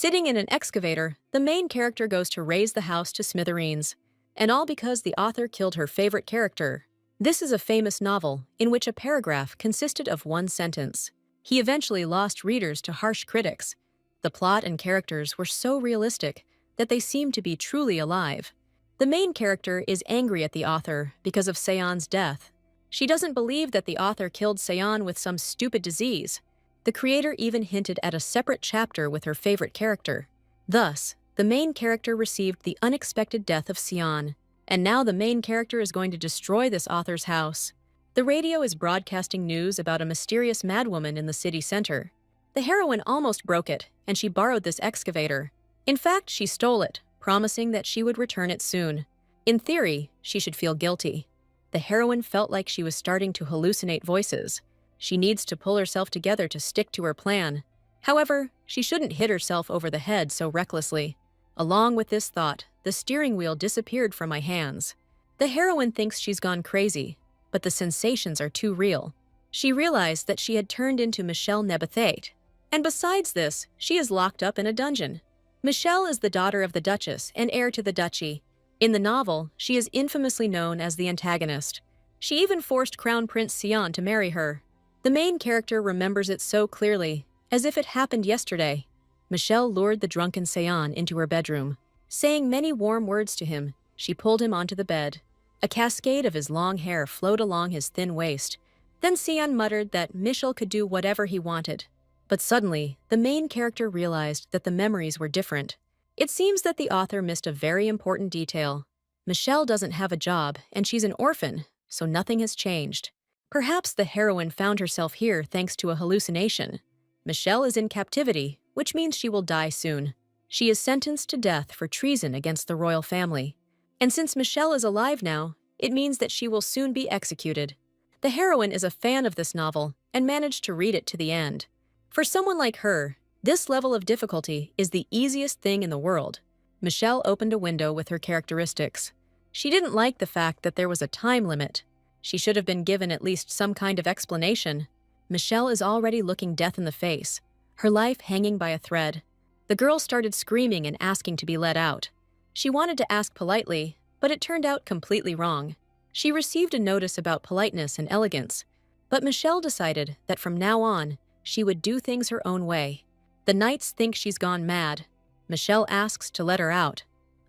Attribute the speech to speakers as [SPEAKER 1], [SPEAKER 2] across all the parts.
[SPEAKER 1] Sitting in an excavator, the main character goes to raze the house to smithereens. And all because the author killed her favorite character. This is a famous novel in which a paragraph consisted of one sentence. He eventually lost readers to harsh critics. The plot and characters were so realistic that they seemed to be truly alive. The main character is angry at the author because of Seon's death. She doesn't believe that the author killed Seon with some stupid disease. The creator even hinted at a separate chapter with her favorite character. Thus, the main character received the unexpected death of Seon, and now the main character is going to destroy this author's house. The radio is broadcasting news about a mysterious madwoman in the city center. The heroine almost broke it, and she borrowed this excavator. In fact, she stole it, promising that she would return it soon. In theory, she should feel guilty. The heroine felt like she was starting to hallucinate voices. She needs to pull herself together to stick to her plan. However, she shouldn't hit herself over the head so recklessly. Along with this thought, the steering wheel disappeared from my hands. The heroine thinks she's gone crazy, but the sensations are too real. She realized that she had turned into Michelle Nebethate. And besides this, she is locked up in a dungeon. Michelle is the daughter of the Duchess and heir to the duchy. In the novel, she is infamously known as the antagonist. She even forced Crown Prince Seon to marry her. The main character remembers it so clearly, as if it happened yesterday. Michelle lured the drunken Seon into her bedroom. Saying many warm words to him, she pulled him onto the bed. A cascade of his long hair flowed along his thin waist. Then Seon muttered that Michelle could do whatever he wanted. But suddenly, the main character realized that the memories were different. It seems that the author missed a very important detail. Michelle doesn't have a job, and she's an orphan, so nothing has changed. Perhaps the heroine found herself here thanks to a hallucination. Michelle is in captivity, which means she will die soon. She is sentenced to death for treason against the royal family. And since Michelle is alive now, it means that she will soon be executed. The heroine is a fan of this novel and managed to read it to the end. For someone like her, this level of difficulty is the easiest thing in the world. Michelle opened a window with her characteristics. She didn't like the fact that there was a time limit. She should have been given at least some kind of explanation. Michelle is already looking death in the face, her life hanging by a thread. The girl started screaming and asking to be let out. She wanted to ask politely, but it turned out completely wrong. She received a notice about politeness and elegance, but Michelle decided that from now on, she would do things her own way. The knights think she's gone mad. Michelle asks to let her out.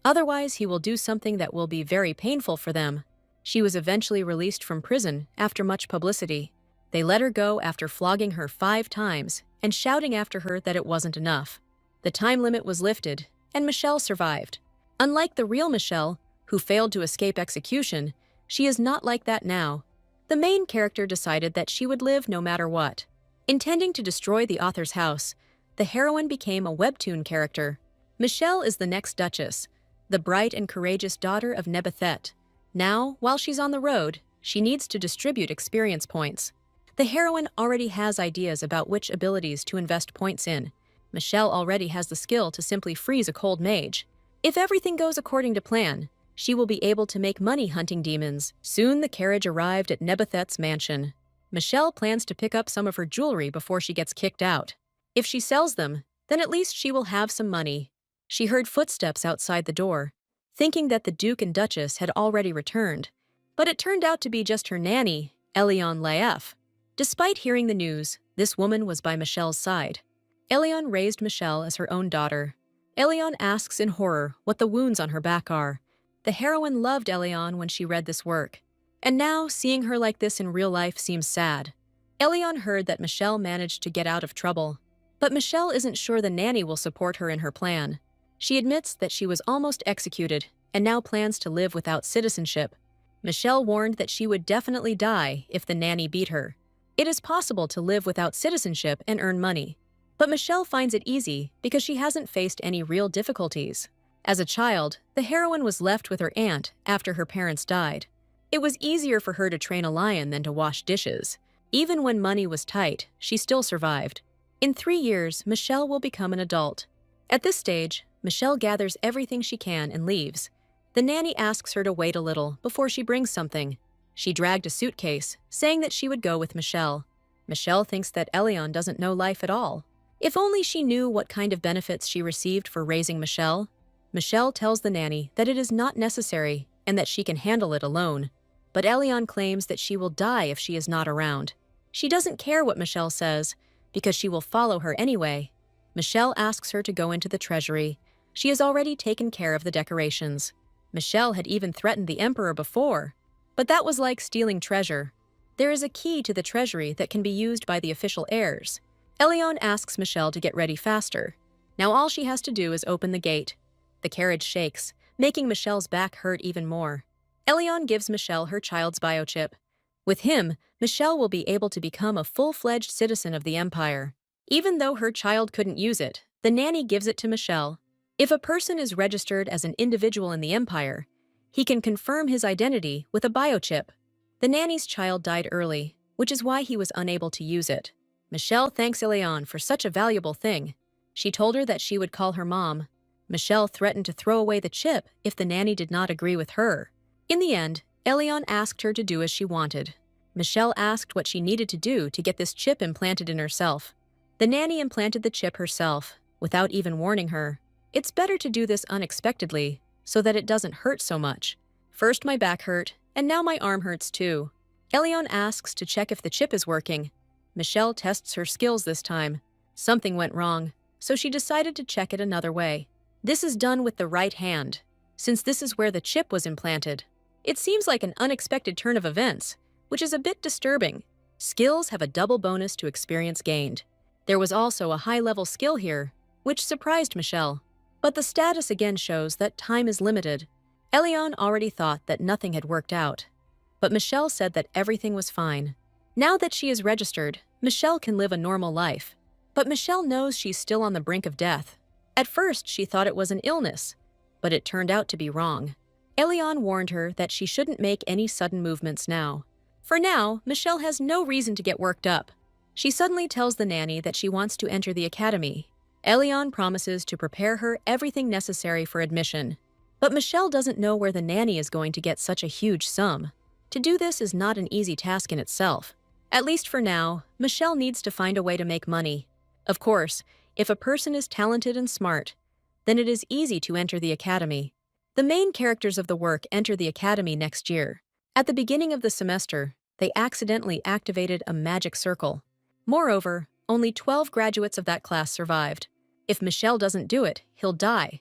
[SPEAKER 1] Otherwise, he will do something that will be very painful for them. She was eventually released from prison after much publicity. They let her go after flogging her 5 times and shouting after her that it wasn't enough. The time limit was lifted, and Michelle survived. Unlike the real Michelle, who failed to escape execution, she is not like that now. The main character decided that she would live no matter what. Intending to destroy the author's house, the heroine became a webtoon character. Michelle is the next Duchess, the bright and courageous daughter of Nebethet. Now, while she's on the road, she needs to distribute experience points. The heroine already has ideas about which abilities to invest points in. Michelle already has the skill to simply freeze a cold mage. If everything goes according to plan, she will be able to make money hunting demons. Soon the carriage arrived at Nebethet's mansion. Michelle plans to pick up some of her jewelry before she gets kicked out. If she sells them, then at least she will have some money. She heard footsteps outside the door, thinking that the Duke and Duchess had already returned. But it turned out to be just her nanny, Elion Laef. Despite hearing the news, this woman was by Michelle's side. Elion raised Michelle as her own daughter. Elion asks in horror what the wounds on her back are. The heroine loved Elion when she read this work. And now, seeing her like this in real life seems sad. Elion heard that Michelle managed to get out of trouble. But Michelle isn't sure the nanny will support her in her plan. She admits that she was almost executed and now plans to live without citizenship. Michelle warned that she would definitely die if the nanny beat her. It is possible to live without citizenship and earn money. But Michelle finds it easy because she hasn't faced any real difficulties. As a child, the heroine was left with her aunt after her parents died. It was easier for her to train a lion than to wash dishes. Even when money was tight, she still survived. In 3 years, Michelle will become an adult. At this stage, Michelle gathers everything she can and leaves. The nanny asks her to wait a little before she brings something. She dragged a suitcase, saying that she would go with Michelle. Michelle thinks that Elion doesn't know life at all. If only she knew what kind of benefits she received for raising Michelle. Michelle tells the nanny that it is not necessary and that she can handle it alone. But Elion claims that she will die if she is not around. She doesn't care what Michelle says, because she will follow her anyway. Michelle asks her to go into the treasury. She has already taken care of the decorations. Michelle had even threatened the emperor before, but that was like stealing treasure. There is a key to the treasury that can be used by the official heirs. Elion asks Michelle to get ready faster. Now all she has to do is open the gate. The carriage shakes, making Michelle's back hurt even more. Elion gives Michelle her child's biochip. With him, Michelle will be able to become a full-fledged citizen of the empire. Even though her child couldn't use it, the nanny gives it to Michelle. If a person is registered as an individual in the empire, he can confirm his identity with a biochip. The nanny's child died early, which is why he was unable to use it. Michelle thanks Elion for such a valuable thing. She told her that she would call her mom. Michelle threatened to throw away the chip if the nanny did not agree with her. In the end, Elion asked her to do as she wanted. Michelle asked what she needed to do to get this chip implanted in herself. The nanny implanted the chip herself, without even warning her. It's better to do this unexpectedly, so that it doesn't hurt so much. First my back hurt, and now my arm hurts too. Elion asks to check if the chip is working. Michelle tests her skills this time. Something went wrong, so she decided to check it another way. This is done with the right hand, since this is where the chip was implanted. It seems like an unexpected turn of events, which is a bit disturbing. Skills have a double bonus to experience gained. There was also a high-level skill here, which surprised Michelle. But the status again shows that time is limited. Elion already thought that nothing had worked out, but Michelle said that everything was fine. Now that she is registered, Michelle can live a normal life. But Michelle knows she's still on the brink of death. At first, she thought it was an illness, but it turned out to be wrong. Elion warned her that she shouldn't make any sudden movements now. For now, Michelle has no reason to get worked up. She suddenly tells the nanny that she wants to enter the academy. Elion promises to prepare her everything necessary for admission. But Michelle doesn't know where the nanny is going to get such a huge sum. To do this is not an easy task in itself. At least for now, Michelle needs to find a way to make money. Of course, if a person is talented and smart, then it is easy to enter the academy. The main characters of the work enter the academy next year. At the beginning of the semester, they accidentally activated a magic circle. Moreover, only 12 graduates of that class survived. If Michelle doesn't do it, he'll die.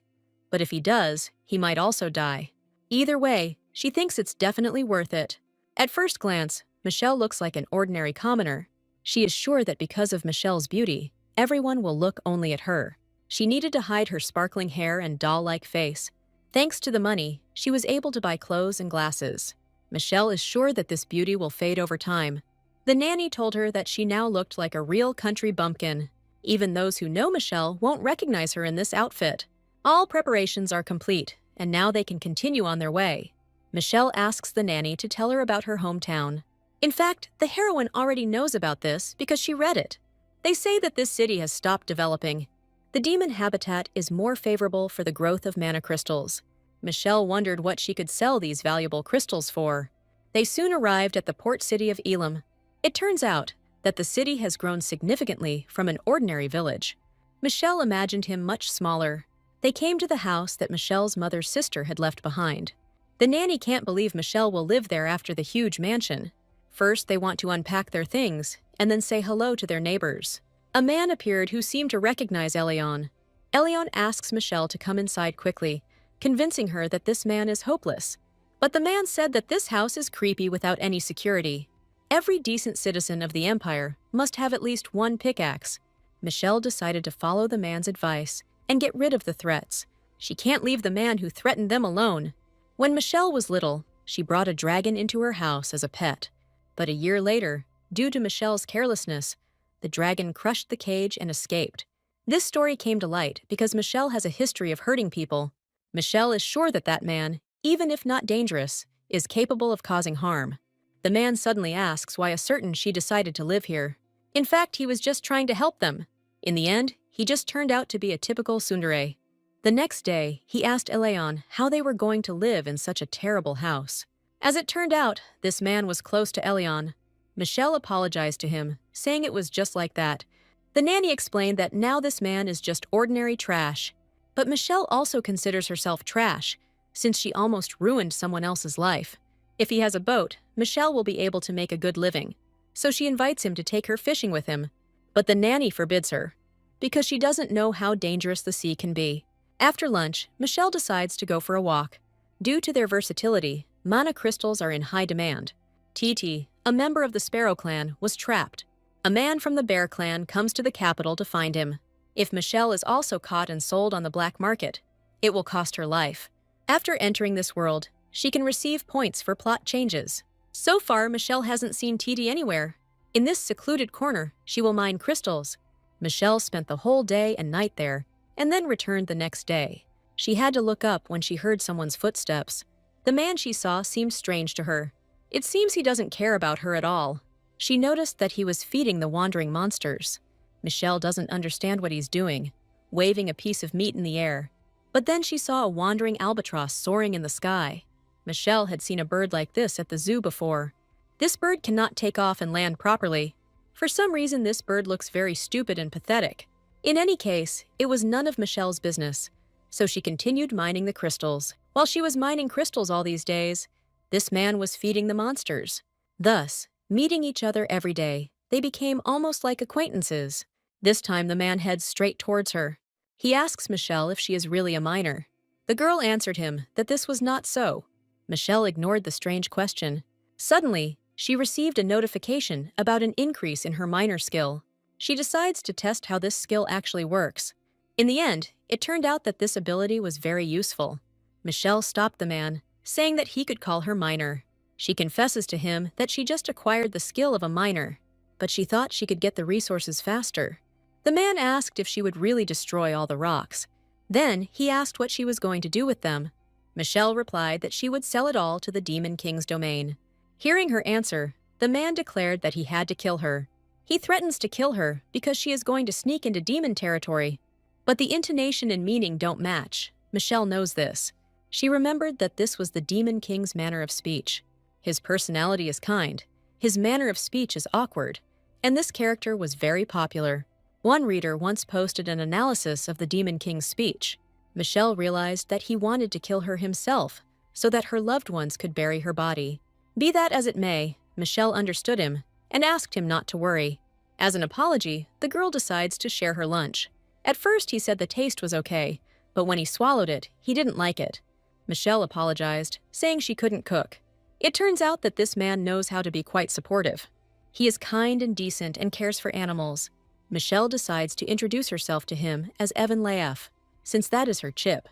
[SPEAKER 1] But if he does, he might also die. Either way, she thinks it's definitely worth it. At first glance, Michelle looks like an ordinary commoner. She is sure that because of Michelle's beauty, everyone will look only at her. She needed to hide her sparkling hair and doll-like face. Thanks to the money, she was able to buy clothes and glasses. Michelle is sure that this beauty will fade over time. The nanny told her that she now looked like a real country bumpkin. Even those who know Michelle won't recognize her in this outfit. All preparations are complete, and now they can continue on their way. Michelle asks the nanny to tell her about her hometown. In fact, the heroine already knows about this because she read it. They say that this city has stopped developing. The demon habitat is more favorable for the growth of mana crystals. Michelle wondered what she could sell these valuable crystals for. They soon arrived at the port city of Elam. It turns out that the city has grown significantly from an ordinary village. Michelle imagined him much smaller. They came to the house that Michelle's mother's sister had left behind. The nanny can't believe Michelle will live there after the huge mansion. First, they want to unpack their things, and then say hello to their neighbors. A man appeared who seemed to recognize Elion. Elion asks Michelle to come inside quickly, convincing her that this man is hopeless. But the man said that this house is creepy without any security. Every decent citizen of the empire must have at least one pickaxe. Michelle decided to follow the man's advice and get rid of the threats. She can't leave the man who threatened them alone. When Michelle was little, she brought a dragon into her house as a pet. But a year later, due to Michelle's carelessness, the dragon crushed the cage and escaped. This story came to light because Michelle has a history of hurting people. Michelle is sure that that man, even if not dangerous, is capable of causing harm. The man suddenly asks why she decided to live here. In fact, he was just trying to help them. In the end, he just turned out to be a typical tsundere. The next day, he asked Elion how they were going to live in such a terrible house. As it turned out, this man was close to Elion. Michelle apologized to him, saying it was just like that, The nanny explained that now this man is just ordinary trash. But Michelle also considers herself trash, since she almost ruined someone else's life. If he has a boat, Michelle will be able to make a good living. So she invites him to take her fishing with him. But the nanny forbids her, because she doesn't know how dangerous the sea can be. After lunch, Michelle decides to go for a walk. Due to their versatility, mana crystals are in high demand. Titi, a member of the Sparrow clan, was trapped. A man from the Bear clan comes to the capital to find him. If Michelle is also caught and sold on the black market, it will cost her life. After entering this world, she can receive points for plot changes. So far, Michelle hasn't seen Titi anywhere. In this secluded corner, she will mine crystals. Michelle spent the whole day and night there, and then returned the next day. She had to look up when she heard someone's footsteps. The man she saw seemed strange to her. It seems he doesn't care about her at all. She noticed that he was feeding the wandering monsters. Michelle doesn't understand what he's doing, waving a piece of meat in the air. But then she saw a wandering albatross soaring in the sky. Michelle had seen a bird like this at the zoo before. This bird cannot take off and land properly. For some reason, this bird looks very stupid and pathetic. In any case, it was none of Michelle's business, so she continued mining the crystals. While she was mining crystals all these days, this man was feeding the monsters. Thus, meeting each other every day, they became almost like acquaintances. This time the man heads straight towards her. He asks Michelle if she is really a miner. The girl answered him that this was not so. Michelle ignored the strange question. Suddenly, she received a notification about an increase in her miner skill. She decides to test how this skill actually works. In the end, it turned out that this ability was very useful. Michelle stopped the man, saying that he could call her miner. She confesses to him that she just acquired the skill of a miner, but she thought she could get the resources faster. The man asked if she would really destroy all the rocks. Then he asked what she was going to do with them. Michelle replied that she would sell it all to the Demon King's domain. Hearing her answer, the man declared that he had to kill her. He threatens to kill her because she is going to sneak into demon territory. But the intonation and meaning don't match. Michelle knows this. She remembered that this was the Demon King's manner of speech. His personality is kind, his manner of speech is awkward, and this character was very popular. One reader once posted an analysis of the Demon King's speech. Michelle realized that he wanted to kill her himself so that her loved ones could bury her body. Be that as it may, Michelle understood him and asked him not to worry. As an apology, the girl decides to share her lunch. At first, he said the taste was okay, but when he swallowed it, he didn't like it. Michelle apologized, saying she couldn't cook. It turns out that this man knows how to be quite supportive. He is kind and decent and cares for animals. Michelle decides to introduce herself to him as Evan Laef, since that is her chip.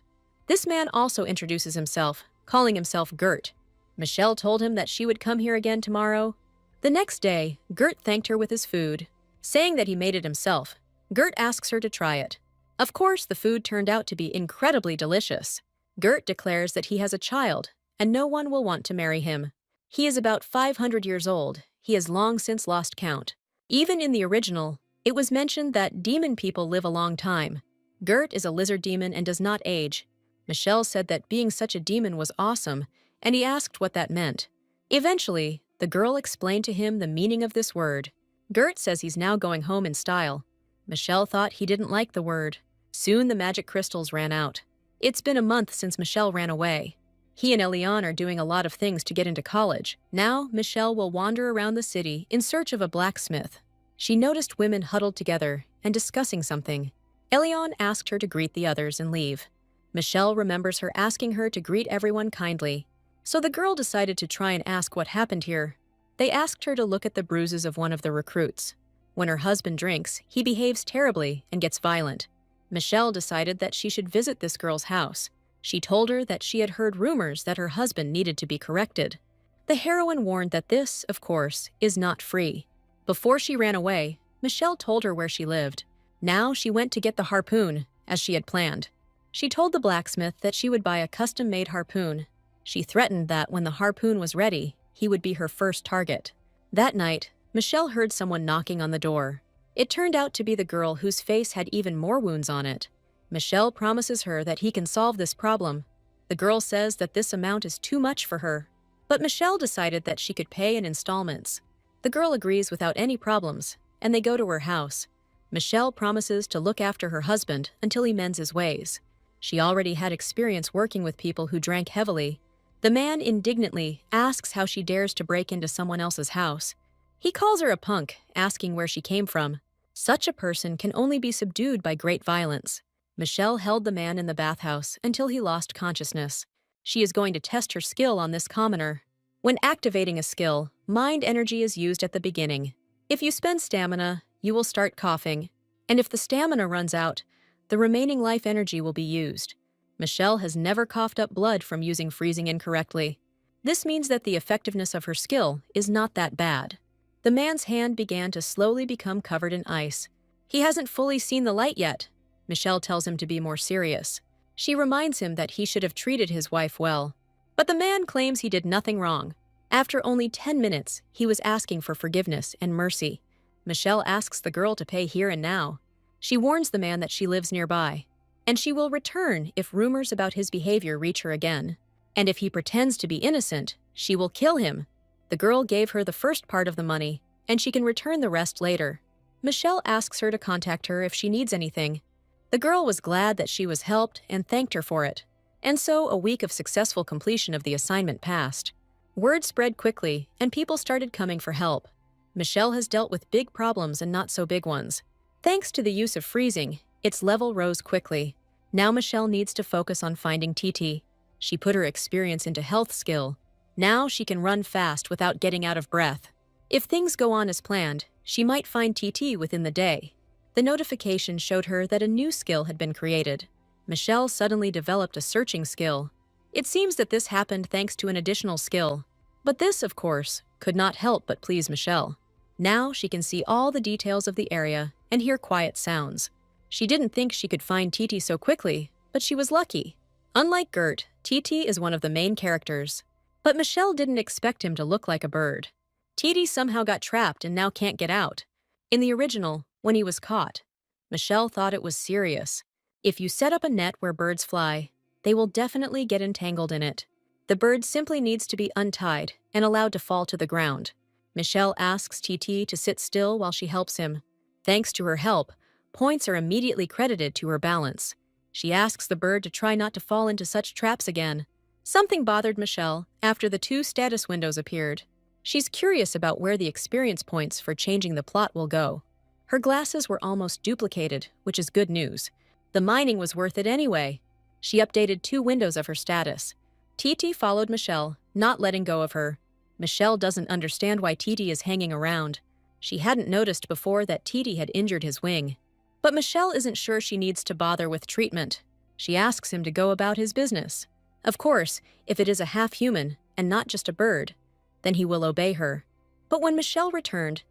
[SPEAKER 1] This man also introduces himself, calling himself Gert. Michelle told him that she would come here again tomorrow. The next day, Gert thanked her with his food, saying that he made it himself. Gert asks her to try it. Of course, the food turned out to be incredibly delicious. Gert declares that he has a child, and no one will want to marry him. He is about 500 years old. He has long since lost count. Even in the original, it was mentioned that demon people live a long time. Gert is a lizard demon and does not age. Michelle said that being such a demon was awesome, and he asked what that meant. Eventually, the girl explained to him the meaning of this word. Gert says he's now going home in style. Michelle thought he didn't like the word. Soon the magic crystals ran out. It's been a month since Michelle ran away. He and Eliane are doing a lot of things to get into college. Now, Michelle will wander around the city in search of a blacksmith. She noticed women huddled together and discussing something. Eliane asked her to greet the others and leave. Michelle remembers her asking her to greet everyone kindly. So the girl decided to try and ask what happened here. They asked her to look at the bruises of one of the recruits. When her husband drinks, he behaves terribly and gets violent. Michelle decided that she should visit this girl's house. She told her that she had heard rumors that her husband needed to be corrected. The heroine warned that this, of course, is not free. Before she ran away, Michelle told her where she lived. Now she went to get the harpoon, as she had planned. She told the blacksmith that she would buy a custom-made harpoon. She threatened that when the harpoon was ready, he would be her first target. That night, Michelle heard someone knocking on the door. It turned out to be the girl whose face had even more wounds on it. Michelle promises her that he can solve this problem. The girl says that this amount is too much for her, but Michelle decided that she could pay in installments. The girl agrees without any problems, and they go to her house. Michelle promises to look after her husband until he mends his ways. She already had experience working with people who drank heavily. The man indignantly asks how she dares to break into someone else's house. He calls her a punk, asking where she came from. Such a person can only be subdued by great violence. Michelle held the man in the bathhouse until he lost consciousness. She is going to test her skill on this commoner. When activating a skill, mind energy is used at the beginning. If you spend stamina, you will start coughing. And if the stamina runs out, the remaining life energy will be used. Michelle has never coughed up blood from using freezing incorrectly. This means that the effectiveness of her skill is not that bad. The man's hand began to slowly become covered in ice. He hasn't fully seen the light yet. Michelle tells him to be more serious. She reminds him that he should have treated his wife well. But the man claims he did nothing wrong. After only 10 minutes, he was asking for forgiveness and mercy. Michelle asks the girl to pay here and now. She warns the man that she lives nearby, and she will return if rumors about his behavior reach her again. And if he pretends to be innocent, she will kill him. The girl gave her the first part of the money, and she can return the rest later. Michelle asks her to contact her if she needs anything. The girl was glad that she was helped and thanked her for it. And so a week of successful completion of the assignment passed. Word spread quickly, and people started coming for help. Michelle has dealt with big problems and not so big ones. Thanks to the use of freezing, its level rose quickly. Now Michelle needs to focus on finding TT. She put her experience into health skill. Now she can run fast without getting out of breath. If things go on as planned, she might find TT within the day. The notification showed her that a new skill had been created. Michelle suddenly developed a searching skill. It seems that this happened thanks to an additional skill. But this, of course, could not help but please Michelle. Now she can see all the details of the area and hear quiet sounds. She didn't think she could find TT so quickly, but she was lucky. Unlike Gert, TT is one of the main characters. But Michelle didn't expect him to look like a bird. TT somehow got trapped and now can't get out. In the original, when he was caught, Michelle thought it was serious. If you set up a net where birds fly, they will definitely get entangled in it. The bird simply needs to be untied and allowed to fall to the ground. Michelle asks TT to sit still while she helps him. Thanks to her help, points are immediately credited to her balance. She asks the bird to try not to fall into such traps again. Something bothered Michelle after the 2 status windows appeared. She's curious about where the experience points for changing the plot will go. Her glasses were almost duplicated, which is good news. The mining was worth it anyway. She updated 2 windows of her status. TT followed Michelle, not letting go of her. Michelle doesn't understand why TT is hanging around. She hadn't noticed before that TT had injured his wing. But Michelle isn't sure she needs to bother with treatment. She asks him to go about his business. Of course, if it is a half-human and not just a bird, then he will obey her. But when Michelle returned,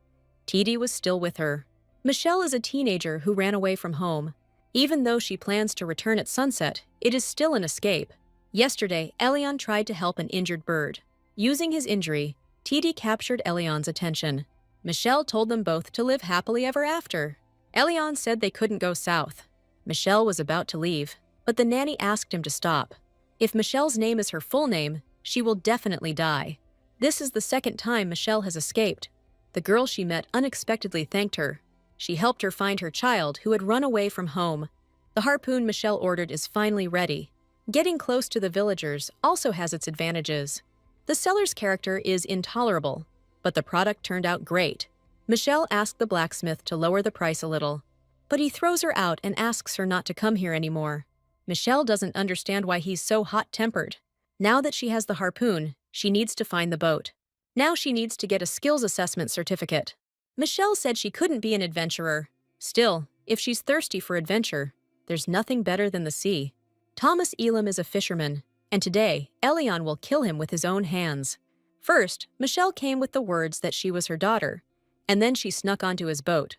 [SPEAKER 1] TT was still with her. Michelle is a teenager who ran away from home. Even though she plans to return at sunset, it is still an escape. Yesterday, Elion tried to help an injured bird. Using his injury, TT captured Elion's attention. Michelle told them both to live happily ever after. Elion said they couldn't go south. Michelle was about to leave, but the nanny asked him to stop. If Michelle's name is her full name, she will definitely die. This is the second time Michelle has escaped. The girl she met unexpectedly thanked her. She helped her find her child who had run away from home. The harpoon Michelle ordered is finally ready. Getting close to the villagers also has its advantages. The seller's character is intolerable, but the product turned out great. Michelle asked the blacksmith to lower the price a little, but he throws her out and asks her not to come here anymore. Michelle doesn't understand why he's so hot-tempered. Now that she has the harpoon, she needs to find the boat. Now she needs to get a skills assessment certificate. Michelle said she couldn't be an adventurer. Still, if she's thirsty for adventure, there's nothing better than the sea. Thomas Elam is a fisherman, and today, Elion will kill him with his own hands. First, Michelle came with the words that she was her daughter, and then she snuck onto his boat.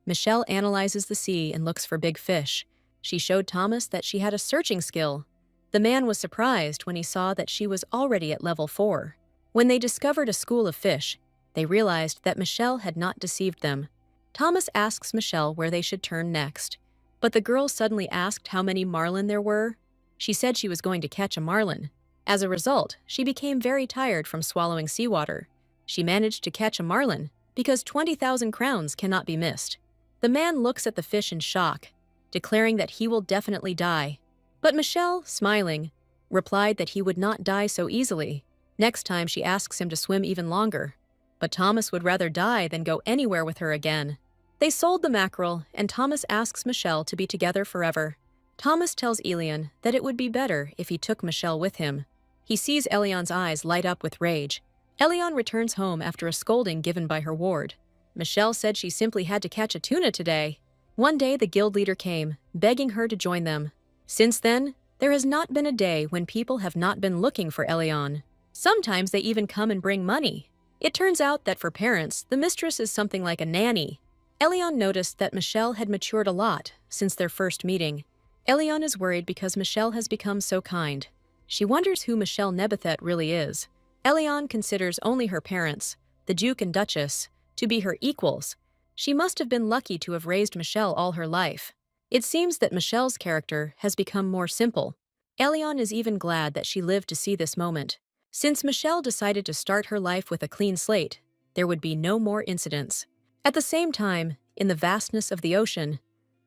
[SPEAKER 1] Michelle analyzes the sea and looks for big fish. She showed Thomas that she had a searching skill. The man was surprised when he saw that she was already at level 4. When they discovered a school of fish, they realized that Michelle had not deceived them. Thomas asks Michelle where they should turn next, but the girl suddenly asked how many marlin there were. She said she was going to catch a marlin. As a result, she became very tired from swallowing seawater. She managed to catch a marlin because 20,000 crowns cannot be missed. The man looks at the fish in shock, declaring that he will definitely die. But Michelle, smiling, replied that he would not die so easily. Next time she asks him to swim even longer. But Thomas would rather die than go anywhere with her again. They sold the mackerel, and Thomas asks Michelle to be together forever. Thomas tells Elian that it would be better if he took Michelle with him. He sees Elian's eyes light up with rage. Elian returns home after a scolding given by her ward. Michelle said she simply had to catch a tuna today. One day the guild leader came, begging her to join them. Since then, there has not been a day when people have not been looking for Elian. Sometimes they even come and bring money. It turns out that for parents, the mistress is something like a nanny. Elian noticed that Michelle had matured a lot since their first meeting. Elian is worried because Michelle has become so kind. She wonders who Michelle Nebethet really is. Elian considers only her parents, the Duke and Duchess, to be her equals. She must have been lucky to have raised Michelle all her life. It seems that Michelle's character has become more simple. Elian is even glad that she lived to see this moment. Since Michelle decided to start her life with a clean slate, there would be no more incidents. At the same time, in the vastness of the ocean,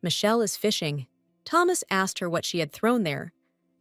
[SPEAKER 1] Michelle is fishing. Thomas asked her what she had thrown there,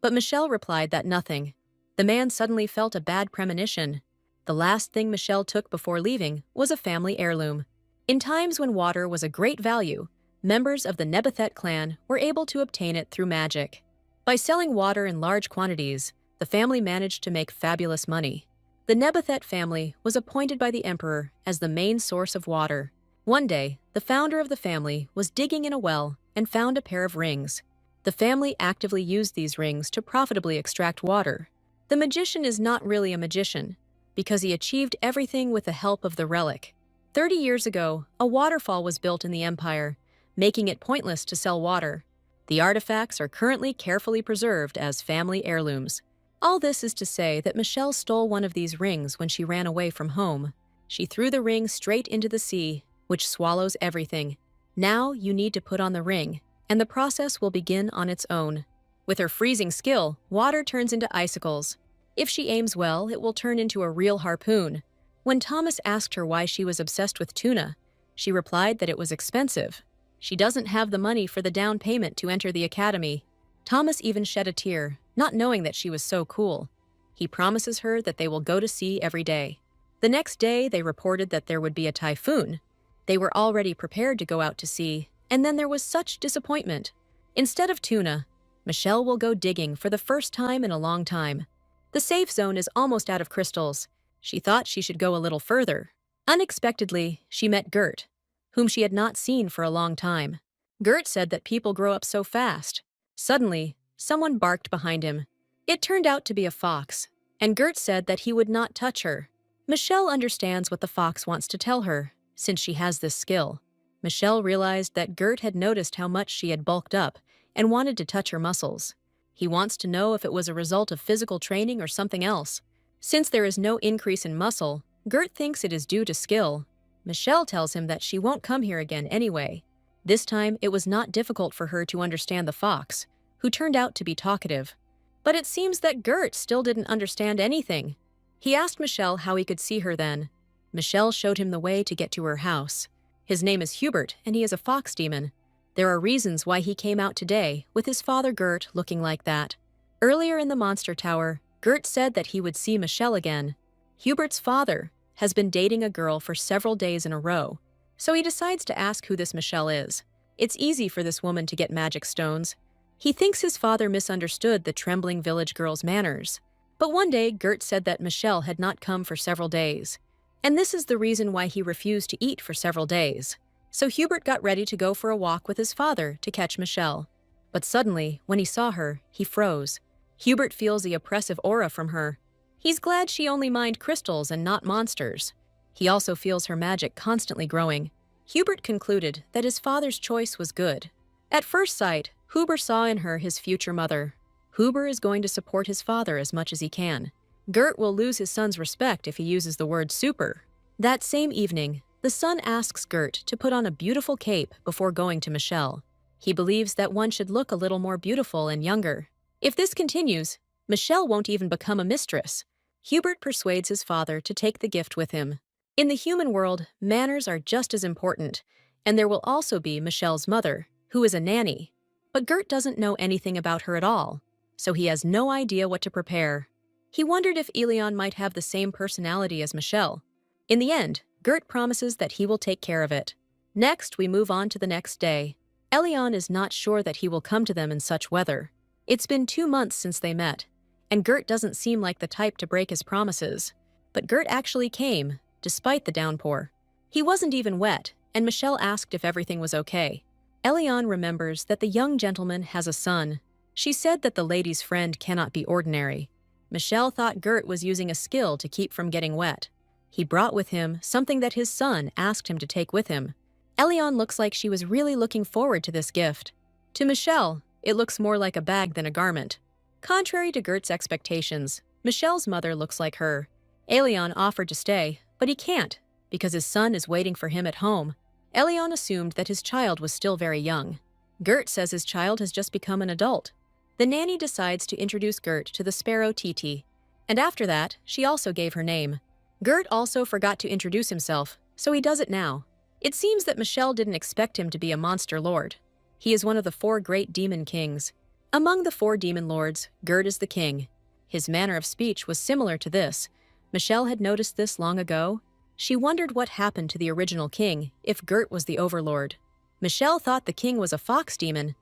[SPEAKER 1] but Michelle replied that nothing. The man suddenly felt a bad premonition. The last thing Michelle took before leaving was a family heirloom. In times when water was a great value, members of the Nebethet clan were able to obtain it through magic. By selling water in large quantities, the family managed to make fabulous money. The Nebethet family was appointed by the emperor as the main source of water. One day, the founder of the family was digging in a well and found a pair of rings. The family actively used these rings to profitably extract water. The magician is not really a magician, because he achieved everything with the help of the relic. 30 years ago, a waterfall was built in the empire, making it pointless to sell water. The artifacts are currently carefully preserved as family heirlooms. All this is to say that Michelle stole one of these rings when she ran away from home. She threw the ring straight into the sea, which swallows everything. Now you need to put on the ring, and the process will begin on its own. With her freezing skill, water turns into icicles. If she aims well, it will turn into a real harpoon. When Thomas asked her why she was obsessed with tuna, she replied that it was expensive. She doesn't have the money for the down payment to enter the academy. Thomas even shed a tear, not knowing that she was so cool. He promises her that they will go to sea every day. The next day, they reported that there would be a typhoon. They were already prepared to go out to sea, and then there was such disappointment. Instead of tuna, Michelle will go digging for the first time in a long time. The safe zone is almost out of crystals. She thought she should go a little further. Unexpectedly, she met Gert, whom she had not seen for a long time. Gert said that people grow up so fast. Suddenly, someone barked behind him. It turned out to be a fox, and Gert said that he would not touch her. Michelle understands what the fox wants to tell her, since she has this skill. Michelle realized that Gert had noticed how much she had bulked up and wanted to touch her muscles. He wants to know if it was a result of physical training or something else. Since there is no increase in muscle, Gert thinks it is due to skill. Michelle tells him that she won't come here again anyway. This time, it was not difficult for her to understand the fox, who turned out to be talkative. But it seems that Gert still didn't understand anything. He asked Michelle how he could see her then. Michelle showed him the way to get to her house. His name is Hubert, and he is a fox demon. There are reasons why he came out today, with his father Gert looking like that. Earlier in the monster tower, Gert said that he would see Michelle again. Hubert's father has been dating a girl for several days in a row, so he decides to ask who this Michelle is. It's easy for this woman to get magic stones. He thinks his father misunderstood the trembling village girl's manners. But one day, Gert said that Michelle had not come for several days. And this is the reason why he refused to eat for several days. So Hubert got ready to go for a walk with his father to catch Michelle. But suddenly, when he saw her, he froze. Hubert feels the oppressive aura from her. He's glad she only mined crystals and not monsters. He also feels her magic constantly growing. Hubert concluded that his father's choice was good. At first sight, Huber saw in her his future mother. Huber is going to support his father as much as he can. Gert will lose his son's respect if he uses the word super. That same evening, the son asks Gert to put on a beautiful cape before going to Michelle. He believes that one should look a little more beautiful and younger. If this continues, Michelle won't even become a mistress. Hubert persuades his father to take the gift with him. In the human world, manners are just as important, And there will also be Michelle's mother, who is a nanny. But Gert doesn't know anything about her at all, so he has no idea what to prepare. He wondered if Elion might have the same personality as Michelle. In the end, Gert promises that he will take care of it. Next, we move on to the next day. Elion is not sure that he will come to them in such weather. It's been 2 months since they met, and Gert doesn't seem like the type to break his promises. But Gert actually came, despite the downpour. He wasn't even wet, and Michelle asked if everything was okay. Elion remembers that the young gentleman has a son. She said that the lady's friend cannot be ordinary. Michelle thought Gert was using a skill to keep from getting wet. He brought with him something that his son asked him to take with him. Elion looks like she was really looking forward to this gift. To Michelle, it looks more like a bag than a garment. Contrary to Gert's expectations, Michelle's mother looks like her. Elion offered to stay, but he can't, because his son is waiting for him at home. Elion assumed that his child was still very young. Gert says his child has just become an adult. The nanny decides to introduce Gert to the sparrow Titi, and after that, she also gave her name. Gert also forgot to introduce himself, so he does it now. It seems that Michelle didn't expect him to be a monster lord. He is one of the 4 great demon kings. Among the 4 demon lords, Gert is the king. His manner of speech was similar to this. Michelle had noticed this long ago. She wondered what happened to the original king if Gert was the overlord. Michelle thought the king was a fox demon,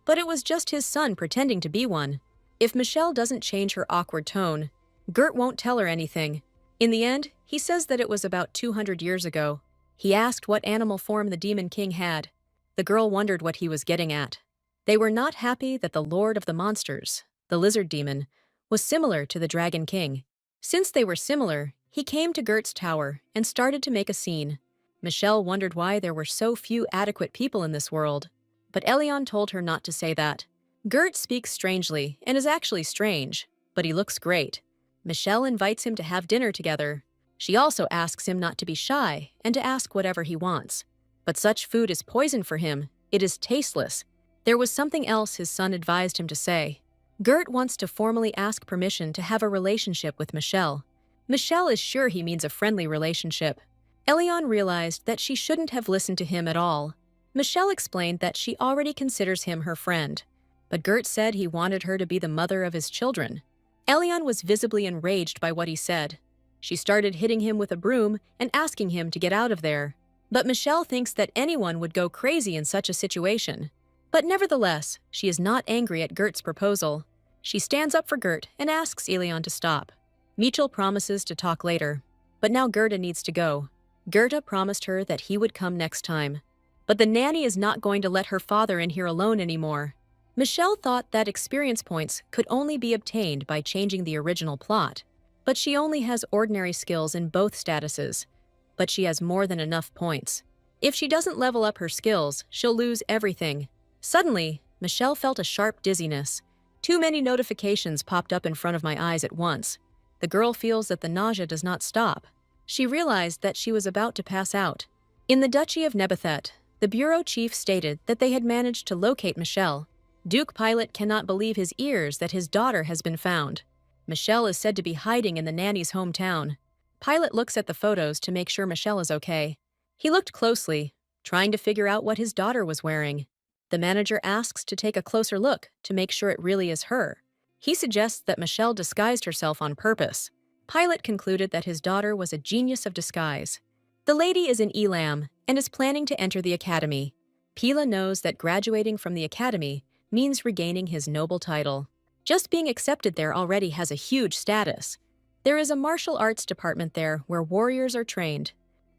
[SPEAKER 1] but it was just his son pretending to be one. If Michelle doesn't change her awkward tone, Gert won't tell her anything. In the end, he says that it was about 200 years ago. He asked what animal form the demon king had. The girl wondered what he was getting at. They were not happy that the lord of the monsters, the lizard demon, was similar to the dragon king. Since they were similar, he came to Gert's tower and started to make a scene. Michelle wondered why there were so few adequate people in this world. But Elion told her not to say that. Gert speaks strangely and is actually strange, but he looks great. Michelle invites him to have dinner together. She also asks him not to be shy and to ask whatever he wants. But such food is poison for him. It is tasteless. There was something else his son advised him to say. Gert wants to formally ask permission to have a relationship with Michelle. Michelle is sure he means a friendly relationship. Elion realized that she shouldn't have listened to him at all. Michelle explained that she already considers him her friend, but Gert said he wanted her to be the mother of his children. Elion was visibly enraged by what he said. She started hitting him with a broom and asking him to get out of there. But Michelle thinks that anyone would go crazy in such a situation. But nevertheless, she is not angry at Gert's proposal. She stands up for Gert and asks Elion to stop. Michel promises to talk later, but now Gerda needs to go. Gerda promised her that he would come next time. But the nanny is not going to let her father in here alone anymore. Michelle thought that experience points could only be obtained by changing the original plot. But she only has ordinary skills in both statuses. But she has more than enough points. If she doesn't level up her skills, she'll lose everything. Suddenly, Michelle felt a sharp dizziness. Too many notifications popped up in front of my eyes at once. The girl feels that the nausea does not stop. She realized that she was about to pass out. In the Duchy of Nebethet, the bureau chief stated that they had managed to locate Michelle. Duke Pilot cannot believe his ears that his daughter has been found. Michelle is said to be hiding in the nanny's hometown. Pilot looks at the photos to make sure Michelle is okay. He looked closely, trying to figure out what his daughter was wearing. The manager asks to take a closer look to make sure it really is her. He suggests that Michelle disguised herself on purpose. Pilot concluded that his daughter was a genius of disguise. The lady is in Elam and is planning to enter the academy. Pila knows that graduating from the academy means regaining his noble title. Just being accepted there already has a huge status. There is a martial arts department there where warriors are trained.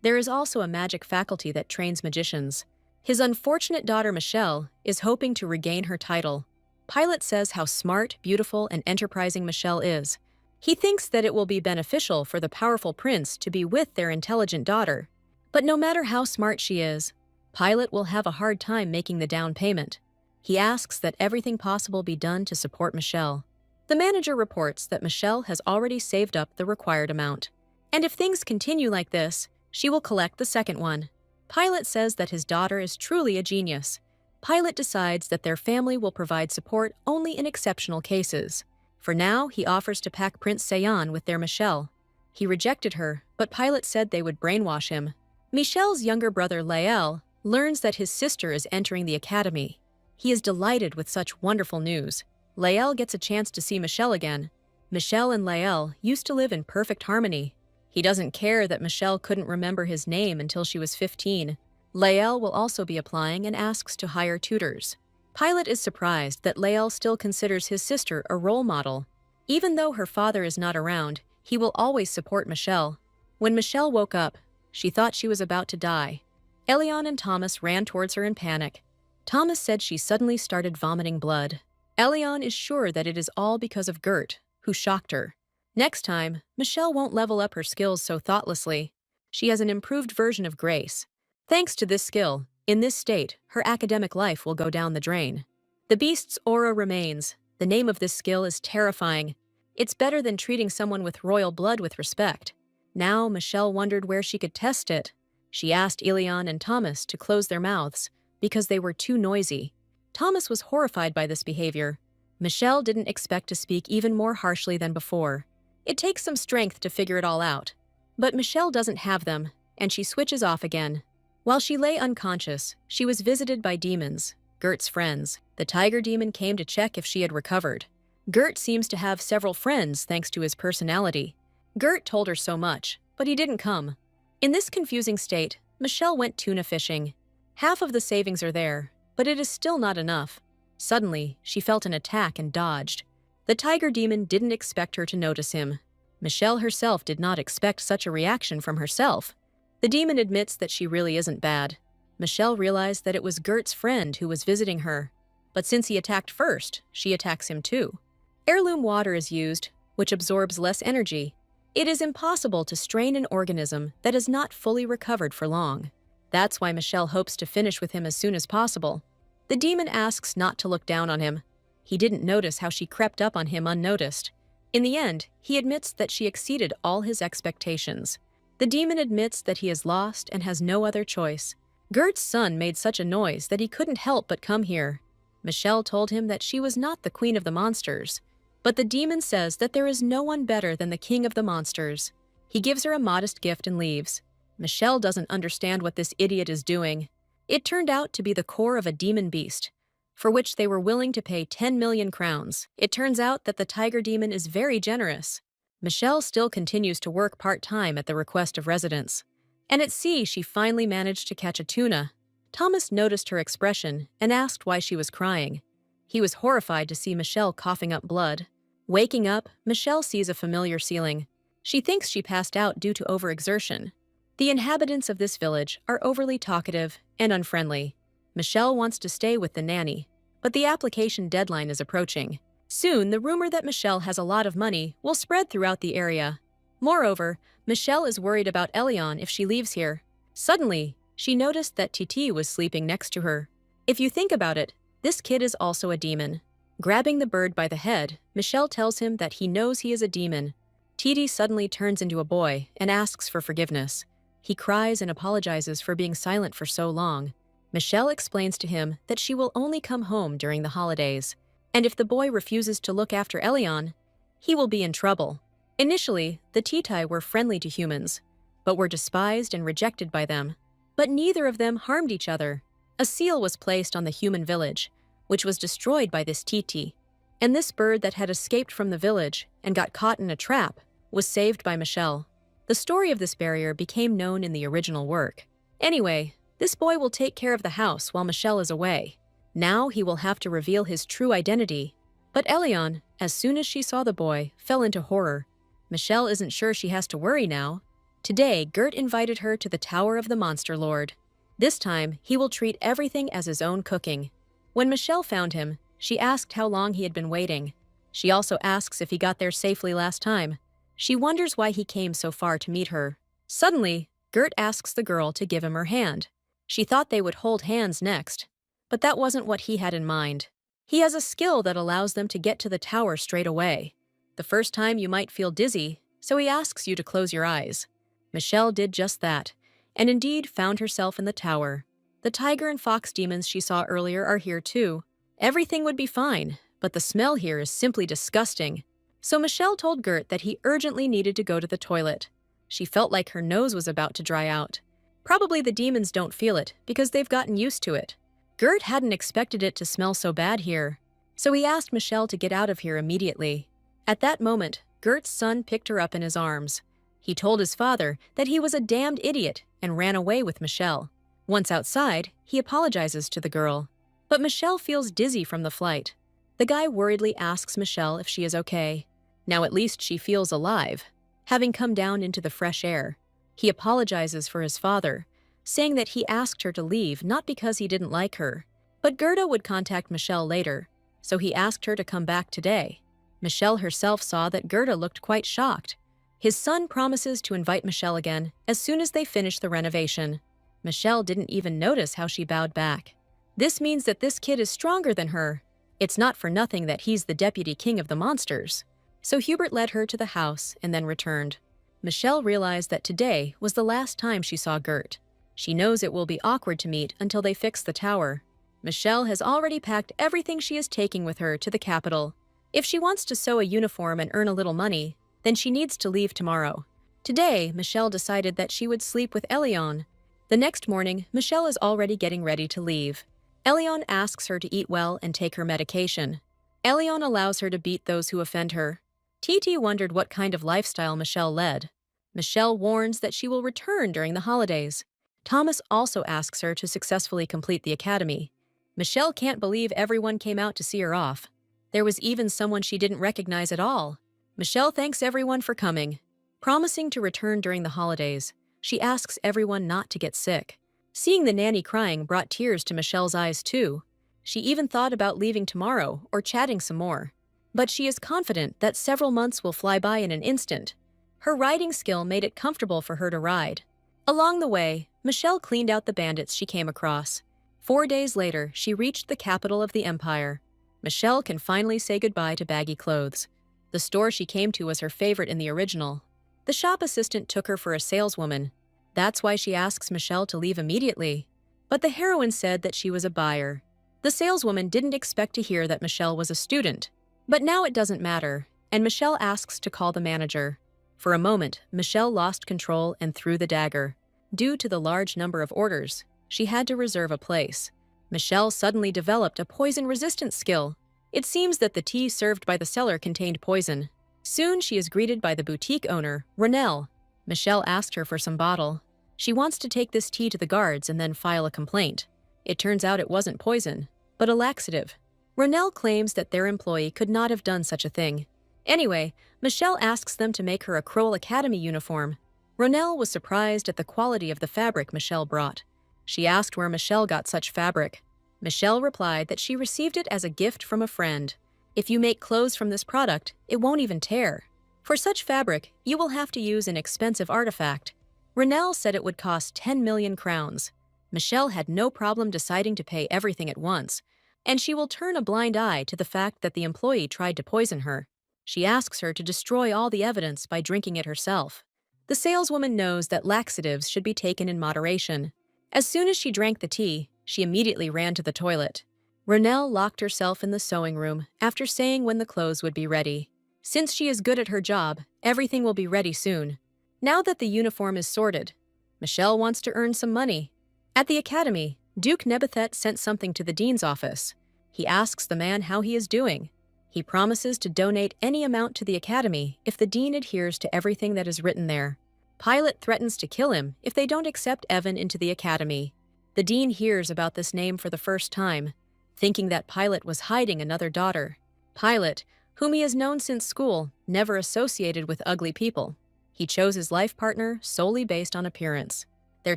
[SPEAKER 1] There is also a magic faculty that trains magicians. His unfortunate daughter Michelle is hoping to regain her title. Pilot says how smart, beautiful, and enterprising Michelle is. He thinks that it will be beneficial for the powerful prince to be with their intelligent daughter. But no matter how smart she is, Pilot will have a hard time making the down payment. He asks that everything possible be done to support Michelle. The manager reports that Michelle has already saved up the required amount. And if things continue like this, she will collect the second one. Pilot says that his daughter is truly a genius. Pilot decides that their family will provide support only in exceptional cases. For now, he offers to pack Prince Sayan with their Michelle. He rejected her, but Pilot said they would brainwash him. Michelle's younger brother Lael learns that his sister is entering the academy. He is delighted with such wonderful news. Lael gets a chance to see Michelle again. Michelle and Lael used to live in perfect harmony. He doesn't care that Michelle couldn't remember his name until she was 15. Lael will also be applying and asks to hire tutors. Pilot is surprised that Lael still considers his sister a role model. Even though her father is not around, he will always support Michelle. When Michelle woke up, she thought she was about to die. Elion and Thomas ran towards her in panic. Thomas said she suddenly started vomiting blood. Elion is sure that it is all because of Gert, who shocked her. Next time, Michelle won't level up her skills so thoughtlessly. She has an improved version of Grace. Thanks to this skill, in this state, her academic life will go down the drain. The beast's aura remains. The name of this skill is terrifying. It's better than treating someone with royal blood with respect. Now Michelle wondered where she could test it. She asked Elion and Thomas to close their mouths because they were too noisy. Thomas was horrified by this behavior. Michelle didn't expect to speak even more harshly than before. It takes some strength to figure it all out. But Michelle doesn't have them, and she switches off again. While she lay unconscious, she was visited by demons, Gert's friends. The tiger demon came to check if she had recovered. Gert seems to have several friends thanks to his personality. Gert told her so much, but he didn't come. In this confusing state, Michelle went tuna fishing. Half of the savings are there, but it is still not enough. Suddenly, she felt an attack and dodged. The tiger demon didn't expect her to notice him. Michelle herself did not expect such a reaction from herself. The demon admits that she really isn't bad. Michelle realized that it was Gert's friend who was visiting her. But since he attacked first, she attacks him too. Heirloom water is used, which absorbs less energy. It is impossible to strain an organism that is not fully recovered for long. That's why Michelle hopes to finish with him as soon as possible. The demon asks not to look down on him. He didn't notice how she crept up on him unnoticed. In the end, he admits that she exceeded all his expectations. The demon admits that he is lost and has no other choice. Gert's son made such a noise that he couldn't help but come here. Michelle told him that she was not the queen of the monsters. But the demon says that there is no one better than the king of the monsters. He gives her a modest gift and leaves. Michelle doesn't understand what this idiot is doing. It turned out to be the core of a demon beast, for which they were willing to pay 10 million crowns. It turns out that the tiger demon is very generous. Michelle still continues to work part-time at the request of residents. And at sea, she finally managed to catch a tuna. Thomas noticed her expression and asked why she was crying. He was horrified to see Michelle coughing up blood. Waking up, Michelle sees a familiar ceiling. She thinks she passed out due to overexertion. The inhabitants of this village are overly talkative and unfriendly. Michelle wants to stay with the nanny, but the application deadline is approaching. Soon, the rumor that Michelle has a lot of money will spread throughout the area. Moreover, Michelle is worried about Elion if she leaves here. Suddenly, she noticed that Titi was sleeping next to her. If you think about it, this kid is also a demon. Grabbing the bird by the head, Michelle tells him that he knows he is a demon. Titi suddenly turns into a boy and asks for forgiveness. He cries and apologizes for being silent for so long. Michelle explains to him that she will only come home during the holidays, and if the boy refuses to look after Elion, he will be in trouble. Initially, the Titi were friendly to humans, but were despised and rejected by them. But neither of them harmed each other. A seal was placed on the human village, which was destroyed by this Titi, and this bird that had escaped from the village and got caught in a trap was saved by Michelle. The story of this barrier became known in the original work. Anyway, this boy will take care of the house while Michelle is away. Now he will have to reveal his true identity. But Elion, as soon as she saw the boy, fell into horror. Michelle isn't sure she has to worry now. Today, Gert invited her to the Tower of the Monster Lord. This time, he will treat everything as his own cooking. When Michelle found him, she asked how long he had been waiting. She also asks if he got there safely last time. She wonders why he came so far to meet her. Suddenly, Gert asks the girl to give him her hand. She thought they would hold hands next, but that wasn't what he had in mind. He has a skill that allows them to get to the tower straight away. The first time you might feel dizzy, so he asks you to close your eyes. Michelle did just that, and indeed found herself in the tower. The tiger and fox demons she saw earlier are here too. Everything would be fine, but the smell here is simply disgusting. So Michelle told Gert that he urgently needed to go to the toilet. She felt like her nose was about to dry out. Probably the demons don't feel it because they've gotten used to it. Gert hadn't expected it to smell so bad here, so he asked Michelle to get out of here immediately. At that moment, Gert's son picked her up in his arms. He told his father that he was a damned idiot and ran away with Michelle. Once outside, he apologizes to the girl. But Michelle feels dizzy from the flight. The guy worriedly asks Michelle if she is okay. Now at least she feels alive, having come down into the fresh air. He apologizes for his father, saying that he asked her to leave not because he didn't like her, but Gerda would contact Michelle later, so he asked her to come back today. Michelle herself saw that Gerda looked quite shocked. His son promises to invite Michelle again as soon as they finish the renovation. Michelle didn't even notice how she bowed back. This means that this kid is stronger than her. It's not for nothing that he's the deputy king of the monsters. So Hubert led her to the house and then returned. Michelle realized that today was the last time she saw Gert. She knows it will be awkward to meet until they fix the tower. Michelle has already packed everything she is taking with her to the capital. If she wants to sew a uniform and earn a little money, then she needs to leave tomorrow. Today, Michelle decided that she would sleep with Elion. The next morning, Michelle is already getting ready to leave. Elion asks her to eat well and take her medication. Elion allows her to beat those who offend her. Titi wondered what kind of lifestyle Michelle led. Michelle warns that she will return during the holidays. Thomas also asks her to successfully complete the academy. Michelle can't believe everyone came out to see her off. There was even someone she didn't recognize at all. Michelle thanks everyone for coming. Promising to return during the holidays, she asks everyone not to get sick. Seeing the nanny crying brought tears to Michelle's eyes too. She even thought about leaving tomorrow or chatting some more. But she is confident that several months will fly by in an instant. Her riding skill made it comfortable for her to ride. Along the way, Michelle cleaned out the bandits she came across. 4 days later, she reached the capital of the empire. Michelle can finally say goodbye to baggy clothes. The store she came to was her favorite in the original. The shop assistant took her for a saleswoman. That's why she asks Michelle to leave immediately. But the heroine said that she was a buyer. The saleswoman didn't expect to hear that Michelle was a student. But now it doesn't matter, and Michelle asks to call the manager. For a moment, Michelle lost control and threw the dagger. Due to the large number of orders, she had to reserve a place. Michelle suddenly developed a poison-resistant skill. It seems that the tea served by the seller contained poison. Soon she is greeted by the boutique owner, Ronelle. Michelle asked her for some bottle. She wants to take this tea to the guards and then file a complaint. It turns out it wasn't poison, but a laxative. Ronelle claims that their employee could not have done such a thing. Anyway, Michelle asks them to make her a Kroll Academy uniform. Ronelle was surprised at the quality of the fabric Michelle brought. She asked where Michelle got such fabric. Michelle replied that she received it as a gift from a friend. If you make clothes from this product, it won't even tear. For such fabric, you will have to use an expensive artifact. Ronelle said it would cost 10 million crowns. Michelle had no problem deciding to pay everything at once, and she will turn a blind eye to the fact that the employee tried to poison her. She asks her to destroy all the evidence by drinking it herself. The saleswoman knows that laxatives should be taken in moderation. As soon as she drank the tea, she immediately ran to the toilet. Ronelle locked herself in the sewing room after saying when the clothes would be ready. Since she is good at her job, everything will be ready soon. Now that the uniform is sorted, Michelle wants to earn some money. At the academy, Duke Nebethet sent something to the dean's office. He asks the man how he is doing. He promises to donate any amount to the academy if the dean adheres to everything that is written there. Pilate threatens to kill him if they don't accept Evan into the academy. The dean hears about this name for the first time, thinking that Pilate was hiding another daughter. Pilate, whom he has known since school, never associated with ugly people. He chose his life partner solely based on appearance. Their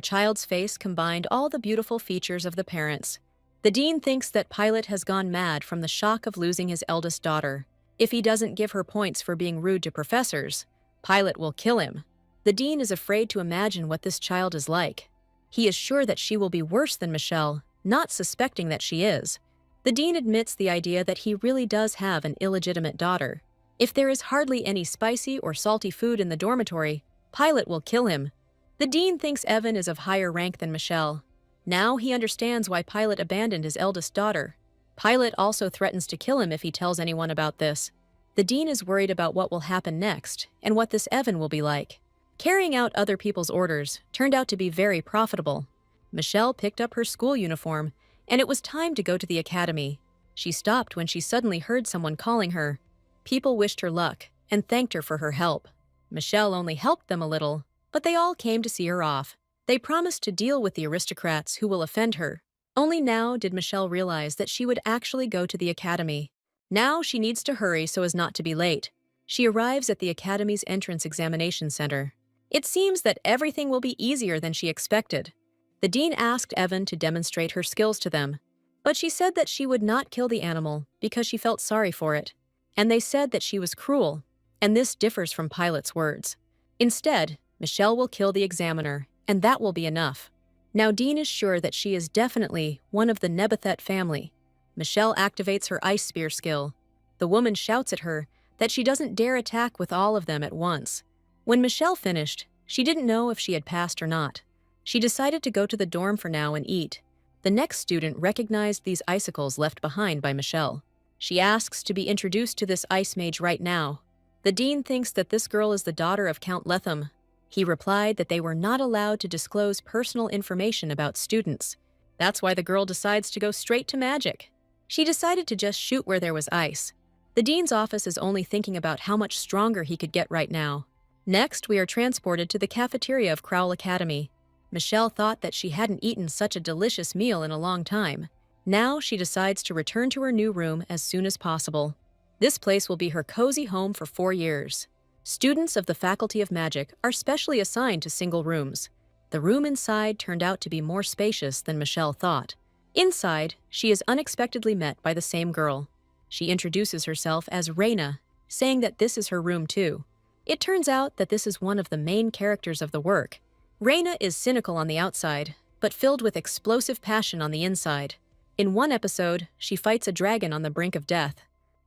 [SPEAKER 1] child's face combined all the beautiful features of the parents. The dean thinks that Pilate has gone mad from the shock of losing his eldest daughter. If he doesn't give her points for being rude to professors, Pilate will kill him. The dean is afraid to imagine what this child is like. He is sure that she will be worse than Michelle, not suspecting that she is. The dean admits the idea that he really does have an illegitimate daughter. If there is hardly any spicy or salty food in the dormitory, Pilate will kill him. The dean thinks Evan is of higher rank than Michelle. Now he understands why Pilate abandoned his eldest daughter. Pilate also threatens to kill him if he tells anyone about this. The dean is worried about what will happen next and what this Evan will be like. Carrying out other people's orders turned out to be very profitable. Michelle picked up her school uniform, and it was time to go to the academy. She stopped when she suddenly heard someone calling her. People wished her luck and thanked her for her help. Michelle only helped them a little, but they all came to see her off. They promised to deal with the aristocrats who will offend her. Only now did Michelle realize that she would actually go to the academy. Now she needs to hurry so as not to be late. She arrives at the academy's entrance examination center. It seems that everything will be easier than she expected. The dean asked Evan to demonstrate her skills to them, but she said that she would not kill the animal because she felt sorry for it. And they said that she was cruel, and this differs from Pilot's words. Instead, Michelle will kill the examiner, and that will be enough. Now Dean is sure that she is definitely one of the Nebathet family. Michelle activates her ice spear skill. The woman shouts at her that she doesn't dare attack with all of them at once. When Michelle finished, she didn't know if she had passed or not. She decided to go to the dorm for now and eat. The next student recognized these icicles left behind by Michelle. She asks to be introduced to this ice mage right now. The dean thinks that this girl is the daughter of Count Letham. He replied that they were not allowed to disclose personal information about students. That's why the girl decides to go straight to magic. She decided to just shoot where there was ice. The dean's office is only thinking about how much stronger he could get right now. Next, we are transported to the cafeteria of Crowell Academy. Michelle thought that she hadn't eaten such a delicious meal in a long time. Now she decides to return to her new room as soon as possible. This place will be her cozy home for 4 years. Students of the Faculty of Magic are specially assigned to single rooms. The room inside turned out to be more spacious than Michelle thought. Inside, she is unexpectedly met by the same girl. She introduces herself as Raina, saying that this is her room too. It turns out that this is one of the main characters of the work. Raina is cynical on the outside, but filled with explosive passion on the inside. In one episode, she fights a dragon on the brink of death,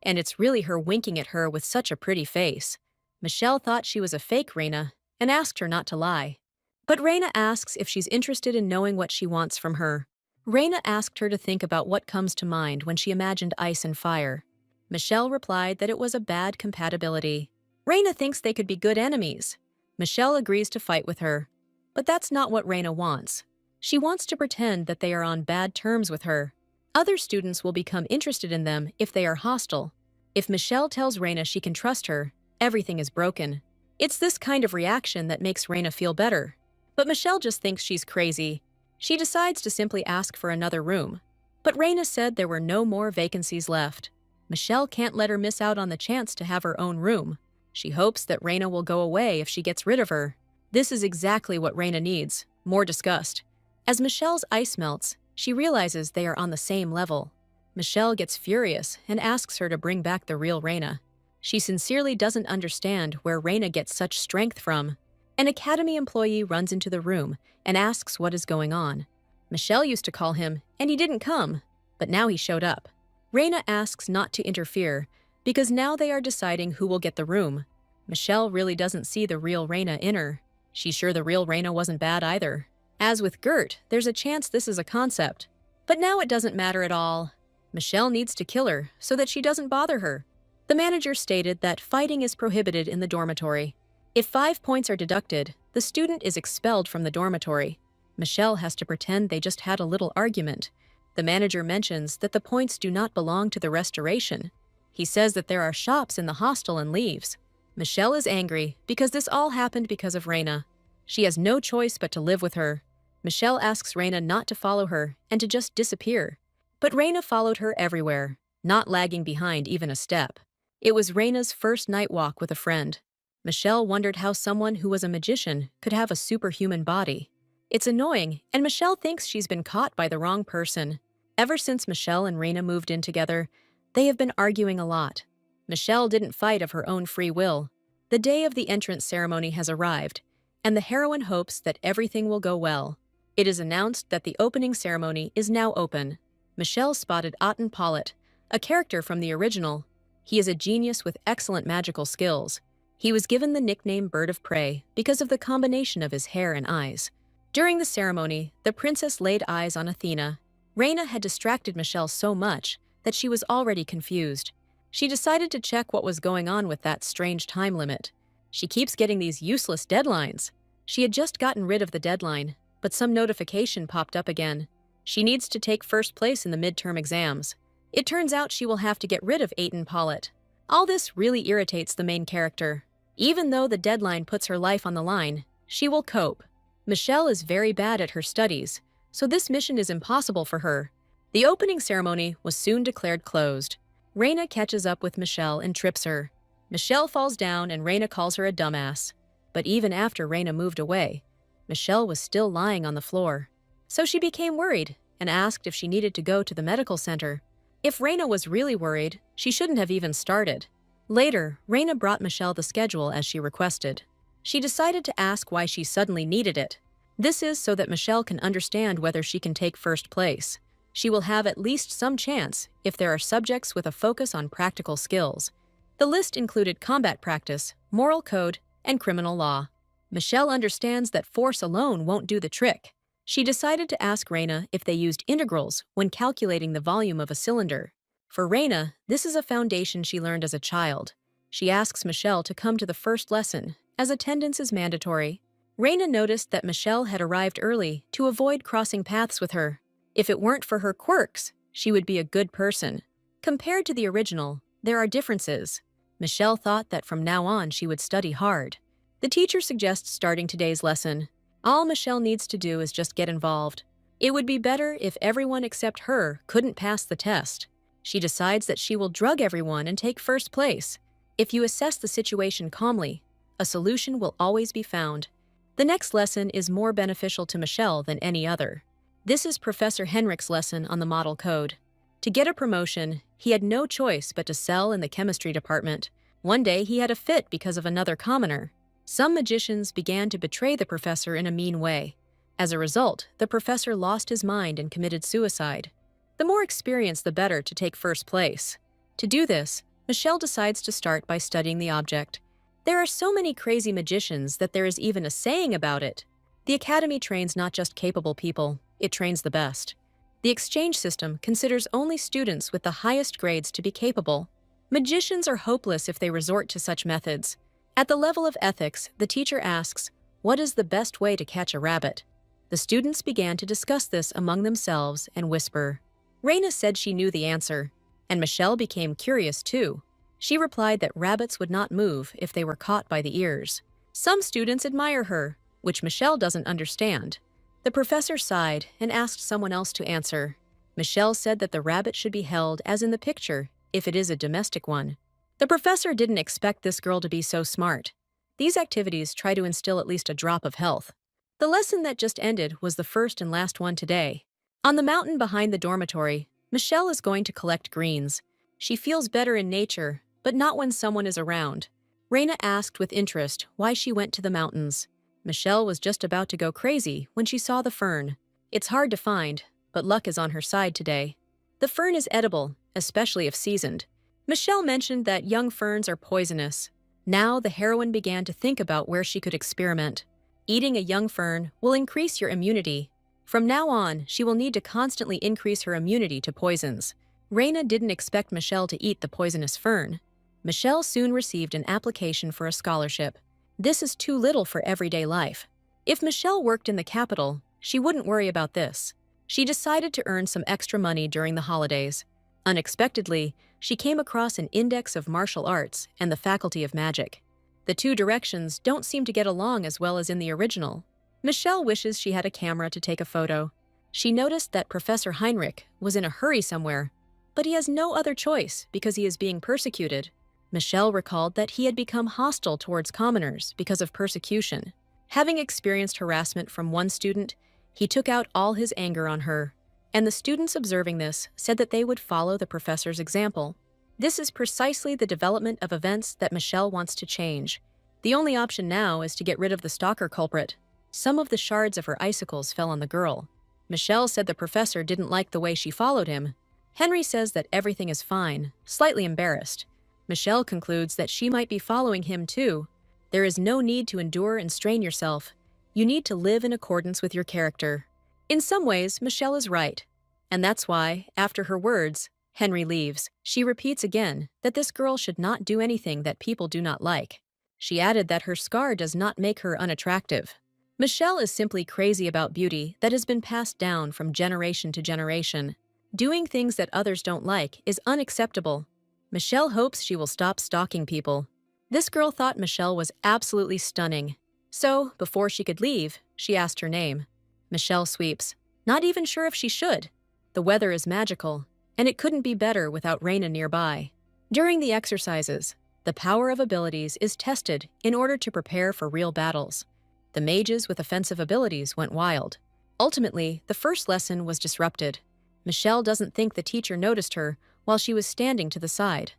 [SPEAKER 1] and it's really her winking at her with such a pretty face. Michelle thought she was a fake Raina and asked her not to lie. But Raina asks if she's interested in knowing what she wants from her. Raina asked her to think about what comes to mind when she imagined ice and fire. Michelle replied that it was a bad compatibility. Raina thinks they could be good enemies. Michelle agrees to fight with her. But that's not what Raina wants. She wants to pretend that they are on bad terms with her. Other students will become interested in them if they are hostile. If Michelle tells Raina she can trust her, everything is broken. It's this kind of reaction that makes Raina feel better. But Michelle just thinks she's crazy. She decides to simply ask for another room. But Raina said there were no more vacancies left. Michelle can't let her miss out on the chance to have her own room. She hopes that Raina will go away if she gets rid of her. This is exactly what Raina needs, more disgust. As Michelle's ice melts, she realizes they are on the same level. Michelle gets furious and asks her to bring back the real Raina. She sincerely doesn't understand where Raina gets such strength from. An academy employee runs into the room and asks what is going on. Michelle used to call him, and he didn't come, but now he showed up. Raina asks not to interfere, because now they are deciding who will get the room. Michelle really doesn't see the real Raina in her. She's sure the real Raina wasn't bad either. As with Gert, there's a chance this is a concept. But now it doesn't matter at all. Michelle needs to kill her so that she doesn't bother her. The manager stated that fighting is prohibited in the dormitory. If 5 points are deducted, the student is expelled from the dormitory. Michelle has to pretend they just had a little argument. The manager mentions that the points do not belong to the restoration. He says that there are shops in the hostel and leaves. Michelle is angry because this all happened because of Raina. She has no choice but to live with her. Michelle asks Raina not to follow her and to just disappear. But Raina followed her everywhere, not lagging behind even a step. It was Raina's first night walk with a friend. Michelle wondered how someone who was a magician could have a superhuman body. It's annoying, and Michelle thinks she's been caught by the wrong person. Ever since Michelle and Raina moved in together, they have been arguing a lot. Michelle didn't fight of her own free will. The day of the entrance ceremony has arrived, and the heroine hopes that everything will go well. It is announced that the opening ceremony is now open. Michelle spotted Otten Pollitt, a character from the original. He is a genius with excellent magical skills. He was given the nickname Bird of Prey because of the combination of his hair and eyes. During the ceremony, the princess laid eyes on Athena. Raina had distracted Michelle so much that she was already confused. She decided to check what was going on with that strange time limit. She keeps getting these useless deadlines. She had just gotten rid of the deadline, but some notification popped up again. She needs to take first place in the midterm exams. It turns out she will have to get rid of Aiton Pollitt. All this really irritates the main character. Even though the deadline puts her life on the line, she will cope. Michelle is very bad at her studies, so this mission is impossible for her. The opening ceremony was soon declared closed. Reina catches up with Michelle and trips her. Michelle falls down and Reina calls her a dumbass. But even after Reina moved away, Michelle was still lying on the floor. So she became worried and asked if she needed to go to the medical center. If Reina was really worried, she shouldn't have even started. Later, Reina brought Michelle the schedule as she requested. She decided to ask why she suddenly needed it. This is so that Michelle can understand whether she can take first place. She will have at least some chance if there are subjects with a focus on practical skills. The list included combat practice, moral code, and criminal law. Michelle understands that force alone won't do the trick. She decided to ask Reina if they used integrals when calculating the volume of a cylinder. For Reina, this is a foundation she learned as a child. She asks Michelle to come to the first lesson, as attendance is mandatory. Reina noticed that Michelle had arrived early to avoid crossing paths with her. If it weren't for her quirks, she would be a good person. Compared to the original, there are differences. Michelle thought that from now on she would study hard. The teacher suggests starting today's lesson. All Michelle needs to do is just get involved. It would be better if everyone except her couldn't pass the test. She decides that she will drug everyone and take first place. If you assess the situation calmly, a solution will always be found. The next lesson is more beneficial to Michelle than any other. This is Professor Henrik's lesson on the model code. To get a promotion, he had no choice but to sell in the chemistry department. One day he had a fit because of another commoner. Some magicians began to betray the professor in a mean way. As a result, the professor lost his mind and committed suicide. The more experience, the better to take first place. To do this, Michelle decides to start by studying the object. There are so many crazy magicians that there is even a saying about it. The academy trains not just capable people, it trains the best. The exchange system considers only students with the highest grades to be capable. Magicians are hopeless if they resort to such methods. At the level of ethics, the teacher asks, "What is the best way to catch a rabbit?" The students began to discuss this among themselves and whisper. Reina said she knew the answer, and Michelle became curious too. She replied that rabbits would not move if they were caught by the ears. Some students admire her, which Michelle doesn't understand. The professor sighed and asked someone else to answer. Michelle said that the rabbit should be held as in the picture, if it is a domestic one. The professor didn't expect this girl to be so smart. These activities try to instill at least a drop of health. The lesson that just ended was the first and last one today. On the mountain behind the dormitory, Michelle is going to collect greens. She feels better in nature, but not when someone is around. Reina asked with interest why she went to the mountains. Michelle was just about to go crazy when she saw the fern. It's hard to find, but luck is on her side today. The fern is edible, especially if seasoned. Michelle mentioned that young ferns are poisonous. Now the heroine began to think about where she could experiment. Eating a young fern will increase your immunity. From now on, she will need to constantly increase her immunity to poisons. Reina didn't expect Michelle to eat the poisonous fern. Michelle soon received an application for a scholarship. This is too little for everyday life. If Michelle worked in the capital, she wouldn't worry about this. She decided to earn some extra money during the holidays. Unexpectedly, she came across an index of martial arts and the faculty of magic. The two directions don't seem to get along as well as in the original. Michelle wishes she had a camera to take a photo. She noticed that Professor Heinrich was in a hurry somewhere, but he has no other choice because he is being persecuted. Michelle recalled that he had become hostile towards commoners because of persecution. Having experienced harassment from one student, he took out all his anger on her. And the students observing this said that they would follow the professor's example. This is precisely the development of events that Michelle wants to change. The only option now is to get rid of the stalker culprit. Some of the shards of her icicles fell on the girl. Michelle said the professor didn't like the way she followed him. Henry says that everything is fine, slightly embarrassed. Michelle concludes that she might be following him too. There is no need to endure and strain yourself. You need to live in accordance with your character. In some ways, Michelle is right. And that's why, after her words, Henry leaves. She repeats again that this girl should not do anything that people do not like. She added that her scar does not make her unattractive. Michelle is simply crazy about beauty that has been passed down from generation to generation. Doing things that others don't like is unacceptable. Michelle hopes she will stop stalking people. This girl thought Michelle was absolutely stunning. So, before she could leave, she asked her name. Michelle sweeps, not even sure if she should. The weather is magical, and it couldn't be better without Reina nearby. During the exercises, the power of abilities is tested in order to prepare for real battles. The mages with offensive abilities went wild. Ultimately, the first lesson was disrupted. Michelle doesn't think the teacher noticed her while she was standing to the side.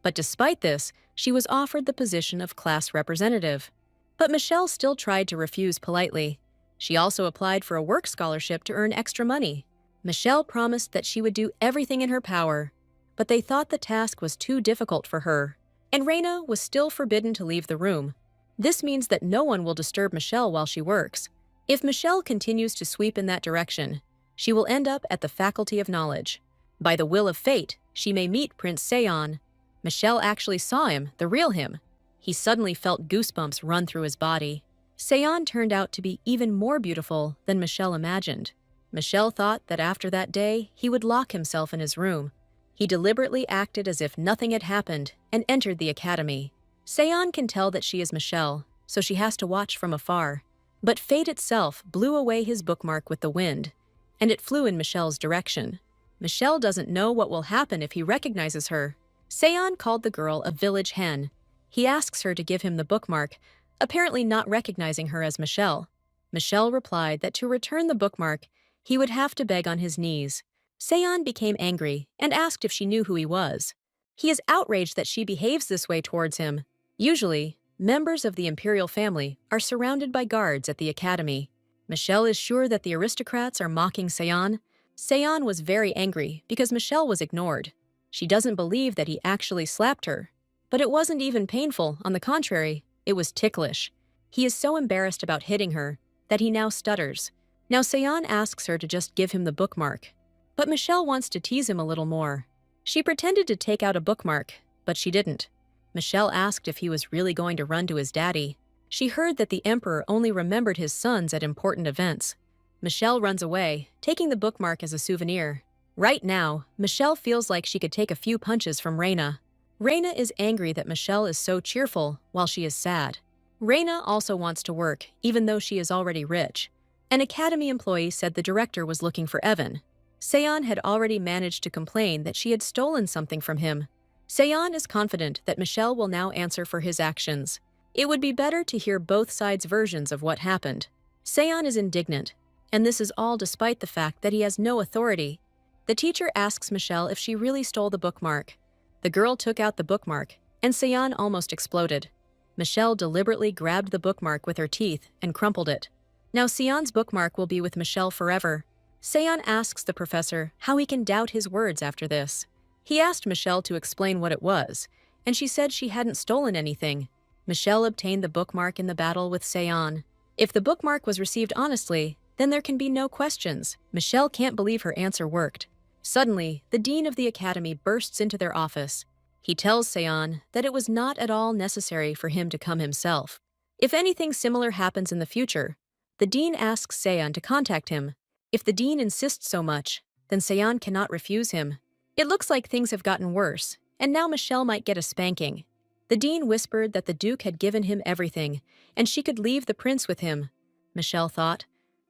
[SPEAKER 1] But despite this, she was offered the position of class representative. But Michelle still tried to refuse politely. She also applied for a work scholarship to earn extra money. Michelle promised that she would do everything in her power, but they thought the task was too difficult for her, and Reina was still forbidden to leave the room. This means that no one will disturb Michelle while she works. If Michelle continues to sweep in that direction, she will end up at the Faculty of Knowledge. By the will of fate, she may meet Prince Seon. Michelle actually saw him, the real him. He suddenly felt goosebumps run through his body. Seon turned out to be even more beautiful than Michelle imagined. Michelle thought that after that day, he would lock himself in his room. He deliberately acted as if nothing had happened and entered the academy. Seon can tell that she is Michelle, so she has to watch from afar. But fate itself blew away his bookmark with the wind, and it flew in Michelle's direction. Michelle doesn't know what will happen if he recognizes her. Seon called the girl a village hen. He asks her to give him the bookmark, apparently not recognizing her as Michelle. Michelle replied that to return the bookmark, he would have to beg on his knees. Seon became angry and asked if she knew who he was. He is outraged that she behaves this way towards him. Usually, members of the imperial family are surrounded by guards at the academy. Michelle is sure that the aristocrats are mocking Seon. Seon was very angry because Michelle was ignored. She doesn't believe that he actually slapped her. But it wasn't even painful, on the contrary, it was ticklish. He is so embarrassed about hitting her that he now stutters. Now Seon asks her to just give him the bookmark. But Michelle wants to tease him a little more. She pretended to take out a bookmark, but she didn't. Michelle asked if he was really going to run to his daddy. She heard that the emperor only remembered his sons at important events. Michelle runs away, taking the bookmark as a souvenir. Right now, Michelle feels like she could take a few punches from Reina. Reina is angry that Michelle is so cheerful while she is sad. Reina also wants to work, even though she is already rich. An academy employee said the director was looking for Evan. Seon had already managed to complain that she had stolen something from him. Seon is confident that Michelle will now answer for his actions. It would be better to hear both sides' versions of what happened. Seon is indignant, and this is all despite the fact that he has no authority. The teacher asks Michelle if she really stole the bookmark. The girl took out the bookmark, and Seon almost exploded. Michelle deliberately grabbed the bookmark with her teeth and crumpled it. Now Seon's bookmark will be with Michelle forever. Seon asks the professor how he can doubt his words after this. He asked Michelle to explain what it was, and she said she hadn't stolen anything. Michelle obtained the bookmark in the battle with Seon. If the bookmark was received honestly, then there can be no questions. Michelle can't believe her answer worked. Suddenly, the dean of the academy bursts into their office. He tells Seon that it was not at all necessary for him to come himself. If anything similar happens in the future, the dean asks Seon to contact him. If the dean insists so much, then Seon cannot refuse him. It looks like things have gotten worse, and now Michelle might get a spanking. The dean whispered that the duke had given him everything, and she could leave the prince with him, Michelle thought,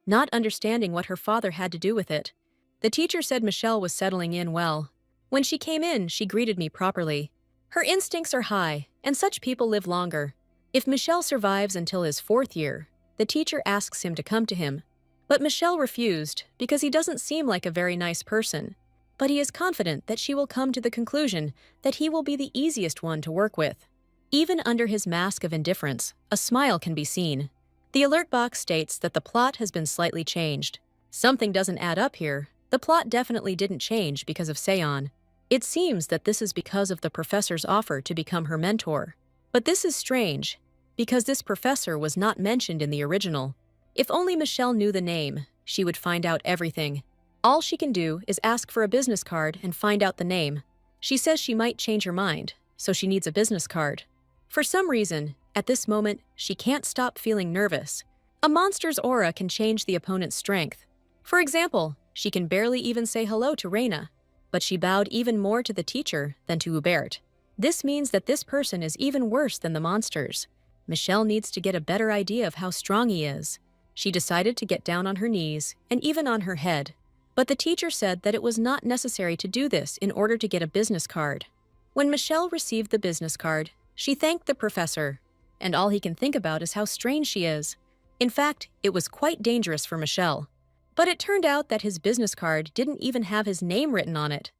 [SPEAKER 1] not understanding what her father had to do with it. The teacher said Michelle was settling in well. When she came in, she greeted me properly. Her instincts are high, and such people live longer. If Michelle survives until his 4th year, the teacher asks him to come to him. But Michelle refused because he doesn't seem like a very nice person. But he is confident that she will come to the conclusion that he will be the easiest one to work with. Even under his mask of indifference, a smile can be seen. The alert box states that the plot has been slightly changed. Something doesn't add up here. The plot definitely didn't change because of Seon. It seems that this is because of the professor's offer to become her mentor. But this is strange, because this professor was not mentioned in the original. If only Michelle knew the name, she would find out everything. All she can do is ask for a business card and find out the name. She says she might change her mind, so she needs a business card. For some reason, At this moment, she can't stop feeling nervous. A monster's aura can change the opponent's strength. For example, she can barely even say hello to Reina, but she bowed even more to the teacher than to Hubert. This means that this person is even worse than the monsters. Michelle needs to get a better idea of how strong he is. She decided to get down on her knees and even on her head. But the teacher said that it was not necessary to do this in order to get a business card. When Michelle received the business card, she thanked the professor, and all he can think about is how strange she is. In fact, it was quite dangerous for Michelle. But it turned out that his business card didn't even have his name written on it,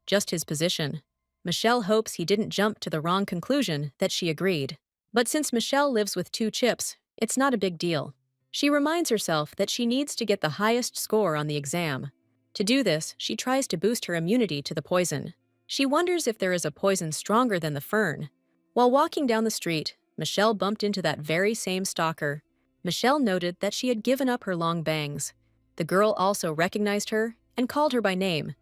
[SPEAKER 1] just his position. Michelle hopes he didn't jump to the wrong conclusion that she agreed. But since Michelle lives with 2 chips, it's not a big deal. She reminds herself that she needs to get the highest score on the exam. To do this, she tries to boost her immunity to the poison. She wonders if there is a poison stronger than the fern. While walking down the street, Michelle bumped into that very same stalker. Michelle noted that she had given up her long bangs. The girl also recognized her and called her by name.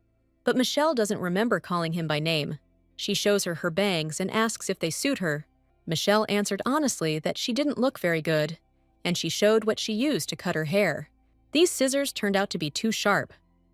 [SPEAKER 1] But Michelle doesn't remember calling him by name. She shows her her bangs and asks if they suit her. Michelle answered honestly that she didn't look very good, and she showed what she used to cut her hair. These scissors turned out to be too sharp.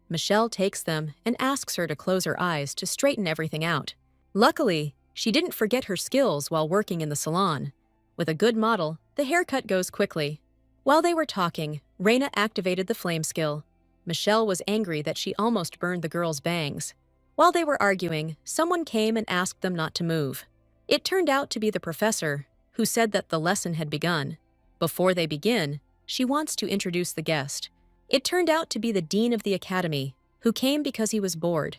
[SPEAKER 1] Michelle takes them and asks her to close her eyes to straighten everything out. Luckily, she didn't forget her skills while working in the salon. With a good model, the haircut goes quickly. While they were talking, Reina activated the flame skill. Michelle was angry that she almost burned the girl's bangs. While they were arguing, someone came and asked them not to move. It turned out to be the professor, who said that the lesson had begun. Before they begin, she wants to introduce the guest. It turned out to be the dean of the academy, who came because he was bored.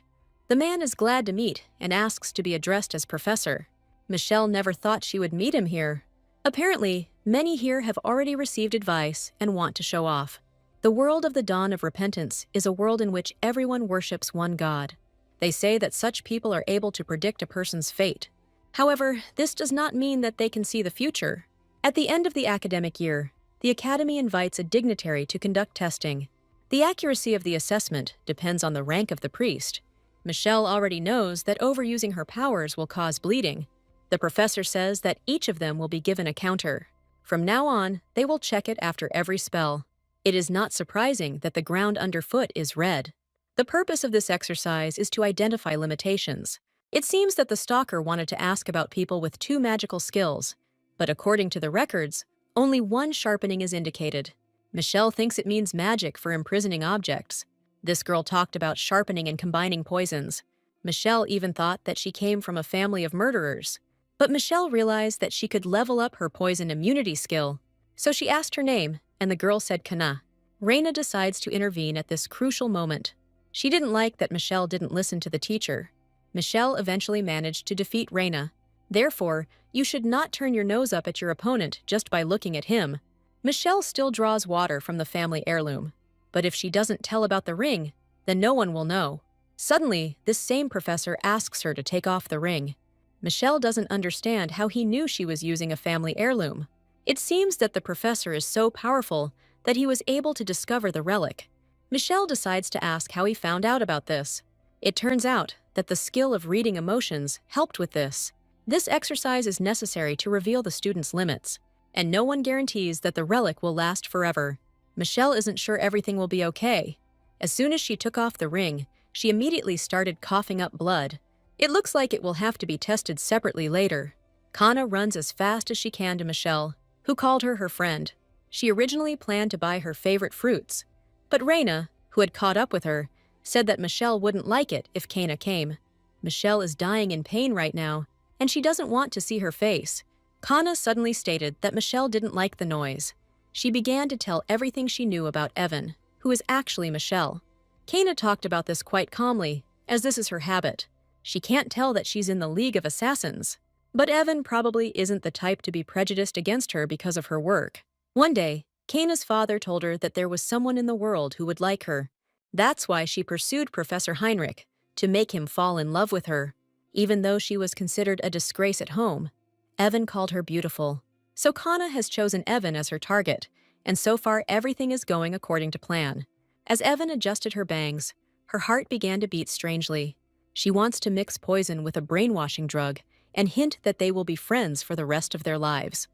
[SPEAKER 1] The man is glad to meet and asks to be addressed as professor. Michelle never thought she would meet him here. Apparently, many here have already received advice and want to show off. The world of the dawn of repentance is a world in which everyone worships one God. They say that such people are able to predict a person's fate. However, this does not mean that they can see the future. At the end of the academic year, the Academy invites a dignitary to conduct testing. The accuracy of the assessment depends on the rank of the priest. Michelle already knows that overusing her powers will cause bleeding. The professor says that each of them will be given a counter. From now on, they will check it after every spell. It is not surprising that the ground underfoot is red. The purpose of this exercise is to identify limitations. It seems that the stalker wanted to ask about people with 2 magical skills, but according to the records, only 1 sharpening is indicated. Michelle thinks it means magic for imprisoning objects. This girl talked about sharpening and combining poisons. Michelle even thought that she came from a family of murderers. But Michelle realized that she could level up her poison immunity skill. So she asked her name, and the girl said Kana. Reina decides to intervene at this crucial moment. She didn't like that Michelle didn't listen to the teacher. Michelle eventually managed to defeat Reina. Therefore, you should not turn your nose up at your opponent just by looking at him. Michelle still draws water from the family heirloom. But if she doesn't tell about the ring, then no one will know. Suddenly, this same professor asks her to take off the ring. Michelle doesn't understand how he knew she was using a family heirloom. It seems that the professor is so powerful that he was able to discover the relic. Michelle decides to ask how he found out about this. It turns out that the skill of reading emotions helped with this. This exercise is necessary to reveal the student's limits, and no one guarantees that the relic will last forever. Michelle isn't sure everything will be okay. As soon as she took off the ring, she immediately started coughing up blood. It looks like it will have to be tested separately later. Kana runs as fast as she can to Michelle, who called her her friend. She originally planned to buy her favorite fruits, but Reina, who had caught up with her, said that Michelle wouldn't like it if Kana came. Michelle is dying in pain right now, and she doesn't want to see her face. Kana suddenly stated that Michelle didn't like the noise. She began to tell everything she knew about Evan, who is actually Michelle. Kana talked about this quite calmly, as this is her habit. She can't tell that she's in the League of Assassins. But Evan probably isn't the type to be prejudiced against her because of her work. One day, Kana's father told her that there was someone in the world who would like her. That's why she pursued Professor Heinrich, to make him fall in love with her. Even though she was considered a disgrace at home, Evan called her beautiful. So Kana has chosen Evan as her target, and so far everything is going according to plan. As Evan adjusted her bangs, her heart began to beat strangely. She wants to mix poison with a brainwashing drug and hint that they will be friends for the rest of their lives.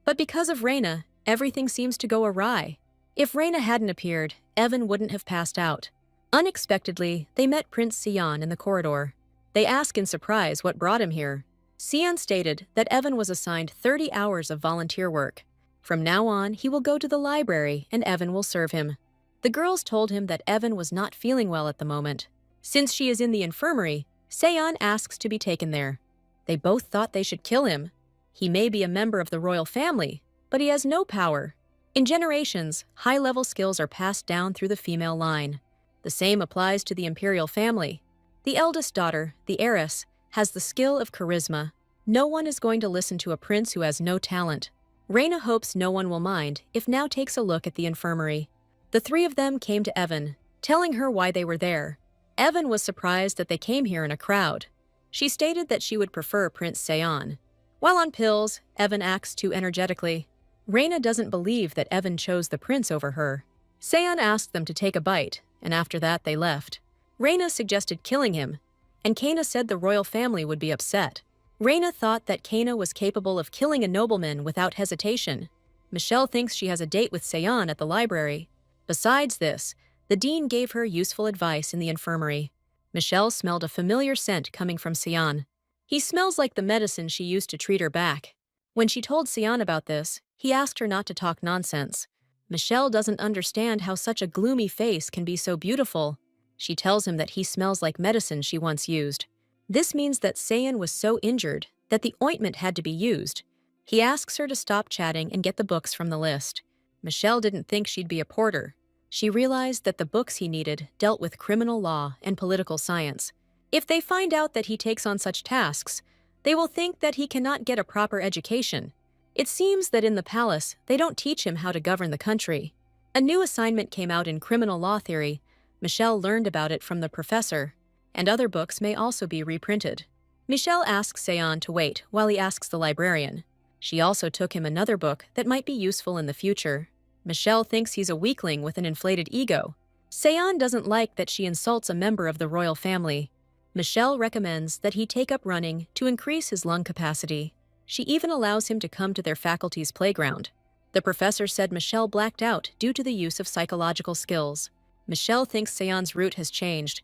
[SPEAKER 1] But because of Reina, everything seems to go awry. If Reina hadn't appeared, Evan wouldn't have passed out. Unexpectedly, they met Prince Sion in the corridor. They ask in surprise what brought him here. Sion stated that Evan was assigned 30 hours of volunteer work. From now on, he will go to the library and Evan will serve him. The girls told him that Evan was not feeling well at the moment. Since she is in the infirmary, Sion asks to be taken there. They both thought they should kill him. He may be a member of the royal family, but he has no power. In generations, high-level skills are passed down through the female line. The same applies to the imperial family. The eldest daughter, the heiress, has the skill of charisma. No one is going to listen to a prince who has no talent. Reina hopes no one will mind if now takes a look at the infirmary. The three of them came to Evan, telling her why they were there. Evan was surprised that they came here in a crowd. She stated that she would prefer Prince Sion. While on pills, Evan acts too energetically. Reina doesn't believe that Evan chose the prince over her. Sion asked them to take a bite, and after that they left. Reina suggested killing him, and Kana said the royal family would be upset. Reina thought that Kana was capable of killing a nobleman without hesitation. Michelle thinks she has a date with Sion at the library. Besides this, the dean gave her useful advice in the infirmary. Michelle smelled a familiar scent coming from Sion. He smells like the medicine she used to treat her back. When she told Sion about this, he asked her not to talk nonsense. Michelle doesn't understand how such a gloomy face can be so beautiful. She tells him that he smells like medicine she once used. This means that Sion was so injured that the ointment had to be used. He asks her to stop chatting and get the books from the list. Michelle didn't think she'd be a porter. She realized that the books he needed dealt with criminal law and political science. If they find out that he takes on such tasks, they will think that he cannot get a proper education. It seems that in the palace, they don't teach him how to govern the country. A new assignment came out in criminal law theory. Michelle learned about it from the professor, and other books may also be reprinted. Michelle asks Sion to wait while he asks the librarian. She also took him another book that might be useful in the future. Michelle thinks he's a weakling with an inflated ego. Sion doesn't like that she insults a member of the royal family. Michelle recommends that he take up running to increase his lung capacity. She even allows him to come to their faculty's playground. The professor said Michelle blacked out due to the use of psychological skills. Michelle thinks Sion's route has changed.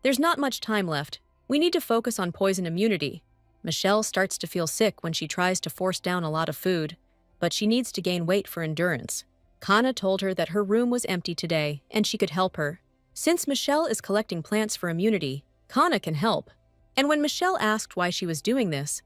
[SPEAKER 1] There's not much time left. We need to focus on poison immunity. Michelle starts to feel sick when she tries to force down a lot of food, but she needs to gain weight for endurance. Kana told her that her room was empty today and she could help her. Since Michelle is collecting plants for immunity, Kana can help. And when Michelle asked why she was doing this,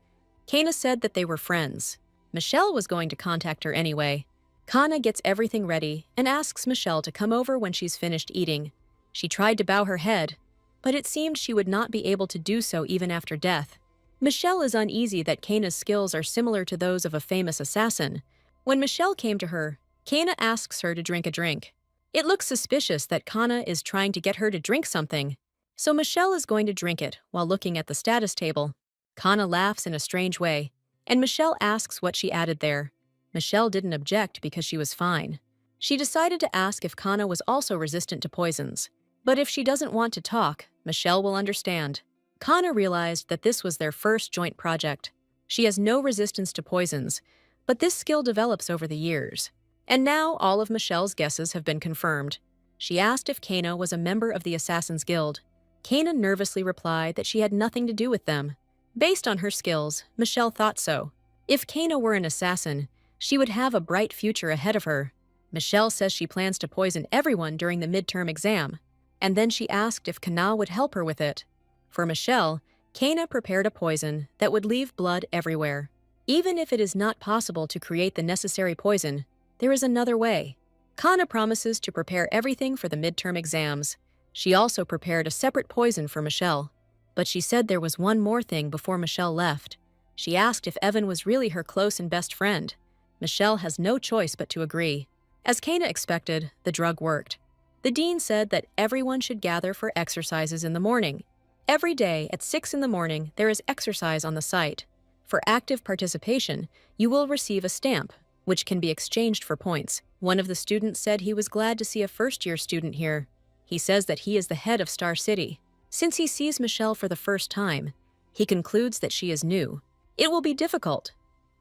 [SPEAKER 1] Kana said that they were friends. Michelle was going to contact her anyway. Kana gets everything ready and asks Michelle to come over when she's finished eating. She tried to bow her head, but it seemed she would not be able to do so even after death. Michelle is uneasy that Kana's skills are similar to those of a famous assassin. When Michelle came to her, Kana asks her to drink a drink. It looks suspicious that Kana is trying to get her to drink something, so Michelle is going to drink it while looking at the status table. Kana laughs in a strange way, and Michelle asks what she added there. Michelle didn't object because she was fine. She decided to ask if Kana was also resistant to poisons. But if she doesn't want to talk, Michelle will understand. Kana realized that this was their first joint project. She has no resistance to poisons, but this skill develops over the years. And now all of Michelle's guesses have been confirmed. She asked if Kana was a member of the Assassin's Guild. Kana nervously replied that she had nothing to do with them. Based on her skills, Michelle thought so. If Kana were an assassin, she would have a bright future ahead of her. Michelle says she plans to poison everyone during the midterm exam, and then she asked if Kana would help her with it. For Michelle, Kana prepared a poison that would leave blood everywhere. Even if it is not possible to create the necessary poison, there is another way. Kana promises to prepare everything for the midterm exams. She also prepared a separate poison for Michelle. But she said there was one more thing before Michelle left. She asked if Evan was really her close and best friend. Michelle has no choice but to agree. As Kana expected, the drug worked. The dean said that everyone should gather for exercises in the morning. Every day at 6 in the morning, there is exercise on the site. For active participation, you will receive a stamp, which can be exchanged for points. One of the students said he was glad to see a first-year student here. He says that he is the head of Star City. Since he sees Michelle for the first time, he concludes that she is new. It will be difficult.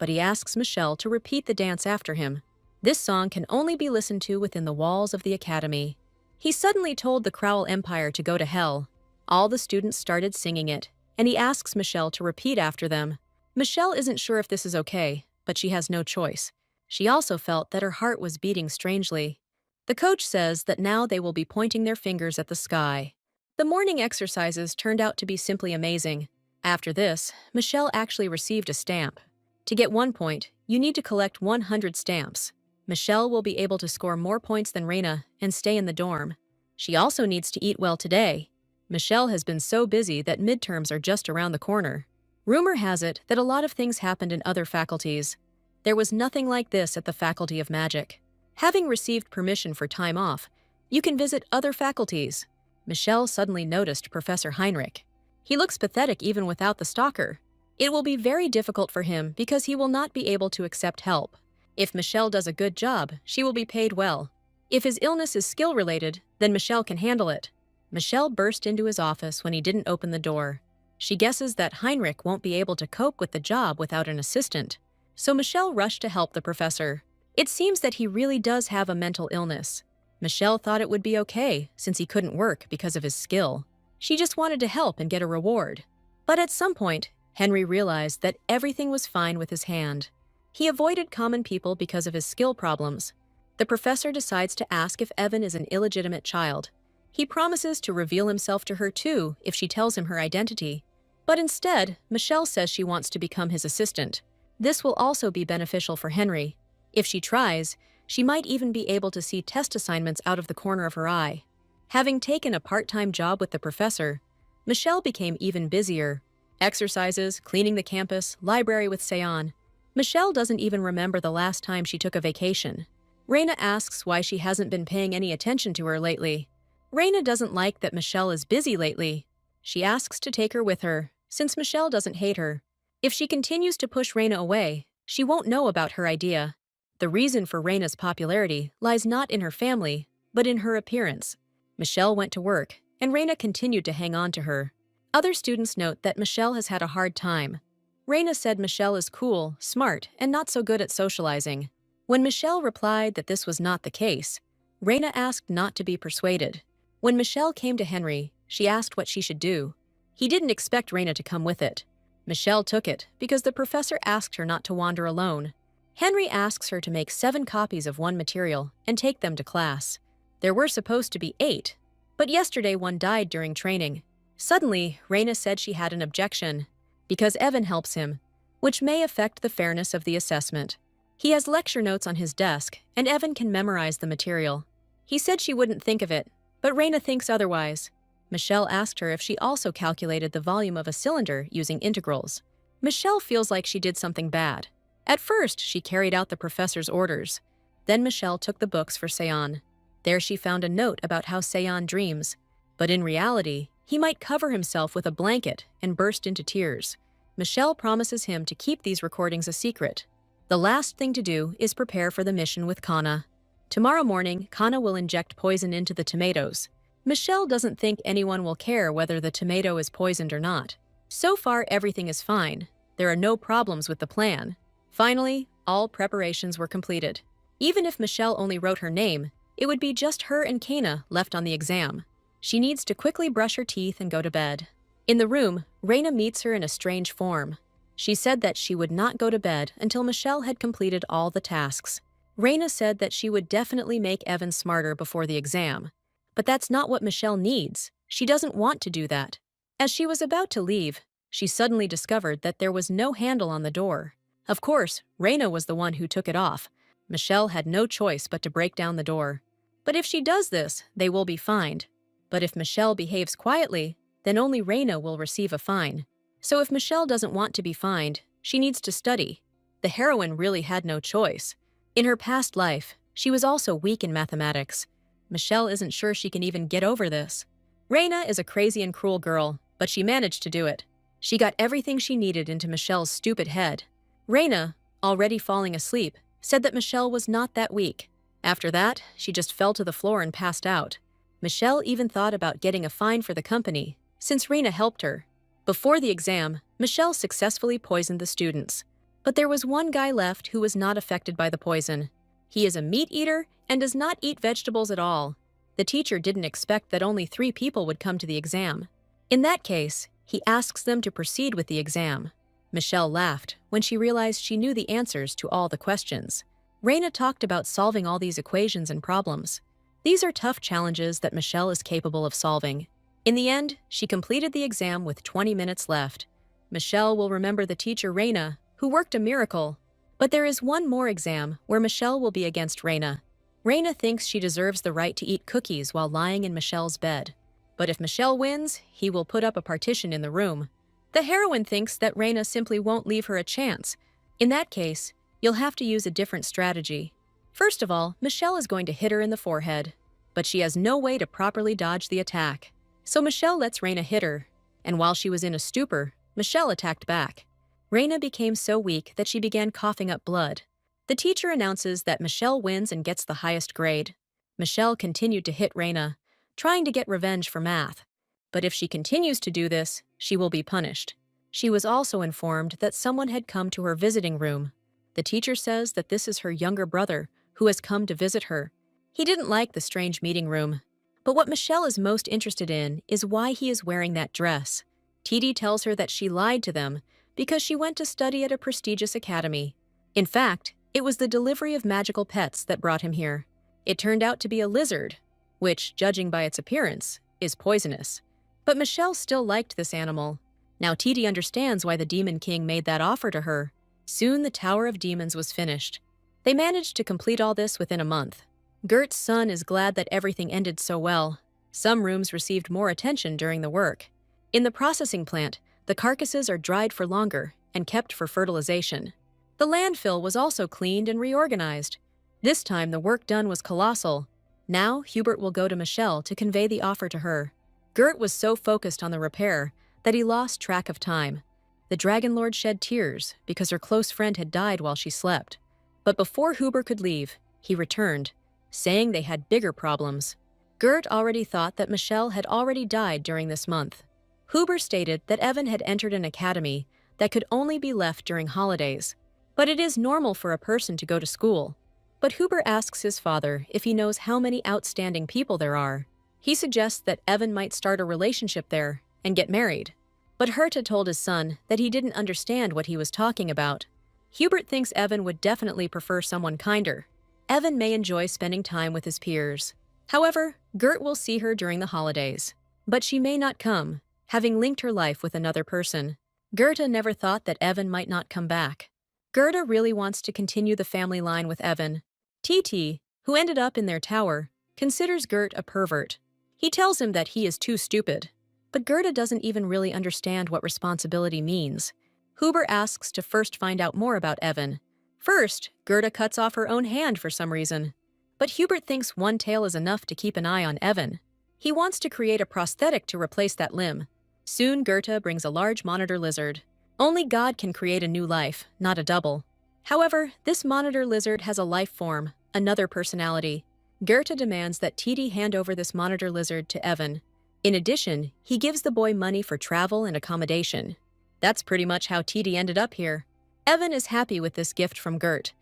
[SPEAKER 1] but he asks Michelle to repeat the dance after him. This song can only be listened to within the walls of the academy. He suddenly told the Crowell Empire to go to hell. All the students started singing it, and he asks Michelle to repeat after them. Michelle isn't sure if this is okay, but she has no choice. She also felt that her heart was beating strangely. The coach says that now they will be pointing their fingers at the sky. The morning exercises turned out to be simply amazing. After this, Michelle actually received a stamp. To get 1 point, you need to collect 100 stamps. Michelle will be able to score more points than Reina and stay in the dorm. She also needs to eat well today. Michelle has been so busy that midterms are just around the corner. Rumor has it that a lot of things happened in other faculties. There was nothing like this at the Faculty of Magic. Having received permission for time off, you can visit other faculties. Michelle suddenly noticed Professor Heinrich. He looks pathetic even without the stalker. It will be very difficult for him because he will not be able to accept help. If Michelle does a good job, she will be paid well. If his illness is skill-related, then Michelle can handle it. Michelle burst into his office when he didn't open the door. She guesses that Heinrich won't be able to cope with the job without an assistant. So Michelle rushed to help the professor. It seems that he really does have a mental illness. Michelle thought it would be okay since he couldn't work because of his skill. She just wanted to help and get a reward. But at some point, Henry realized that everything was fine with his hand. He avoided common people because of his skill problems. The professor decides to ask if Evan is an illegitimate child. He promises to reveal himself to her too if she tells him her identity. But instead, Michelle says she wants to become his assistant. This will also be beneficial for Henry. If she tries, she might even be able to see test assignments out of the corner of her eye. Having taken a part-time job with the professor, Michelle became even busier. Exercises, cleaning the campus, library with Seon. Michelle doesn't even remember the last time she took a vacation. Reina asks why she hasn't been paying any attention to her lately. Reina doesn't like that Michelle is busy lately. She asks to take her with her, since Michelle doesn't hate her. If she continues to push Reina away, she won't know about her idea. The reason for Reina's popularity lies not in her family, but in her appearance. Michelle went to work, and Reina continued to hang on to her. Other students note that Michelle has had a hard time. Reina said Michelle is cool, smart, and not so good at socializing. When Michelle replied that this was not the case, Reina asked not to be persuaded. When Michelle came to Henry, she asked what she should do. He didn't expect Reina to come with it. Michelle took it because the professor asked her not to wander alone. Henry asks her to make 7 copies of one material and take them to class. There were supposed to be 8, but yesterday one died during training. Suddenly, Reina said she had an objection, because Evan helps him, which may affect the fairness of the assessment. He has lecture notes on his desk, and Evan can memorize the material. He said she wouldn't think of it, but Reina thinks otherwise. Michelle asked her if she also calculated the volume of a cylinder using integrals. Michelle feels like she did something bad. At first, she carried out the professor's orders. Then Michelle took the books for Seon. There she found a note about how Seon dreams. But in reality, he might cover himself with a blanket and burst into tears. Michelle promises him to keep these recordings a secret. The last thing to do is prepare for the mission with Kana. Tomorrow morning, Kana will inject poison into the tomatoes. Michelle doesn't think anyone will care whether the tomato is poisoned or not. So far, everything is fine. There are no problems with the plan. Finally, all preparations were completed. Even if Michelle only wrote her name, it would be just her and Kana left on the exam. She needs to quickly brush her teeth and go to bed. In the room, Reina meets her in a strange form. She said that she would not go to bed until Michelle had completed all the tasks. Reina said that she would definitely make Evan smarter before the exam. But that's not what Michelle needs. She doesn't want to do that. As she was about to leave, she suddenly discovered that there was no handle on the door. Of course, Reina was the one who took it off. Michelle had no choice but to break down the door. But if she does this, they will be fined. But if Michelle behaves quietly, then only Reina will receive a fine. So if Michelle doesn't want to be fined, she needs to study. The heroine really had no choice. In her past life, she was also weak in mathematics. Michelle isn't sure she can even get over this. Reina is a crazy and cruel girl, but she managed to do it. She got everything she needed into Michelle's stupid head. Reina, already falling asleep, said that Michelle was not that weak. After that, she just fell to the floor and passed out. Michelle even thought about getting a fine for the company, since Reina helped her. Before the exam, Michelle successfully poisoned the students. But there was one guy left who was not affected by the poison. He is a meat eater and does not eat vegetables at all. The teacher didn't expect that only 3 people would come to the exam. In that case, he asks them to proceed with the exam. Michelle laughed when she realized she knew the answers to all the questions. Raina talked about solving all these equations and problems. These are tough challenges that Michelle is capable of solving. In the end, she completed the exam with 20 minutes left. Michelle will remember the teacher Raina, who worked a miracle. But there is one more exam where Michelle will be against Raina. Raina thinks she deserves the right to eat cookies while lying in Michelle's bed. But if Michelle wins, he will put up a partition in the room. The heroine thinks that Raina simply won't leave her a chance. In that case, you'll have to use a different strategy. First of all, Michelle is going to hit her in the forehead, but she has no way to properly dodge the attack. So Michelle lets Raina hit her, and while she was in a stupor, Michelle attacked back. Raina became so weak that she began coughing up blood. The teacher announces that Michelle wins and gets the highest grade. Michelle continued to hit Raina, trying to get revenge for math. But if she continues to do this, she will be punished. She was also informed that someone had come to her visiting room. The teacher says that this is her younger brother, who has come to visit her. He didn't like the strange meeting room. But what Michelle is most interested in is why he is wearing that dress. TD tells her that she lied to them because she went to study at a prestigious academy. In fact, it was the delivery of magical pets that brought him here. It turned out to be a lizard, which, judging by its appearance, is poisonous. But Michelle still liked this animal. Now TD understands why the Demon King made that offer to her. Soon the Tower of Demons was finished. They managed to complete all this within a month. Gert's son is glad that everything ended so well. Some rooms received more attention during the work. In the processing plant, the carcasses are dried for longer and kept for fertilization. The landfill was also cleaned and reorganized. This time the work done was colossal. Now Hubert will go to Michelle to convey the offer to her. Gert was so focused on the repair that he lost track of time. The Dragon Lord shed tears because her close friend had died while she slept. But before Hubert could leave, he returned, saying they had bigger problems. Gert already thought that Michelle had already died during this month. Huber stated that Evan had entered an academy that could only be left during holidays. But it is normal for a person to go to school. But Huber asks his father if he knows how many outstanding people there are. He suggests that Evan might start a relationship there and get married. But Herta told his son that he didn't understand what he was talking about. Hubert thinks Evan would definitely prefer someone kinder. Evan may enjoy spending time with his peers. However, Gert will see her during the holidays. But she may not come, having linked her life with another person. Gerta never thought that Evan might not come back. Gerta really wants to continue the family line with Evan. TT, who ended up in their tower, considers Gert a pervert. He tells him that he is too stupid. But Gerta doesn't even really understand what responsibility means. Huber asks to first find out more about Evan. First, Gerta cuts off her own hand for some reason. But Hubert thinks one tail is enough to keep an eye on Evan. He wants to create a prosthetic to replace that limb. Soon Gerta brings a large monitor lizard. Only God can create a new life, not a double. However, this monitor lizard has a life form, another personality. Gerta demands that TD hand over this monitor lizard to Evan. In addition, he gives the boy money for travel and accommodation. That's pretty much how TD ended up here. Evan is happy with this gift from Gert,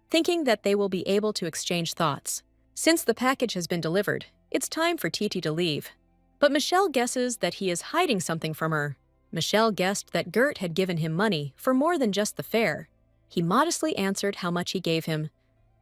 [SPEAKER 1] thinking that they will be able to exchange thoughts. Since the package has been delivered, it's time for TT to leave. But Michelle guesses that he is hiding something from her. Michelle guessed that Gert had given him money for more than just the fare. He modestly answered how much he gave him.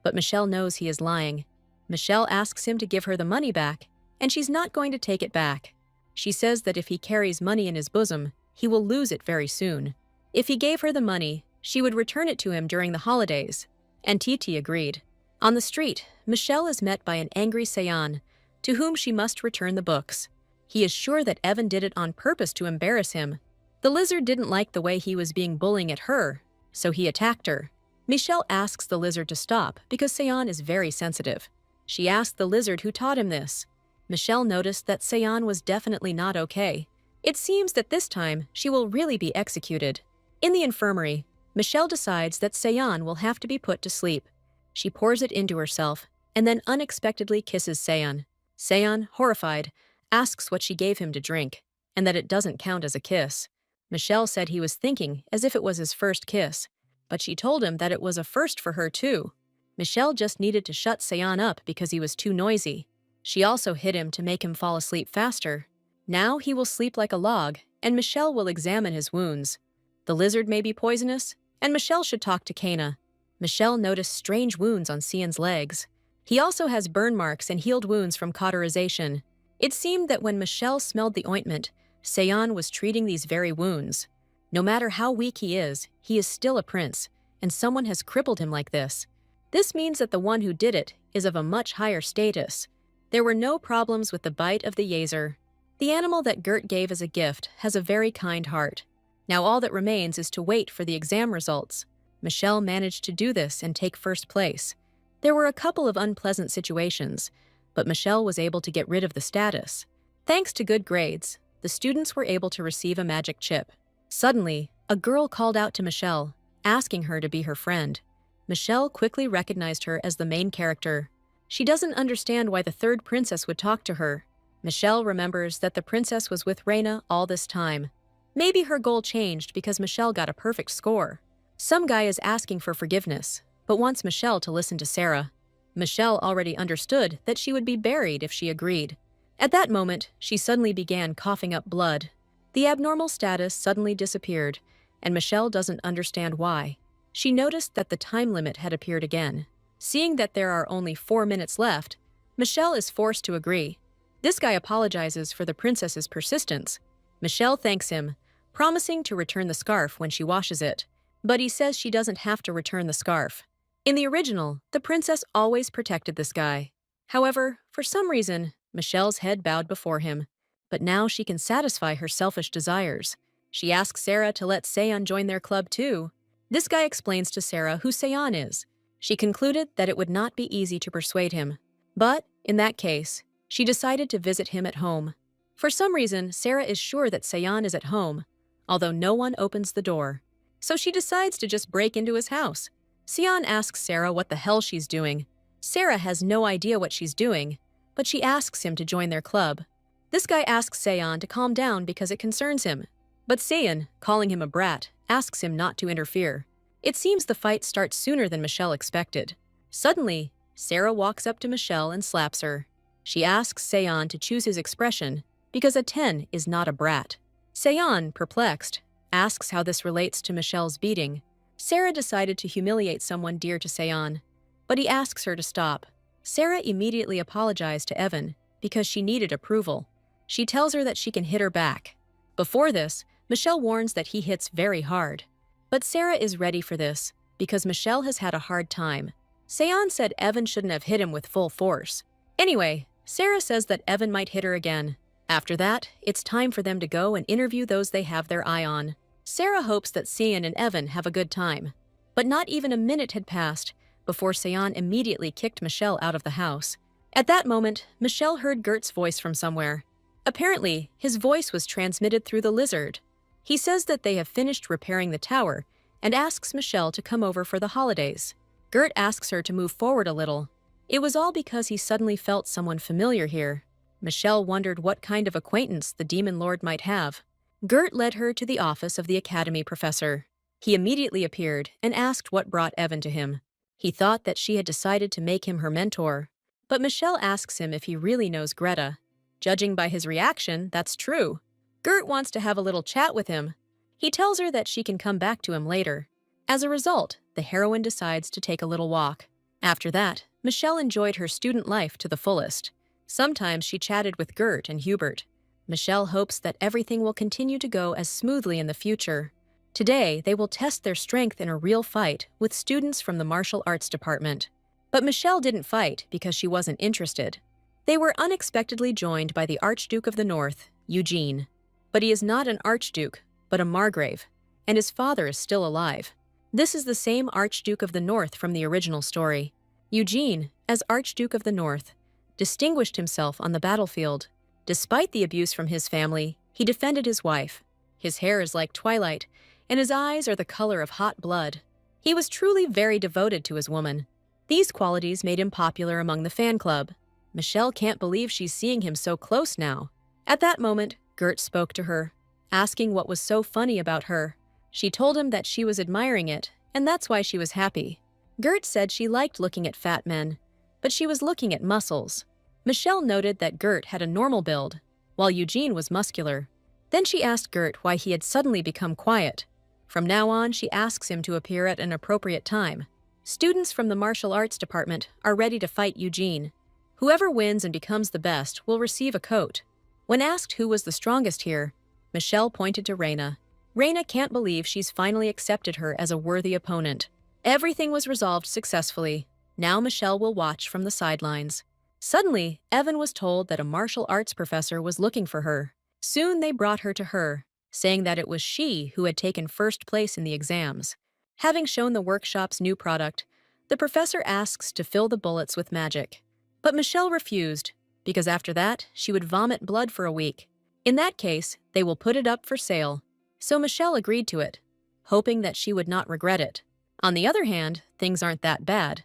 [SPEAKER 1] But Michelle knows he is lying. Michelle asks him to give her the money back, and she's not going to take it back. She says that if he carries money in his bosom, he will lose it very soon. If he gave her the money, she would return it to him during the holidays. And TT agreed. On the street, Michelle is met by an angry Seon, to whom she must return the books. He is sure that Evan did it on purpose to embarrass him. The lizard didn't like the way he was being bullying at her, so he attacked her. Michelle asks the lizard to stop because Seon is very sensitive. She asked the lizard who taught him this. Michelle noticed that Seon was definitely not okay. It seems that this time she will really be executed. In the infirmary, Michelle decides that Seon will have to be put to sleep. She pours it into herself and then unexpectedly kisses Seon. Seon, horrified, asks what she gave him to drink, and that it doesn't count as a kiss. Michelle said he was thinking as if it was his first kiss. but she told him that it was a first for her too. Michelle just needed to shut Seon up because he was too noisy. She also hit him to make him fall asleep faster. Now he will sleep like a log, and Michelle will examine his wounds. The lizard may be poisonous, and Michelle should talk to Kana. Michelle noticed strange wounds on Seon's legs. He also has burn marks and healed wounds from cauterization. It seemed that when Michelle smelled the ointment, Seon was treating these very wounds. No matter how weak he is still a prince, and someone has crippled him like this. This means that the one who did it is of a much higher status. There were no problems with the bite of the Yazer. The animal that Gert gave as a gift has a very kind heart. Now all that remains is to wait for the exam results. Michelle managed to do this and take first place. There were a couple of unpleasant situations, but Michelle was able to get rid of the status. Thanks to good grades, the students were able to receive a magic chip. Suddenly, a girl called out to Michelle, asking her to be her friend. Michelle quickly recognized her as the main character. She doesn't understand why the third princess would talk to her. Michelle remembers that the princess was with Reina all this time. Maybe her goal changed because Michelle got a perfect score. Some guy is asking for forgiveness, but wants Michelle to listen to Sarah. Michelle already understood that she would be buried if she agreed. At that moment, she suddenly began coughing up blood. The abnormal status suddenly disappeared, and Michelle doesn't understand why. She noticed that the time limit had appeared again. Seeing that there are only 4 minutes left, Michelle is forced to agree. This guy apologizes for the princess's persistence. Michelle thanks him, promising to return the scarf when she washes it. But he says she doesn't have to return the scarf. In the original, the princess always protected this guy. However, for some reason, Michelle's head bowed before him. But now she can satisfy her selfish desires. She asks Sarah to let Seon join their club too. This guy explains to Sarah who Seon is. She concluded that it would not be easy to persuade him. But, in that case, she decided to visit him at home. For some reason, Sarah is sure that Seon is at home, although no one opens the door. So she decides to just break into his house. Seon asks Sarah what the hell she's doing. Sarah has no idea what she's doing, but she asks him to join their club. This guy asks Seon to calm down because it concerns him. But Seon, calling him a brat, asks him not to interfere. It seems the fight starts sooner than Michelle expected. Suddenly, Sarah walks up to Michelle and slaps her. She asks Seon to choose his expression because a 10 is not a brat. Seon, perplexed, asks how this relates to Michelle's beating. Sarah decided to humiliate someone dear to Seon, but he asks her to stop. Sarah immediately apologized to Evan because she needed approval. She tells her that she can hit her back. Before this, Michelle warns that he hits very hard. But Sarah is ready for this because Michelle has had a hard time. Seon said Evan shouldn't have hit him with full force. Anyway, Sarah says that Evan might hit her again. After that, it's time for them to go and interview those they have their eye on. Sarah hopes that Seon and Evan have a good time. But not even a minute had passed before Seon immediately kicked Michelle out of the house. At that moment, Michelle heard Gert's voice from somewhere. Apparently, his voice was transmitted through the lizard. He says that they have finished repairing the tower and asks Michelle to come over for the holidays. Gert asks her to move forward a little. It was all because he suddenly felt someone familiar here. Michelle wondered what kind of acquaintance the demon lord might have. Gert led her to the office of the academy professor. He immediately appeared and asked what brought Evan to him. He thought that she had decided to make him her mentor. But Michelle asks him if he really knows Greta. Judging by his reaction, that's true. Gert wants to have a little chat with him. He tells her that she can come back to him later. As a result, the heroine decides to take a little walk. After that, Michelle enjoyed her student life to the fullest. Sometimes she chatted with Gert and Hubert. Michelle hopes that everything will continue to go as smoothly in the future. Today, they will test their strength in a real fight with students from the martial arts department. But Michelle didn't fight because she wasn't interested. They were unexpectedly joined by the Archduke of the North, Eugene. But he is not an archduke, but a margrave, and his father is still alive. This is the same Archduke of the North from the original story. Eugene, as Archduke of the North, distinguished himself on the battlefield. Despite the abuse from his family, he defended his wife. His hair is like twilight, and his eyes are the color of hot blood. He was truly very devoted to his woman. These qualities made him popular among the fan club. Michelle can't believe she's seeing him so close now. At that moment, Gert spoke to her, asking what was so funny about her. She told him that she was admiring it and that's why she was happy. Gert said she liked looking at fat men, but she was looking at muscles. Michelle noted that Gert had a normal build, while Eugene was muscular. Then she asked Gert why he had suddenly become quiet. From now on, she asks him to appear at an appropriate time. Students from the martial arts department are ready to fight Eugene. Whoever wins and becomes the best will receive a coat. When asked who was the strongest here, Michelle pointed to Reina. Reina can't believe she's finally accepted her as a worthy opponent. Everything was resolved successfully. Now Michelle will watch from the sidelines. Suddenly, Evan was told that a martial arts professor was looking for her. Soon they brought her to her, saying that it was she who had taken first place in the exams. Having shown the workshop's new product, the professor asks to fill the bullets with magic. But Michelle refused, because after that, she would vomit blood for a week. In that case, they will put it up for sale. So Michelle agreed to it, hoping that she would not regret it. On the other hand, things aren't that bad.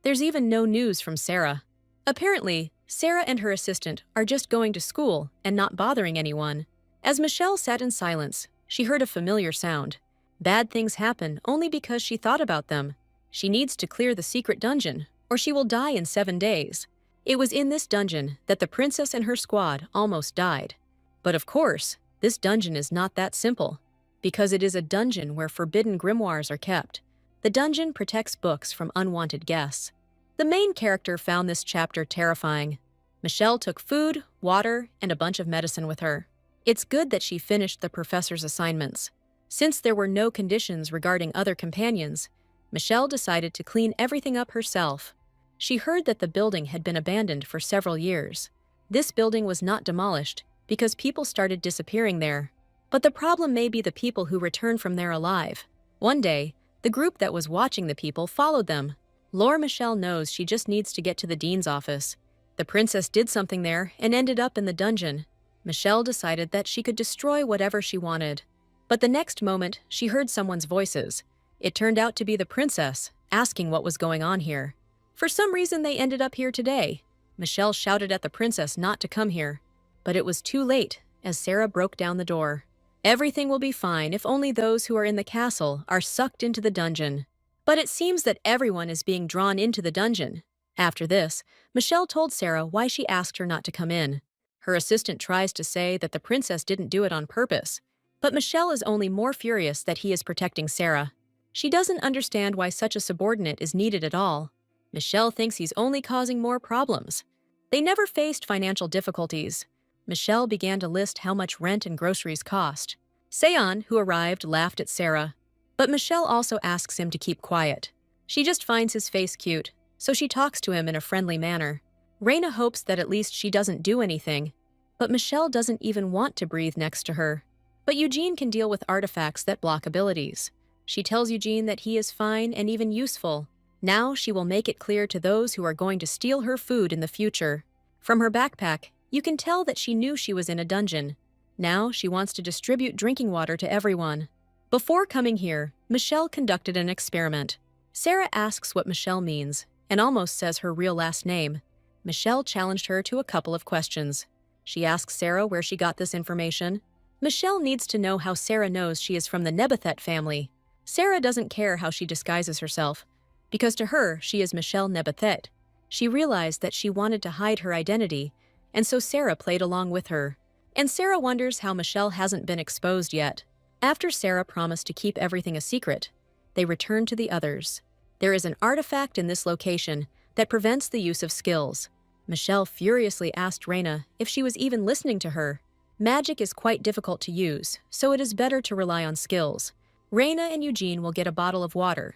[SPEAKER 1] There's even no news from Sarah. Apparently, Sarah and her assistant are just going to school and not bothering anyone. As Michelle sat in silence, she heard a familiar sound. Bad things happen only because she thought about them. She needs to clear the secret dungeon, or she will die in 7 days. It was in this dungeon that the princess and her squad almost died. But of course, this dungeon is not that simple, because it is a dungeon where forbidden grimoires are kept. The dungeon protects books from unwanted guests. The main character found this chapter terrifying. Michelle took food, water, and a bunch of medicine with her. It's good that she finished the professor's assignments. Since there were no conditions regarding other companions, Michelle decided to clean everything up herself. She heard that the building had been abandoned for several years. This building was not demolished because people started disappearing there. But the problem may be the people who returned from there alive. One day, the group that was watching the people followed them. Michelle knows she just needs to get to the dean's office. The princess did something there and ended up in the dungeon. Michelle decided that she could destroy whatever she wanted. But the next moment, she heard someone's voices. It turned out to be the princess, asking what was going on here. For some reason, they ended up here today. Michelle shouted at the princess not to come here. But it was too late, as Sarah broke down the door. Everything will be fine if only those who are in the castle are sucked into the dungeon. But it seems that everyone is being drawn into the dungeon. After this, Michelle told Sarah why she asked her not to come in. Her assistant tries to say that the princess didn't do it on purpose. But Michelle is only more furious that he is protecting Sarah. She doesn't understand why such a subordinate is needed at all. Michelle thinks he's only causing more problems. They never faced financial difficulties. Michelle began to list how much rent and groceries cost. Seon, who arrived, laughed at Sarah. But Michelle also asks him to keep quiet. She just finds his face cute, so she talks to him in a friendly manner. Reina hopes that at least she doesn't do anything, but Michelle doesn't even want to breathe next to her. But Eugene can deal with artifacts that block abilities. She tells Eugene that he is fine and even useful. Now she will make it clear to those who are going to steal her food in the future. From her backpack, you can tell that she knew she was in a dungeon. Now she wants to distribute drinking water to everyone. Before coming here, Michelle conducted an experiment. Sarah asks what Michelle means and almost says her real last name. Michelle challenged her to a couple of questions. She asks Sarah where she got this information. Michelle needs to know how Sarah knows she is from the Nebethet family. Sarah doesn't care how she disguises herself, because to her, she is Michelle Nebethet. She realized that she wanted to hide her identity, and so Sarah played along with her. And Sarah wonders how Michelle hasn't been exposed yet. After Sarah promised to keep everything a secret, they return to the others. There is an artifact in this location that prevents the use of skills. Michelle furiously asked Reina if she was even listening to her. Magic is quite difficult to use, so it is better to rely on skills. Reina and Eugene will get a bottle of water.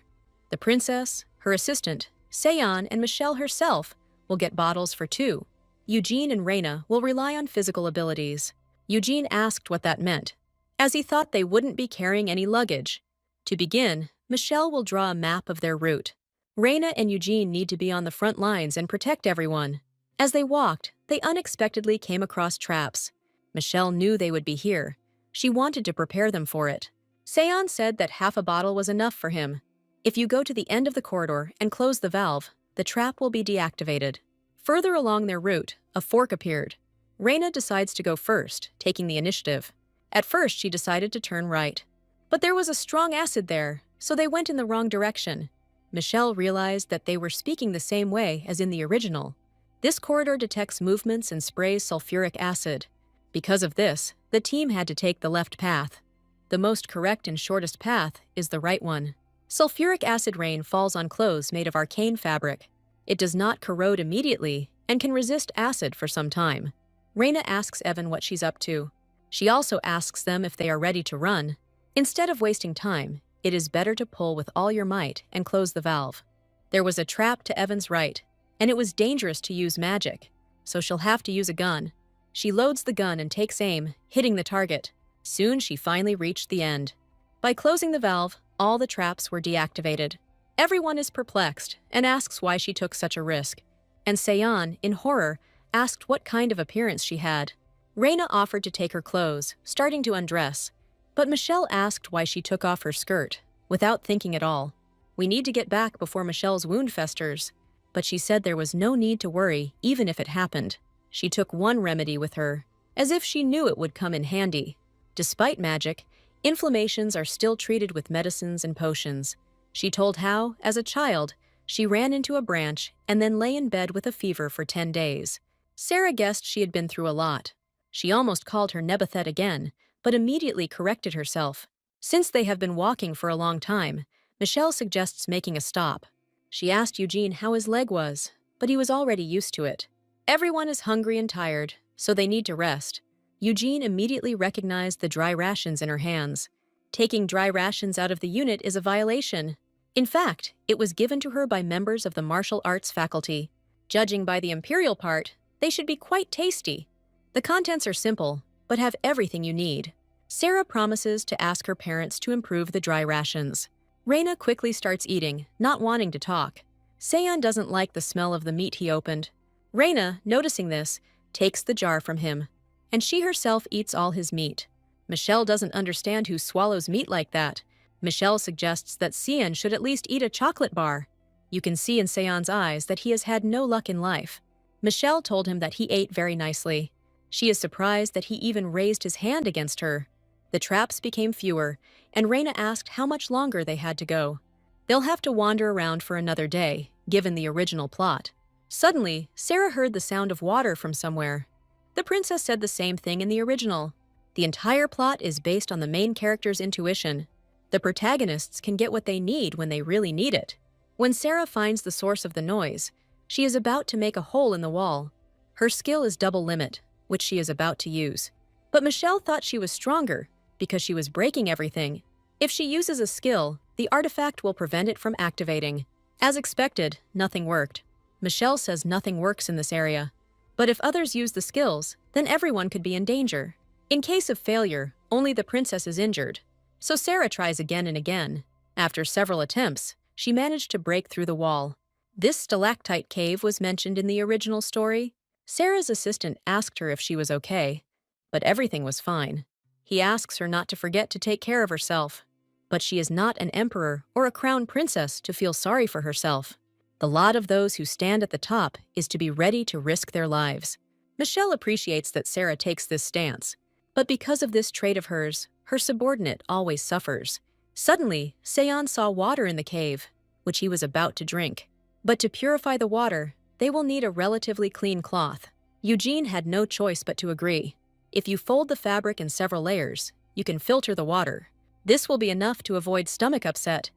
[SPEAKER 1] The princess, her assistant, Seon, and Michelle herself will get bottles for 2. Eugene and Reina will rely on physical abilities. Eugene asked what that meant, as he thought they wouldn't be carrying any luggage. To begin, Michelle will draw a map of their route. Reina and Eugene need to be on the front lines and protect everyone. As they walked, they unexpectedly came across traps. Michelle knew they would be here. She wanted to prepare them for it. Seon said that half a bottle was enough for him. If you go to the end of the corridor and close the valve, the trap will be deactivated. Further along their route, a fork appeared. Reina decides to go first, taking the initiative. At first, she decided to turn right. But there was a strong acid there, so they went in the wrong direction. Michelle realized that they were speaking the same way as in the original. This corridor detects movements and sprays sulfuric acid. Because of this, the team had to take the left path. The most correct and shortest path is the right one. Sulfuric acid rain falls on clothes made of arcane fabric. It does not corrode immediately and can resist acid for some time. Raina asks Evan what she's up to. She also asks them if they are ready to run. Instead of wasting time, it is better to pull with all your might and close the valve. There was a trap to Evan's right, and it was dangerous to use magic, so she'll have to use a gun. She loads the gun and takes aim, hitting the target. Soon she finally reached the end. By closing the valve, all the traps were deactivated. Everyone is perplexed and asks why she took such a risk. And Seon, in horror, asked what kind of appearance she had. Raina offered to take her clothes, starting to undress. But Michelle asked why she took off her skirt, without thinking at all. We need to get back before Michelle's wound festers. But she said there was no need to worry, even if it happened. She took one remedy with her, as if she knew it would come in handy. Despite magic, inflammations are still treated with medicines and potions. She told how, as a child, she ran into a branch and then lay in bed with a fever for 10 days. Sarah guessed she had been through a lot. She almost called her Nebethet again, but immediately corrected herself. Since they have been walking for a long time, Michelle suggests making a stop. She asked Eugene how his leg was, but he was already used to it. Everyone is hungry and tired, so they need to rest. Eugene immediately recognized the dry rations in her hands. Taking dry rations out of the unit is a violation. In fact, it was given to her by members of the martial arts faculty. Judging by the imperial part, they should be quite tasty. The contents are simple, but have everything you need. Sarah promises to ask her parents to improve the dry rations. Raina quickly starts eating, not wanting to talk. Seon doesn't like the smell of the meat he opened. Raina, noticing this, takes the jar from him, and she herself eats all his meat. Michelle doesn't understand who swallows meat like that. Michelle suggests that Seon should at least eat a chocolate bar. You can see in Seon's eyes that he has had no luck in life. Michelle told him that he ate very nicely. She is surprised that he even raised his hand against her. The traps became fewer, and Raina asked how much longer they had to go. They'll have to wander around for another day, given the original plot. Suddenly, Sarah heard the sound of water from somewhere. The princess said the same thing in the original. The entire plot is based on the main character's intuition. The protagonists can get what they need when they really need it. When Sarah finds the source of the noise, she is about to make a hole in the wall. Her skill is double limit, which she is about to use. But Michelle thought she was stronger because she was breaking everything. If she uses a skill, the artifact will prevent it from activating. As expected, nothing worked. Michelle says nothing works in this area. But if others use the skills, then everyone could be in danger. In case of failure, only the princess is injured. So Sarah tries again and again. After several attempts, she managed to break through the wall. This stalactite cave was mentioned in the original story. Sarah's assistant asked her if she was okay, but everything was fine. He asks her not to forget to take care of herself. But she is not an emperor or a crown princess to feel sorry for herself. The lot of those who stand at the top is to be ready to risk their lives. Michelle appreciates that Sarah takes this stance, but because of this trait of hers, her subordinate always suffers. Suddenly, Seon saw water in the cave, which he was about to drink. But to purify the water, they will need a relatively clean cloth. Eugene had no choice but to agree. If you fold the fabric in several layers, you can filter the water. This will be enough to avoid stomach upset.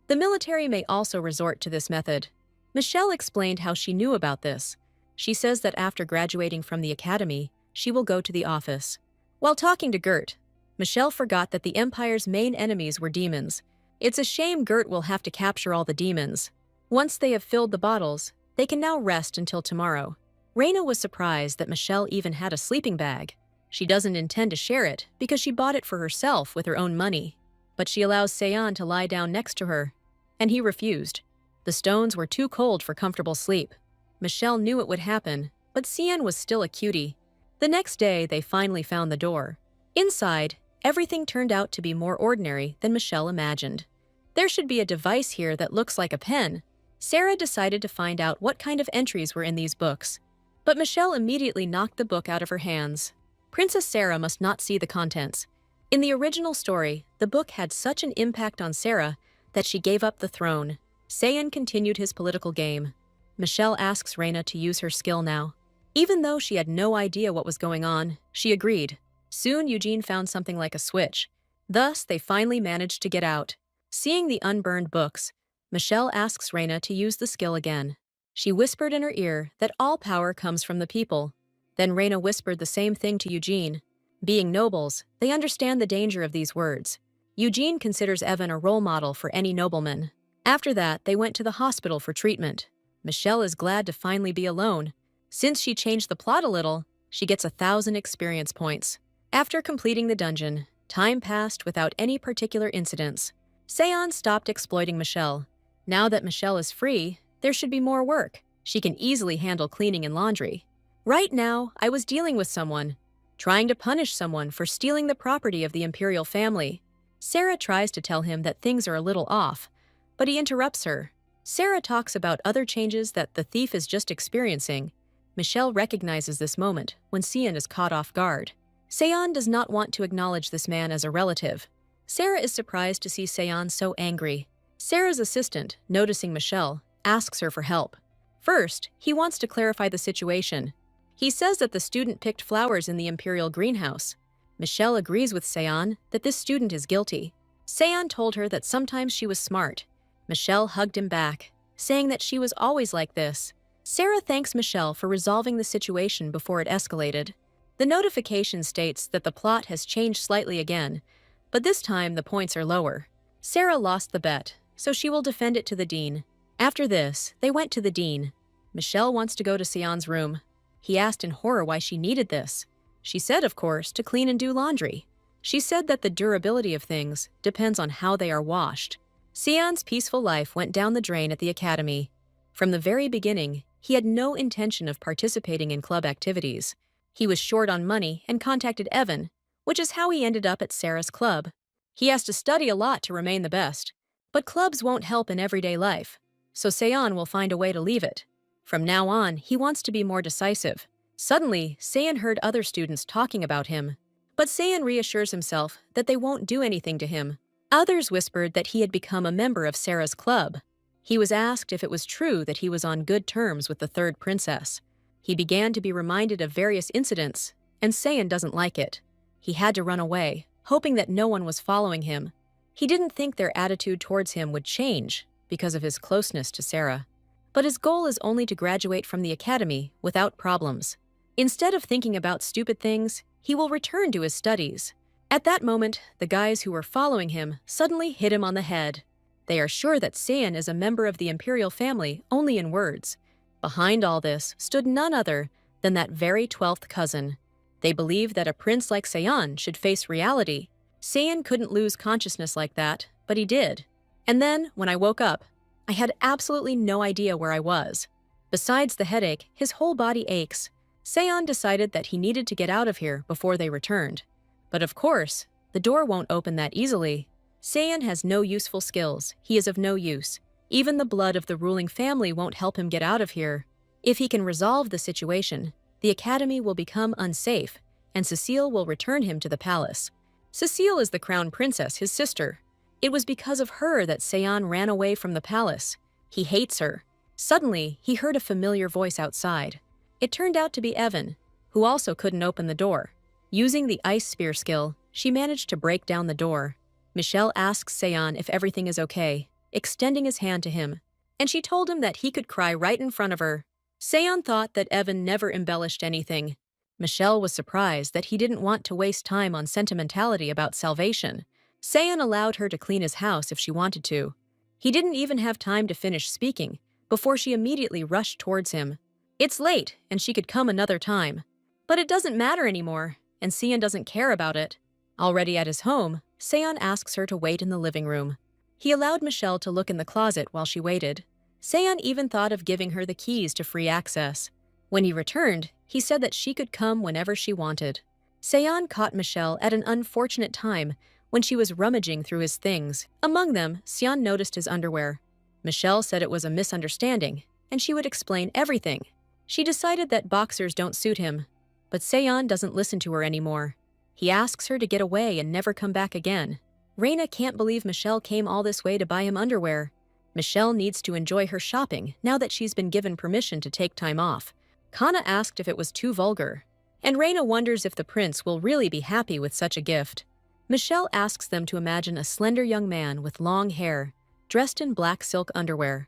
[SPEAKER 1] The military may also resort to this method. Michelle explained how she knew about this. She says that after graduating from the academy, she will go to the office. While talking to Gert, Michelle forgot that the Empire's main enemies were demons. It's a shame Gert will have to capture all the demons. Once they have filled the bottles, they can now rest until tomorrow. Raina was surprised that Michelle even had a sleeping bag. She doesn't intend to share it because she bought it for herself with her own money. But she allows Seon to lie down next to her, and he refused. The stones were too cold for comfortable sleep. Michelle knew it would happen, but Seon was still a cutie. The next day, they finally found the door. Inside, everything turned out to be more ordinary than Michelle imagined. There should be a device here that looks like a pen. Sarah decided to find out what kind of entries were in these books. But Michelle immediately knocked the book out of her hands. Princess Sarah must not see the contents. In the original story, the book had such an impact on Sarah that she gave up the throne. Seiun continued his political game. Michelle asks Reina to use her skill now. Even though she had no idea what was going on, she agreed. Soon Eugene found something like a switch. Thus, they finally managed to get out. Seeing the unburned books, Michelle asks Reina to use the skill again. She whispered in her ear that all power comes from the people. Then Reina whispered the same thing to Eugene. Being nobles, they understand the danger of these words. Eugene considers Evan a role model for any nobleman. After that, they went to the hospital for treatment. Michelle is glad to finally be alone. Since she changed the plot a little, she gets 1,000 experience points. After completing the dungeon, time passed without any particular incidents. Seiun stopped exploiting Michelle. Now that Michelle is free, there should be more work. She can easily handle cleaning and laundry. Right now, I was dealing with someone, trying to punish someone for stealing the property of the imperial family. Sarah tries to tell him that things are a little off, but he interrupts her. Sarah talks about other changes that the thief is just experiencing. Michelle recognizes this moment when Seiun is caught off guard. Seiun does not want to acknowledge this man as a relative. Sarah is surprised to see Seiun so angry. Sarah's assistant, noticing Michelle, asks her for help. First, he wants to clarify the situation. He says that the student picked flowers in the imperial greenhouse. Michelle agrees with Seiun that this student is guilty. Seiun told her that sometimes she was smart. Michelle hugged him back, saying that she was always like this. Sarah thanks Michelle for resolving the situation before it escalated. The notification states that the plot has changed slightly again, but this time the points are lower. Sarah lost the bet, so she will defend it to the dean. After this, they went to the dean. Michelle wants to go to Seiun's room. He asked in horror why she needed this. She said, of course, to clean and do laundry. She said that the durability of things depends on how they are washed. Seiun's peaceful life went down the drain at the academy. From the very beginning, he had no intention of participating in club activities. He was short on money and contacted Evan, which is how he ended up at Sarah's club. He has to study a lot to remain the best, but clubs won't help in everyday life, so Seiun will find a way to leave it. From now on, he wants to be more decisive. Suddenly, Seiun heard other students talking about him, but Seiun reassures himself that they won't do anything to him. Others whispered that he had become a member of Sarah's club. He was asked if it was true that he was on good terms with the third princess. He began to be reminded of various incidents, and Seiun doesn't like it. He had to run away, hoping that no one was following him. He didn't think their attitude towards him would change because of his closeness to Sarah. But his goal is only to graduate from the academy without problems. Instead of thinking about stupid things, he will return to his studies. At that moment, the guys who were following him suddenly hit him on the head. They are sure that Seiun is a member of the imperial family only in words. Behind all this stood none other than that very 12th cousin. They believed that a prince like Seiun should face reality. Seiun couldn't lose consciousness like that, but he did. And then, when I woke up, I had absolutely no idea where I was. Besides the headache, his whole body aches. Seiun decided that he needed to get out of here before they returned. But of course, the door won't open that easily. Seiun has no useful skills. He is of no use. Even the blood of the ruling family won't help him get out of here. If he can resolve the situation, the academy will become unsafe, and Cecile will return him to the palace. Cecile is the crown princess, his sister. It was because of her that Seiun ran away from the palace. He hates her. Suddenly, he heard a familiar voice outside. It turned out to be Evan, who also couldn't open the door. Using the ice spear skill, she managed to break down the door. Michelle asks Seiun if everything is okay, extending his hand to him, and she told him that he could cry right in front of her. Seiun thought that Evan never embellished anything. Michelle was surprised that he didn't want to waste time on sentimentality about salvation. Seiun allowed her to clean his house if she wanted to. He didn't even have time to finish speaking before she immediately rushed towards him. It's late, and she could come another time. But it doesn't matter anymore, and Seiun doesn't care about it. Already at his home, Seiun asks her to wait in the living room. He allowed Michelle to look in the closet while she waited. Seiun even thought of giving her the keys to free access. When he returned, he said that she could come whenever she wanted. Seiun caught Michelle at an unfortunate time when she was rummaging through his things. Among them, Seiun noticed his underwear. Michelle said it was a misunderstanding, and she would explain everything. She decided that boxers don't suit him, but Seiun doesn't listen to her anymore. He asks her to get away and never come back again. Reina can't believe Michelle came all this way to buy him underwear. Michelle needs to enjoy her shopping now that she's been given permission to take time off. Kana asked if it was too vulgar, and Reina wonders if the prince will really be happy with such a gift. Michelle asks them to imagine a slender young man with long hair, dressed in black silk underwear.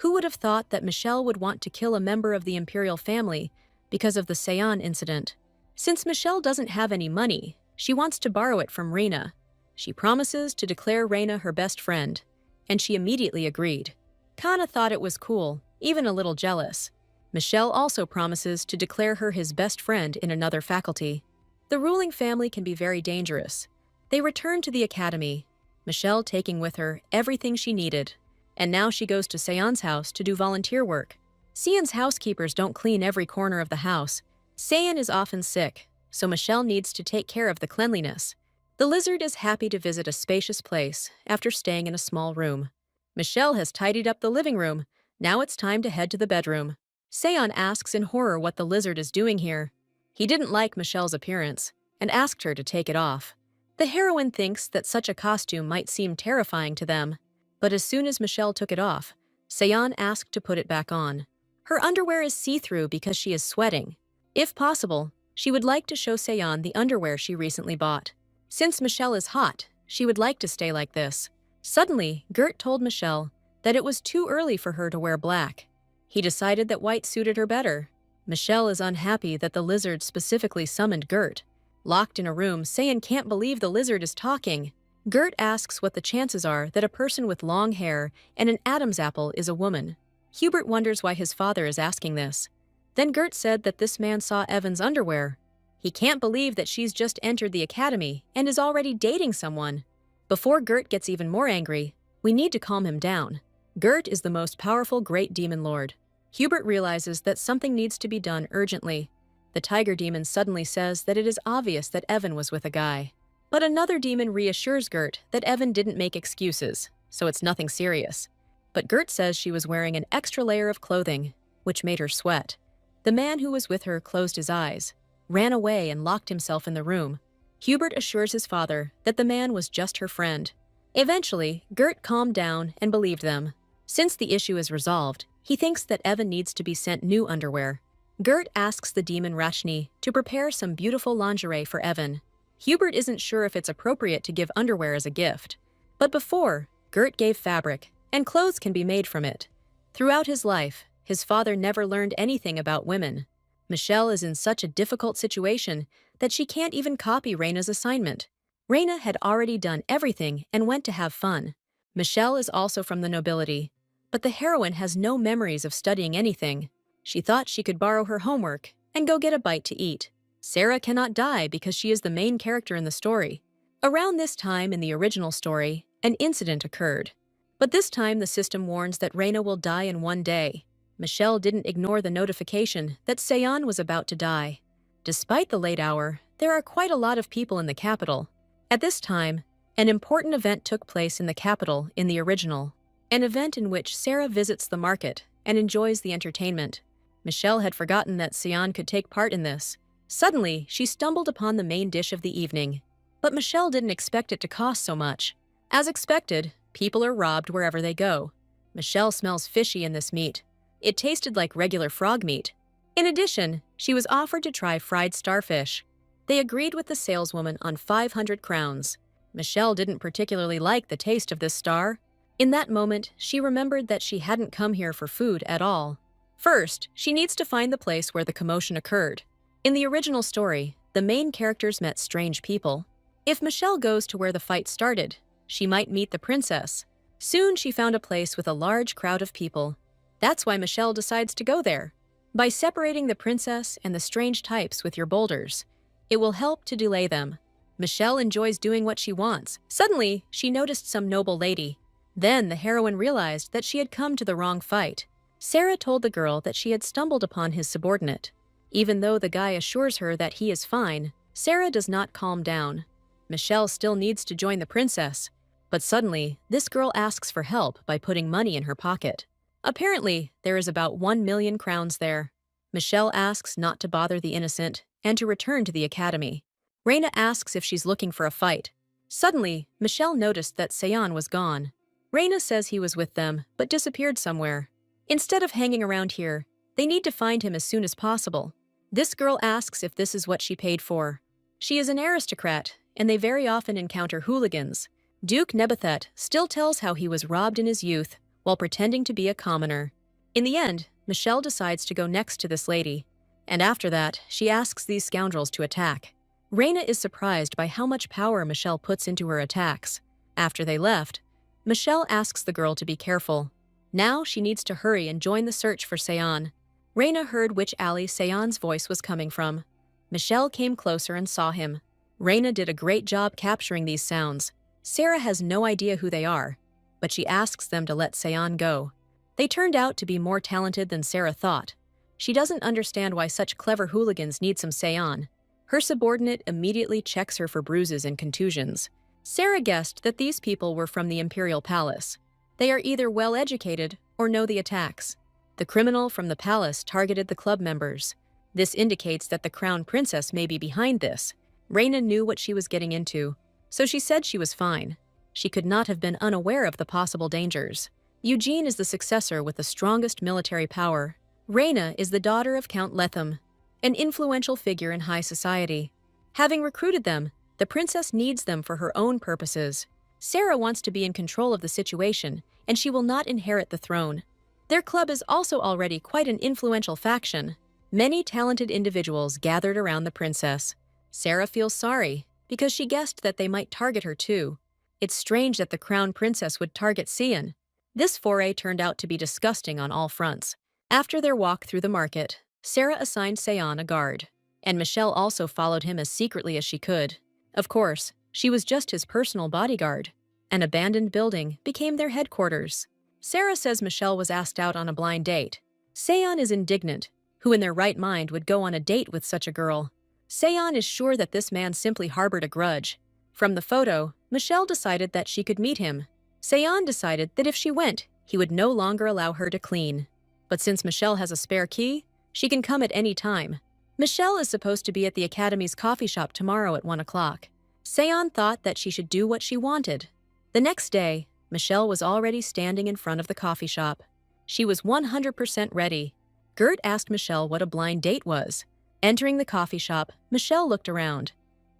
[SPEAKER 1] Who would have thought that Michelle would want to kill a member of the imperial family because of the Seon incident? Since Michelle doesn't have any money, she wants to borrow it from Reina. She promises to declare Reina her best friend, and she immediately agreed. Kana thought it was cool, even a little jealous. Michelle also promises to declare her his best friend in another faculty. The ruling family can be very dangerous. They return to the academy, Michelle taking with her everything she needed, and now she goes to Seon's house to do volunteer work. Seon's housekeepers don't clean every corner of the house. Seon is often sick, so Michelle needs to take care of the cleanliness. The lizard is happy to visit a spacious place after staying in a small room. Michelle has tidied up the living room. Now it's time to head to the bedroom. Seon asks in horror what the lizard is doing here. He didn't like Michelle's appearance and asked her to take it off. The heroine thinks that such a costume might seem terrifying to them, but as soon as Michelle took it off, Seon asked to put it back on. Her underwear is see-through because she is sweating. If possible, she would like to show Seon the underwear she recently bought. Since Michelle is hot, she would like to stay like this. Suddenly, Gert told Michelle that it was too early for her to wear black. He decided that white suited her better. Michelle is unhappy that the lizard specifically summoned Gert. Locked in a room, Seon can't believe the lizard is talking. Gert asks what the chances are that a person with long hair and an Adam's apple is a woman. Hubert wonders why his father is asking this. Then Gert said that this man saw Evan's underwear. He can't believe that she's just entered the academy and is already dating someone. Before Gert gets even more angry, we need to calm him down. Gert is the most powerful great demon lord. Hubert realizes that something needs to be done urgently. The tiger demon suddenly says that it is obvious that Evan was with a guy. But another demon reassures Gert that Evan didn't make excuses, so it's nothing serious. But Gert says she was wearing an extra layer of clothing, which made her sweat. The man who was with her closed his eyes, ran away and locked himself in the room. Hubert assures his father that the man was just her friend. Eventually, Gert calmed down and believed them. Since the issue is resolved, he thinks that Evan needs to be sent new underwear. Gert asks the demon Rachni to prepare some beautiful lingerie for Evan. Hubert isn't sure if it's appropriate to give underwear as a gift. But before, Gert gave fabric, and clothes can be made from it. Throughout his life, his father never learned anything about women. Michelle is in such a difficult situation that she can't even copy Reina's assignment. Reina had already done everything and went to have fun. Michelle is also from the nobility, but the heroine has no memories of studying anything. She thought she could borrow her homework and go get a bite to eat. Sarah cannot die because she is the main character in the story. Around this time in the original story, an incident occurred. But this time the system warns that Reina will die in one day. Michelle didn't ignore the notification that Seon was about to die. Despite the late hour, there are quite a lot of people in the capital. At this time, an important event took place in the capital in the original, an event in which Sarah visits the market and enjoys the entertainment. Michelle had forgotten that Seon could take part in this. Suddenly, she stumbled upon the main dish of the evening. But Michelle didn't expect it to cost so much. As expected, people are robbed wherever they go. Michelle smells fishy in this meat. It tasted like regular frog meat. In addition, she was offered to try fried starfish. They agreed with the saleswoman on 500 crowns. Michelle didn't particularly like the taste of this star. In that moment, she remembered that she hadn't come here for food at all. First, she needs to find the place where the commotion occurred. In the original story, the main characters met strange people. If Michelle goes to where the fight started, she might meet the princess. Soon she found a place with a large crowd of people. That's why Michelle decides to go there. By separating the princess and the strange types with your boulders, it will help to delay them. Michelle enjoys doing what she wants. Suddenly, she noticed some noble lady. Then the heroine realized that she had come to the wrong fight. Sarah told the girl that she had stumbled upon his subordinate. Even though the guy assures her that he is fine, Sarah does not calm down. Michelle still needs to join the princess. But suddenly, this girl asks for help by putting money in her pocket. Apparently, there is about 1 million crowns there. Michelle asks not to bother the innocent and to return to the academy. Reina asks if she's looking for a fight. Suddenly, Michelle noticed that Seon was gone. Reina says he was with them, but disappeared somewhere. Instead of hanging around here, they need to find him as soon as possible. This girl asks if this is what she paid for. She is an aristocrat, and they very often encounter hooligans. Duke Nebathet still tells how he was robbed in his youth while pretending to be a commoner. In the end, Michelle decides to go next to this lady, and after that, she asks these scoundrels to attack. Reina is surprised by how much power Michelle puts into her attacks. After they left, Michelle asks the girl to be careful. Now she needs to hurry and join the search for Seon. Reina heard which alley Seon's voice was coming from. Michelle came closer and saw him. Reina did a great job capturing these sounds. Sarah has no idea who they are, but she asks them to let Seon go. They turned out to be more talented than Sarah thought. She doesn't understand why such clever hooligans need some Seon. Her subordinate immediately checks her for bruises and contusions. Sarah guessed that these people were from the Imperial Palace. They are either well-educated or know the attacks. The criminal from the palace targeted the club members. This indicates that the crown princess may be behind this. Reina knew what she was getting into, so she said she was fine. She could not have been unaware of the possible dangers. Eugene is the successor with the strongest military power. Reina is the daughter of Count Letham, an influential figure in high society. Having recruited them, the princess needs them for her own purposes. Sarah wants to be in control of the situation, and she will not inherit the throne. Their club is also already quite an influential faction. Many talented individuals gathered around the princess. Sarah feels sorry, because she guessed that they might target her too. It's strange that the crown princess would target Seon. This foray turned out to be disgusting on all fronts. After their walk through the market, Sarah assigned Seon a guard, and Michelle also followed him as secretly as she could. Of course, she was just his personal bodyguard. An abandoned building became their headquarters. Sarah says Michelle was asked out on a blind date. Seon is indignant. Who in their right mind would go on a date with such a girl? Seon is sure that this man simply harbored a grudge. From the photo, Michelle decided that she could meet him. Seon decided that if she went, he would no longer allow her to clean. But since Michelle has a spare key, she can come at any time. Michelle is supposed to be at the Academy's coffee shop tomorrow at 1 o'clock. Seon thought that she should do what she wanted. The next day, Michelle was already standing in front of the coffee shop. She was 100% ready. Gert asked Michelle what a blind date was. Entering the coffee shop, Michelle looked around.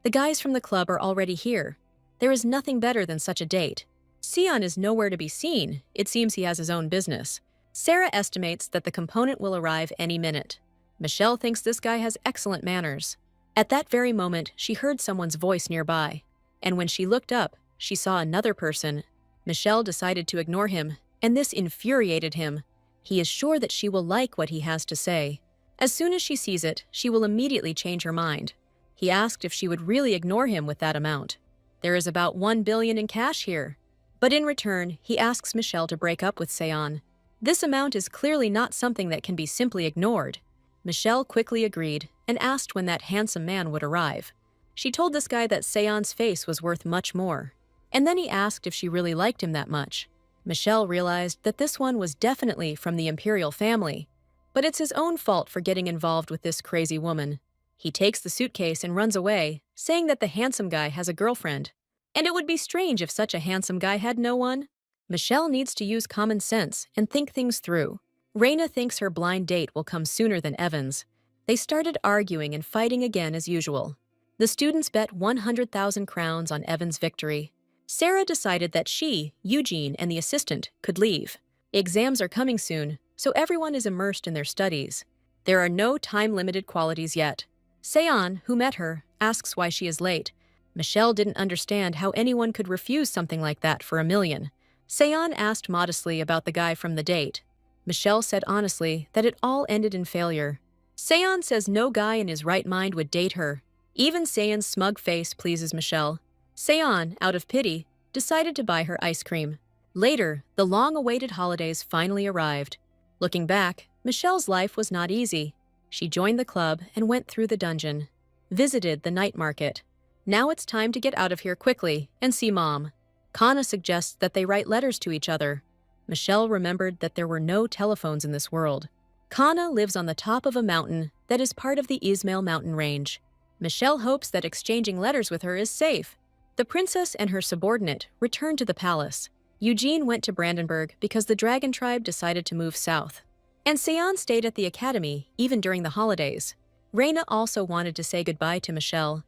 [SPEAKER 1] The guys from the club are already here. There is nothing better than such a date. Seon is nowhere to be seen. It seems he has his own business. Sarah estimates that the component will arrive any minute. Michelle thinks this guy has excellent manners. At that very moment, she heard someone's voice nearby. And when she looked up, she saw another person. Michelle decided to ignore him, and this infuriated him. He is sure that she will like what he has to say. As soon as she sees it, she will immediately change her mind. He asked if she would really ignore him with that amount. There is about 1 billion in cash here. But in return, he asks Michelle to break up with Seon. This amount is clearly not something that can be simply ignored. Michelle quickly agreed and asked when that handsome man would arrive. She told this guy that Seon's face was worth much more. And then he asked if she really liked him that much. Michelle realized that this one was definitely from the imperial family. But it's his own fault for getting involved with this crazy woman. He takes the suitcase and runs away, saying that the handsome guy has a girlfriend. And it would be strange if such a handsome guy had no one. Michelle needs to use common sense and think things through. Reina thinks her blind date will come sooner than Evan's. They started arguing and fighting again as usual. The students bet 100,000 crowns on Evan's victory. Sarah decided that she, Eugene, and the assistant could leave. Exams are coming soon, so everyone is immersed in their studies. There are no time-limited qualities yet. Seon, who met her, asks why she is late. Michelle didn't understand how anyone could refuse something like that for $1 million. Seon asked modestly about the guy from the date. Michelle said honestly that it all ended in failure. Seon says no guy in his right mind would date her. Even Seon's smug face pleases Michelle. Seon, out of pity, decided to buy her ice cream. Later, the long-awaited holidays finally arrived. Looking back, Michelle's life was not easy. She joined the club and went through the dungeon. Visited the night market. Now it's time to get out of here quickly and see Mom. Kana suggests that they write letters to each other. Michelle remembered that there were no telephones in this world. Kana lives on the top of a mountain that is part of the Ismail mountain range. Michelle hopes that exchanging letters with her is safe. The princess and her subordinate returned to the palace. Eugene went to Brandenburg because the dragon tribe decided to move south. And Seon stayed at the academy even during the holidays. Reina also wanted to say goodbye to Michelle,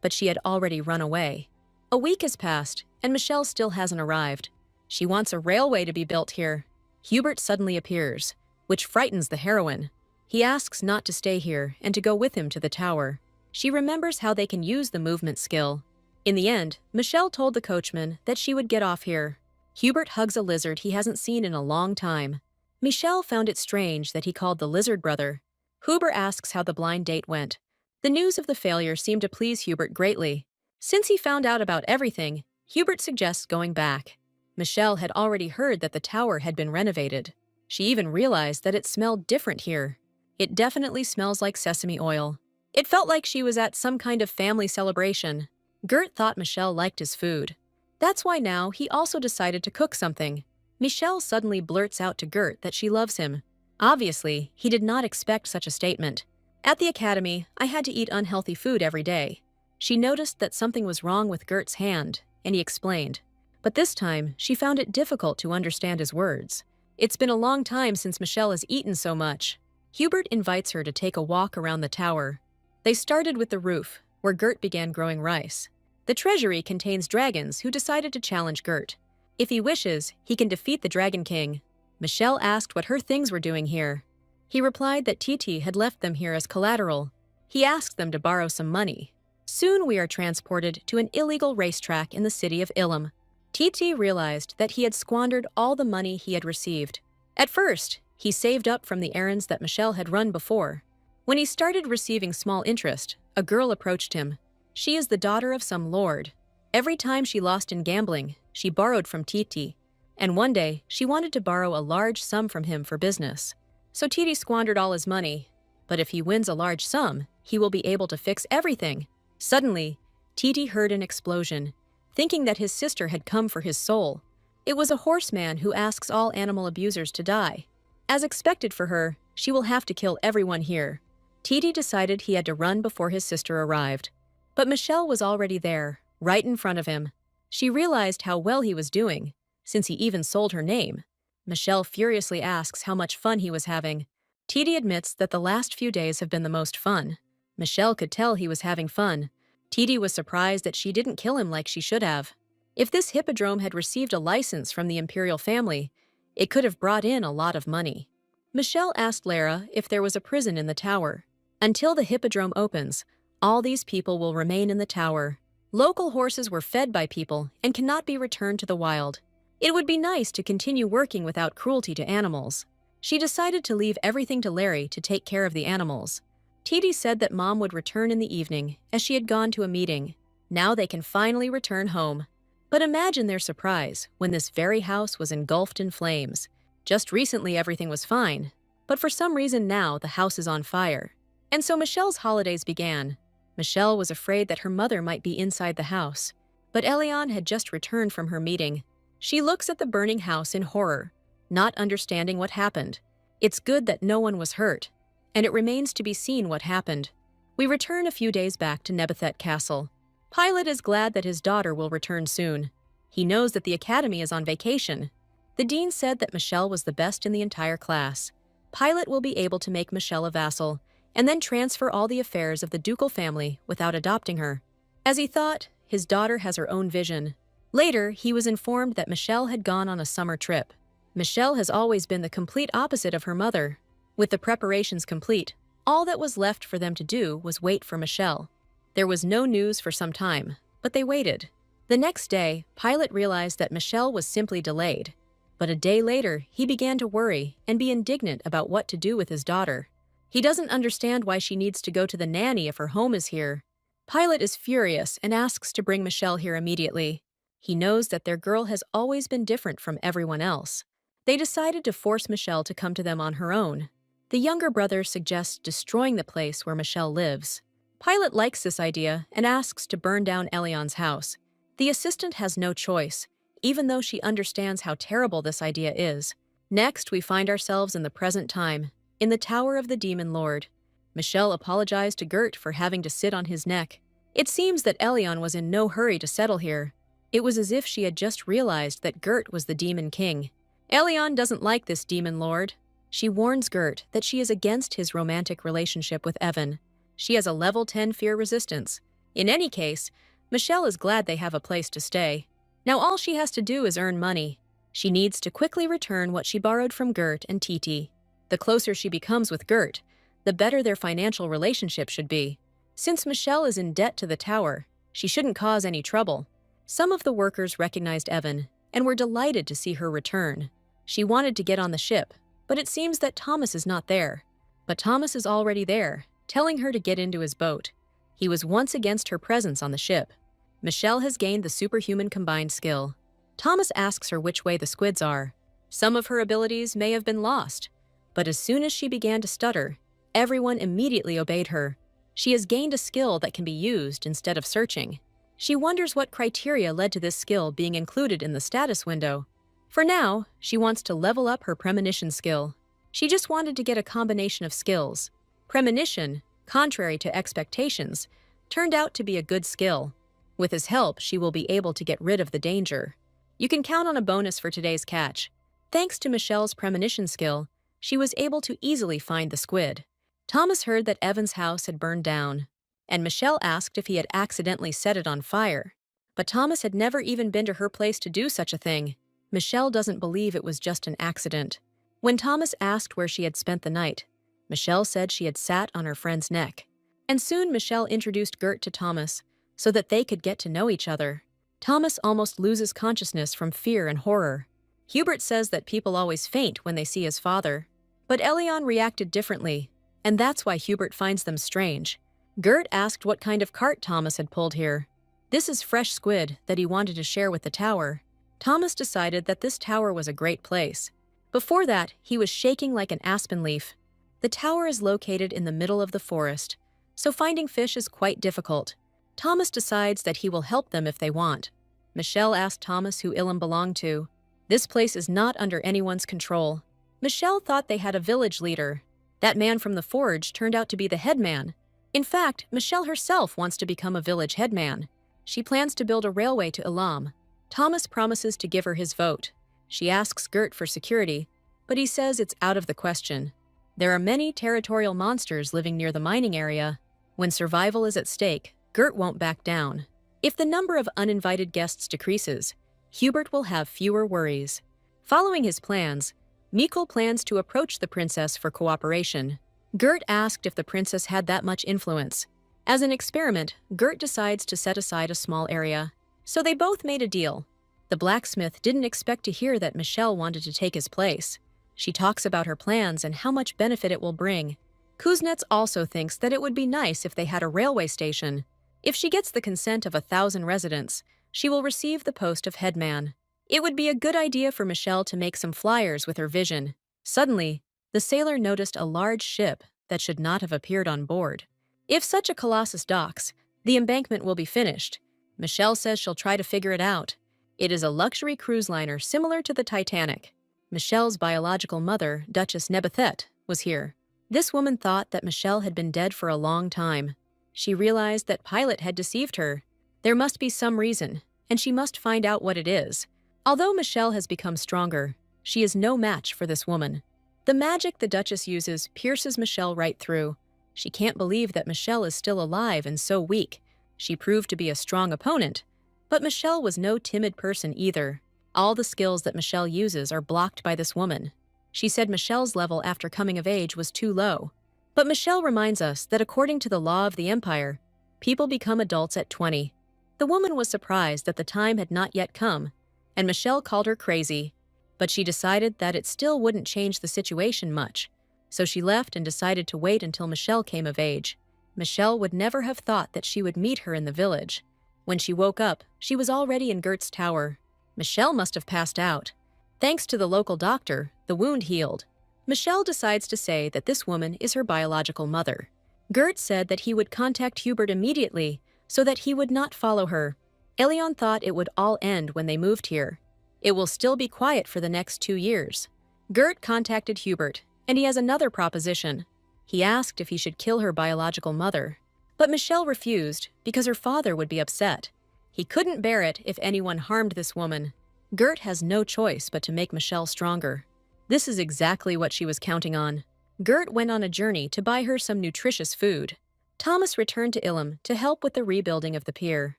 [SPEAKER 1] but she had already run away. A week has passed, and Michelle still hasn't arrived. She wants a railway to be built here. Hubert suddenly appears, which frightens the heroine. He asks not to stay here and to go with him to the tower. She remembers how they can use the movement skill. In the end, Michelle told the coachman that she would get off here. Hubert hugs a lizard he hasn't seen in a long time. Michelle found it strange that he called the lizard brother. Huber asks how the blind date went. The news of the failure seemed to please Hubert greatly. Since he found out about everything, Hubert suggests going back. Michelle had already heard that the tower had been renovated. She even realized that it smelled different here. It definitely smells like sesame oil. It felt like she was at some kind of family celebration. Gert thought Michelle liked his food. That's why now he also decided to cook something. Michelle suddenly blurts out to Gert that she loves him. Obviously, he did not expect such a statement. At the academy, I had to eat unhealthy food every day. She noticed that something was wrong with Gert's hand, and he explained. But this time, she found it difficult to understand his words. It's been a long time since Michelle has eaten so much. Hubert invites her to take a walk around the tower. They started with the roof, where Gert began growing rice. The treasury contains dragons who decided to challenge Gert. If he wishes, he can defeat the Dragon King. Michelle asked what her things were doing here. He replied that Titi had left them here as collateral. He asked them to borrow some money. Soon we are transported to an illegal racetrack in the city of Ilum. Titi realized that he had squandered all the money he had received. At first, he saved up from the errands that Michelle had run before. When he started receiving small interest, a girl approached him. She is the daughter of some lord. Every time she lost in gambling, she borrowed from Titi. And one day, she wanted to borrow a large sum from him for business. So Titi squandered all his money. But if he wins a large sum, he will be able to fix everything. Suddenly, Titi heard an explosion, thinking that his sister had come for his soul. It was a horseman who asks all animal abusers to die. As expected for her, she will have to kill everyone here. Titi decided he had to run before his sister arrived. But Michelle was already there, right in front of him. She realized how well he was doing, since he even sold her name. Michelle furiously asks how much fun he was having. Titi admits that the last few days have been the most fun. Michelle could tell he was having fun. Titi was surprised that she didn't kill him like she should have. If this hippodrome had received a license from the imperial family, it could have brought in a lot of money. Michelle asked Lara if there was a prison in the tower. Until the hippodrome opens, all these people will remain in the tower. Local horses were fed by people and cannot be returned to the wild. It would be nice to continue working without cruelty to animals. She decided to leave everything to Larry to take care of the animals. Titi said that Mom would return in the evening, as she had gone to a meeting. Now they can finally return home. But imagine their surprise when this very house was engulfed in flames. Just recently everything was fine, but for some reason now the house is on fire. And so Michelle's holidays began. Michelle was afraid that her mother might be inside the house, but Eliane had just returned from her meeting. She looks at the burning house in horror, not understanding what happened. It's good that no one was hurt, and it remains to be seen what happened. We return a few days back to Nebethet Castle. Pilot is glad that his daughter will return soon. He knows that the academy is on vacation. The dean said that Michelle was the best in the entire class. Pilot will be able to make Michelle a vassal, and then transfer all the affairs of the ducal family without adopting her. As he thought, his daughter has her own vision. Later, he was informed that Michelle had gone on a summer trip. Michelle has always been the complete opposite of her mother. With the preparations complete, all that was left for them to do was wait for Michelle. There was no news for some time, but they waited. The next day, Pilot realized that Michelle was simply delayed. But a day later, he began to worry and be indignant about what to do with his daughter. He doesn't understand why she needs to go to the nanny if her home is here. Pilot is furious and asks to bring Michelle here immediately. He knows that their girl has always been different from everyone else. They decided to force Michelle to come to them on her own. The younger brother suggests destroying the place where Michelle lives. Pilot likes this idea and asks to burn down Eliane's house. The assistant has no choice, even though she understands how terrible this idea is. Next, we find ourselves in the present time, in the Tower of the Demon Lord. Michelle apologized to Gert for having to sit on his neck. It seems that Elion was in no hurry to settle here. It was as if she had just realized that Gert was the Demon King. Elion doesn't like this demon lord. She warns Gert that she is against his romantic relationship with Evan. She has a level 10 fear resistance. In any case, Michelle is glad they have a place to stay. Now all she has to do is earn money. She needs to quickly return what she borrowed from Gert and Titi. The closer she becomes with Gert, the better their financial relationship should be. Since Michelle is in debt to the tower, she shouldn't cause any trouble. Some of the workers recognized Evan and were delighted to see her return. She wanted to get on the ship, but it seems that Thomas is not there. But Thomas is already there, telling her to get into his boat. He was once against her presence on the ship. Michelle has gained the superhuman combined skill. Thomas asks her which way the squids are. Some of her abilities may have been lost, but as soon as she began to stutter, everyone immediately obeyed her. She has gained a skill that can be used instead of searching. She wonders what criteria led to this skill being included in the status window. For now, she wants to level up her premonition skill. She just wanted to get a combination of skills. Premonition, contrary to expectations, turned out to be a good skill. With his help, she will be able to get rid of the danger. You can count on a bonus for today's catch. Thanks to Michelle's premonition skill, she was able to easily find the squid. Thomas heard that Evan's house had burned down, and Michelle asked if he had accidentally set it on fire. But Thomas had never even been to her place to do such a thing. Michelle doesn't believe it was just an accident. When Thomas asked where she had spent the night, Michelle said she had sat on her friend's neck. And soon Michelle introduced Gert to Thomas so that they could get to know each other. Thomas almost loses consciousness from fear and horror. Hubert says that people always faint when they see his father. But Elion reacted differently, and that's why Hubert finds them strange. Gert asked what kind of cart Thomas had pulled here. This is fresh squid that he wanted to share with the tower. Thomas decided that this tower was a great place. Before that, he was shaking like an aspen leaf. The tower is located in the middle of the forest, so finding fish is quite difficult. Thomas decides that he will help them if they want. Michelle asked Thomas who Ilum belonged to. This place is not under anyone's control. Michelle thought they had a village leader. That man from the forge turned out to be the headman. In fact, Michelle herself wants to become a village headman. She plans to build a railway to Elam. Thomas promises to give her his vote. She asks Gert for security, but he says it's out of the question. There are many territorial monsters living near the mining area. When survival is at stake, Gert won't back down. If the number of uninvited guests decreases, Hubert will have fewer worries. Following his plans, Mikkel plans to approach the princess for cooperation. Gert asked if the princess had that much influence. As an experiment, Gert decides to set aside a small area. So they both made a deal. The blacksmith didn't expect to hear that Michelle wanted to take his place. She talks about her plans and how much benefit it will bring. Kuznets also thinks that it would be nice if they had a railway station. If she gets the consent of 1,000 residents, she will receive the post of headman. It would be a good idea for Michelle to make some flyers with her vision. Suddenly, the sailor noticed a large ship that should not have appeared on board. If such a colossus docks, the embankment will be finished. Michelle says she'll try to figure it out. It is a luxury cruise liner similar to the Titanic. Michelle's biological mother, Duchess Nebethet, was here. This woman thought that Michelle had been dead for a long time. She realized that Pilot had deceived her. There must be some reason, and she must find out what it is. Although Michelle has become stronger, she is no match for this woman. The magic the Duchess uses pierces Michelle right through. She can't believe that Michelle is still alive and so weak. She proved to be a strong opponent, but Michelle was no timid person either. All the skills that Michelle uses are blocked by this woman. She said Michelle's level after coming of age was too low. But Michelle reminds us that according to the law of the Empire, people become adults at 20. The woman was surprised that the time had not yet come, and Michelle called her crazy. But she decided that it still wouldn't change the situation much, so she left and decided to wait until Michelle came of age. Michelle would never have thought that she would meet her in the village. When she woke up, she was already in Gert's tower. Michelle must have passed out. Thanks to the local doctor, the wound healed. Michelle decides to say that this woman is her biological mother. Gert said that he would contact Hubert immediately so that he would not follow her. Elion thought it would all end when they moved here. It will still be quiet for the next 2 years. Gert contacted Hubert, and he has another proposition. He asked if he should kill her biological mother. But Michelle refused because her father would be upset. He couldn't bear it if anyone harmed this woman. Gert has no choice but to make Michelle stronger. This is exactly what she was counting on. Gert went on a journey to buy her some nutritious food. Thomas returned to Ilum to help with the rebuilding of the pier.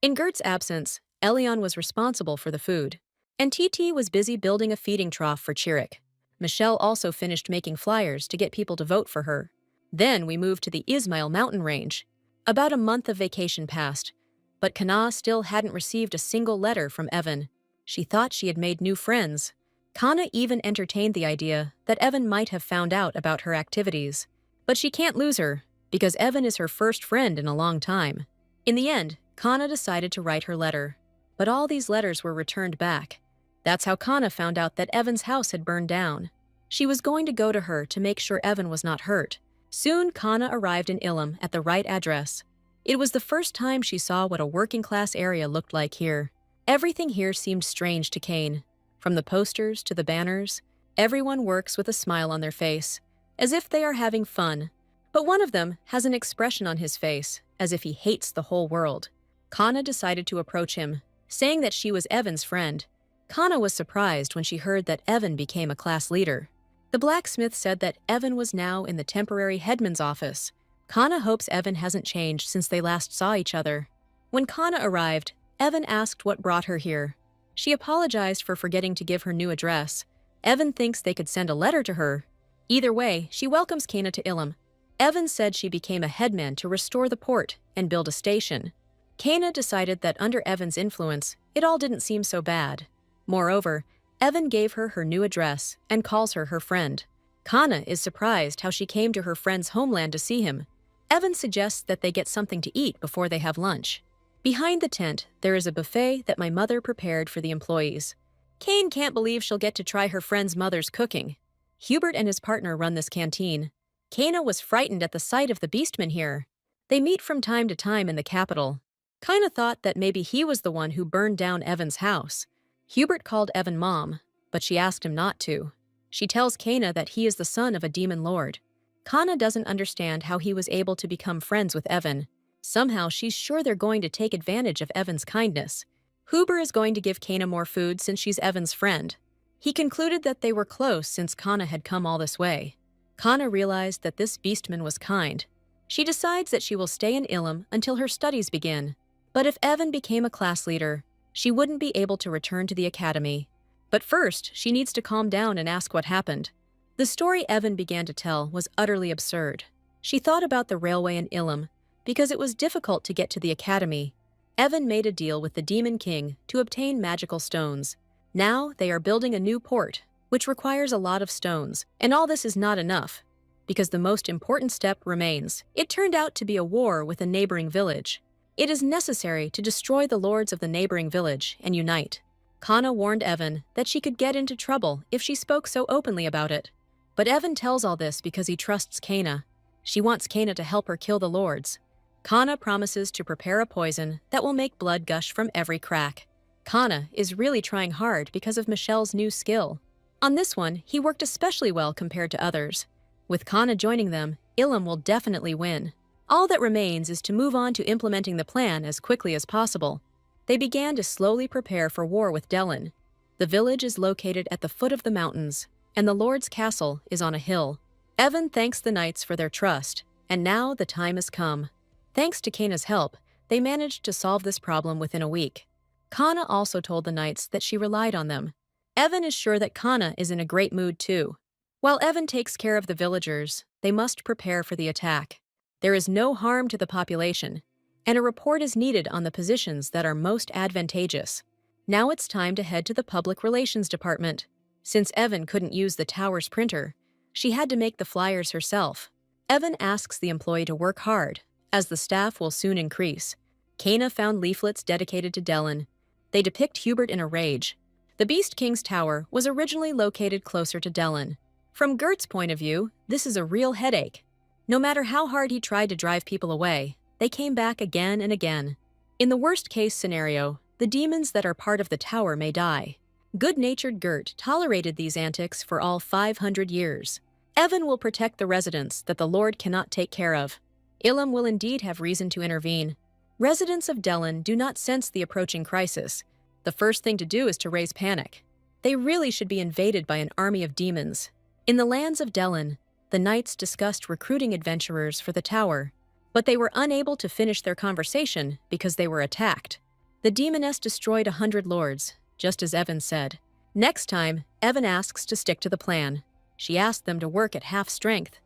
[SPEAKER 1] In Gert's absence, Elion was responsible for the food, and TT was busy building a feeding trough for Chirik. Michelle also finished making flyers to get people to vote for her. Then we moved to the Ismail mountain range. About a month of vacation passed, but Kana still hadn't received a single letter from Evan. She thought she had made new friends. Kana even entertained the idea that Evan might have found out about her activities. But she can't lose her, because Evan is her first friend in a long time. In the end, Kana decided to write her letter. But all these letters were returned back. That's how Kana found out that Evan's house had burned down. She was going to go to her to make sure Evan was not hurt. Soon, Kana arrived in Ilum at the right address. It was the first time she saw what a working-class area looked like here. Everything here seemed strange to Kane. From the posters to the banners, everyone works with a smile on their face, as if they are having fun. But one of them has an expression on his face, as if he hates the whole world. Kana decided to approach him, saying that she was Evan's friend. Kana was surprised when she heard that Evan became a class leader. The blacksmith said that Evan was now in the temporary headman's office. Kana hopes Evan hasn't changed since they last saw each other. When Kana arrived, Evan asked what brought her here. She apologized for forgetting to give her new address. Evan thinks they could send a letter to her. Either way, she welcomes Kana to Ilum. Evan said she became a headman to restore the port and build a station. Kana decided that under Evan's influence, it all didn't seem so bad. Moreover, Evan gave her her new address and calls her her friend. Kana is surprised how she came to her friend's homeland to see him. Evan suggests that they get something to eat before they have lunch. Behind the tent, there is a buffet that my mother prepared for the employees. Kane can't believe she'll get to try her friend's mother's cooking. Hubert and his partner run this canteen. Kana was frightened at the sight of the beastmen here. They meet from time to time in the capital. Kana thought that maybe he was the one who burned down Evan's house. Hubert called Evan Mom, but she asked him not to. She tells Kana that he is the son of a demon lord. Kana doesn't understand how he was able to become friends with Evan. Somehow she's sure they're going to take advantage of Evan's kindness. Huber is going to give Kana more food since she's Evan's friend. He concluded that they were close since Kana had come all this way. Kana realized that this beastman was kind. She decides that she will stay in Ilum until her studies begin. But if Evan became a class leader, she wouldn't be able to return to the academy. But first, she needs to calm down and ask what happened. The story Evan began to tell was utterly absurd. She thought about the railway in Ilum because it was difficult to get to the academy. Evan made a deal with the Demon King to obtain magical stones. Now they are building a new port, which requires a lot of stones, and all this is not enough, because the most important step remains. It turned out to be a war with a neighboring village. It is necessary to destroy the lords of the neighboring village and unite. Kana warned Evan that she could get into trouble if she spoke so openly about it. But Evan tells all this because he trusts Kana. She wants Kana to help her kill the lords. Kana promises to prepare a poison that will make blood gush from every crack. Kana is really trying hard because of Michelle's new skill. On this one, he worked especially well compared to others. With Kana joining them, Ilum will definitely win. All that remains is to move on to implementing the plan as quickly as possible. They began to slowly prepare for war with Delin. The village is located at the foot of the mountains, and the Lord's castle is on a hill. Evan thanks the knights for their trust, and now the time has come. Thanks to Kana's help, they managed to solve this problem within a week. Kana also told the knights that she relied on them. Evan is sure that Kana is in a great mood too. While Evan takes care of the villagers, they must prepare for the attack. There is no harm to the population, and a report is needed on the positions that are most advantageous. Now it's time to head to the public relations department. Since Evan couldn't use the tower's printer, she had to make the flyers herself. Evan asks the employee to work hard, as the staff will soon increase. Kana found leaflets dedicated to Delin. They depict Hubert in a rage. The Beast King's tower was originally located closer to Delin. From Gert's point of view, this is a real headache. No matter how hard he tried to drive people away, they came back again and again. In the worst-case scenario, the demons that are part of the tower may die. Good-natured Gert tolerated these antics for all 500 years. Evan will protect the residents that the Lord cannot take care of. Ilum will indeed have reason to intervene. Residents of Dellen do not sense the approaching crisis. The first thing to do is to raise panic. They really should be invaded by an army of demons. In the lands of Dellen, the knights discussed recruiting adventurers for the tower, but they were unable to finish their conversation because they were attacked. The demoness destroyed 100 lords, just as Evan said. Next time, Evan asks to stick to the plan. She asked them to work at half strength,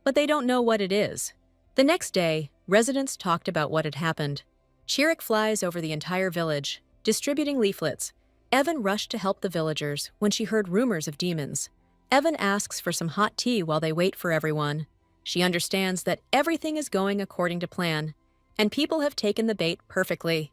[SPEAKER 1] but they don't know what it is. The next day, residents talked about what had happened. Chirik flies over the entire village, distributing leaflets. Evan rushed to help the villagers when she heard rumors of demons. Evan asks for some hot tea while they wait for everyone. She understands that everything is going according to plan, and people have taken the bait perfectly.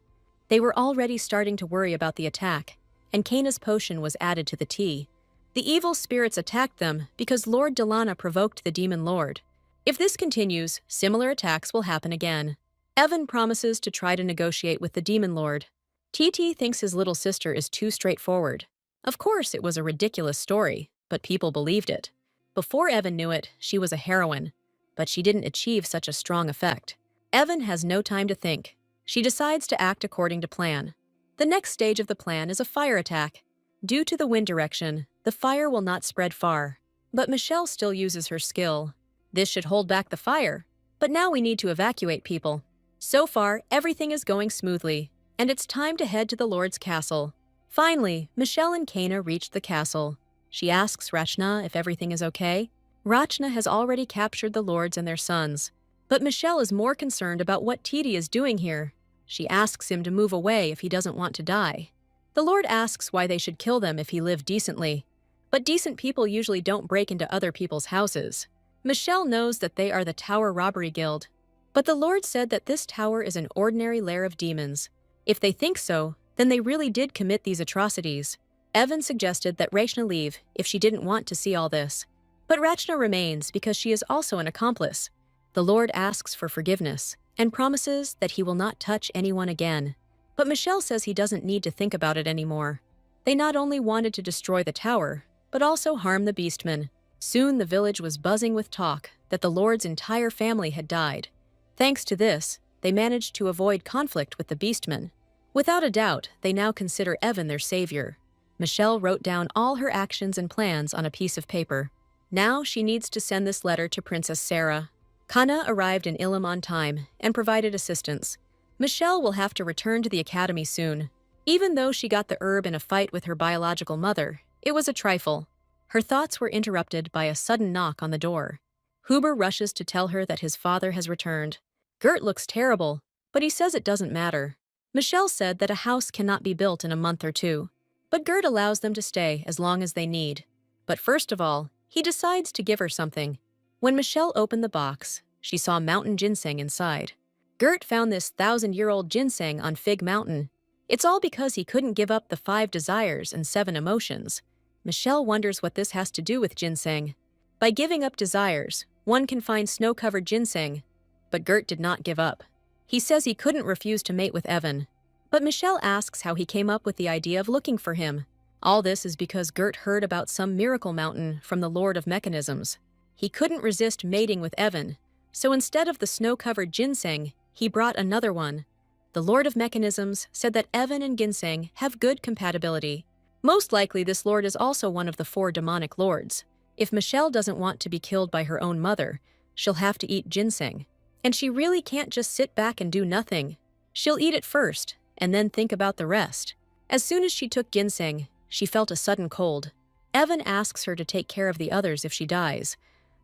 [SPEAKER 1] They were already starting to worry about the attack, and Kana's potion was added to the tea. The evil spirits attacked them because Lord Delana provoked the demon lord. If this continues, similar attacks will happen again. Evan promises to try to negotiate with the demon lord. TT thinks his little sister is too straightforward. Of course, it was a ridiculous story, but people believed it. Before Evan knew it, she was a heroine, but she didn't achieve such a strong effect. Evan has no time to think. She decides to act according to plan. The next stage of the plan is a fire attack. Due to the wind direction, the fire will not spread far. But Michelle still uses her skill. This should hold back the fire, but now we need to evacuate people. So far, everything is going smoothly, and it's time to head to the Lord's castle. Finally, Michelle and Kana reached the castle. She asks Rachna if everything is okay. Rachna has already captured the lords and their sons, but Michelle is more concerned about what Titi is doing here. She asks him to move away if he doesn't want to die. The Lord asks why they should kill them if he lived decently, but decent people usually don't break into other people's houses. Michelle knows that they are the Tower Robbery Guild, but the Lord said that this tower is an ordinary lair of demons. If they think so, then they really did commit these atrocities. Evan suggested that Rachna leave if she didn't want to see all this, but Rachna remains because she is also an accomplice. The Lord asks for forgiveness and promises that he will not touch anyone again. But Michelle says he doesn't need to think about it anymore. They not only wanted to destroy the tower, but also harm the beastmen. Soon the village was buzzing with talk that the Lord's entire family had died. Thanks to this, they managed to avoid conflict with the beastmen. Without a doubt, they now consider Evan their savior. Michelle wrote down all her actions and plans on a piece of paper. Now she needs to send this letter to Princess Sarah. Kana arrived in Ilum on time and provided assistance. Michelle will have to return to the academy soon. Even though she got the herb in a fight with her biological mother, it was a trifle. Her thoughts were interrupted by a sudden knock on the door. Huber rushes to tell her that his father has returned. Gert looks terrible, but he says it doesn't matter. Michelle said that a house cannot be built in a month or two, but Gert allows them to stay as long as they need. But first of all, he decides to give her something. When Michelle opened the box, she saw mountain ginseng inside. Gert found this 1,000-year-old ginseng on Fig Mountain. It's all because he couldn't give up the 5 desires and 7 emotions. Michelle wonders what this has to do with ginseng. By giving up desires, one can find snow-covered ginseng. But Gert did not give up. He says he couldn't refuse to mate with Evan. But Michelle asks how he came up with the idea of looking for him. All this is because Gert heard about some miracle mountain from the Lord of Mechanisms. He couldn't resist mating with Evan, so instead of the snow-covered ginseng, he brought another one. The Lord of Mechanisms said that Evan and ginseng have good compatibility. Most likely this lord is also one of the 4 demonic lords. If Michelle doesn't want to be killed by her own mother, she'll have to eat ginseng. And she really can't just sit back and do nothing. She'll eat it first, and then think about the rest. As soon as she took ginseng, she felt a sudden cold. Evan asks her to take care of the others if she dies,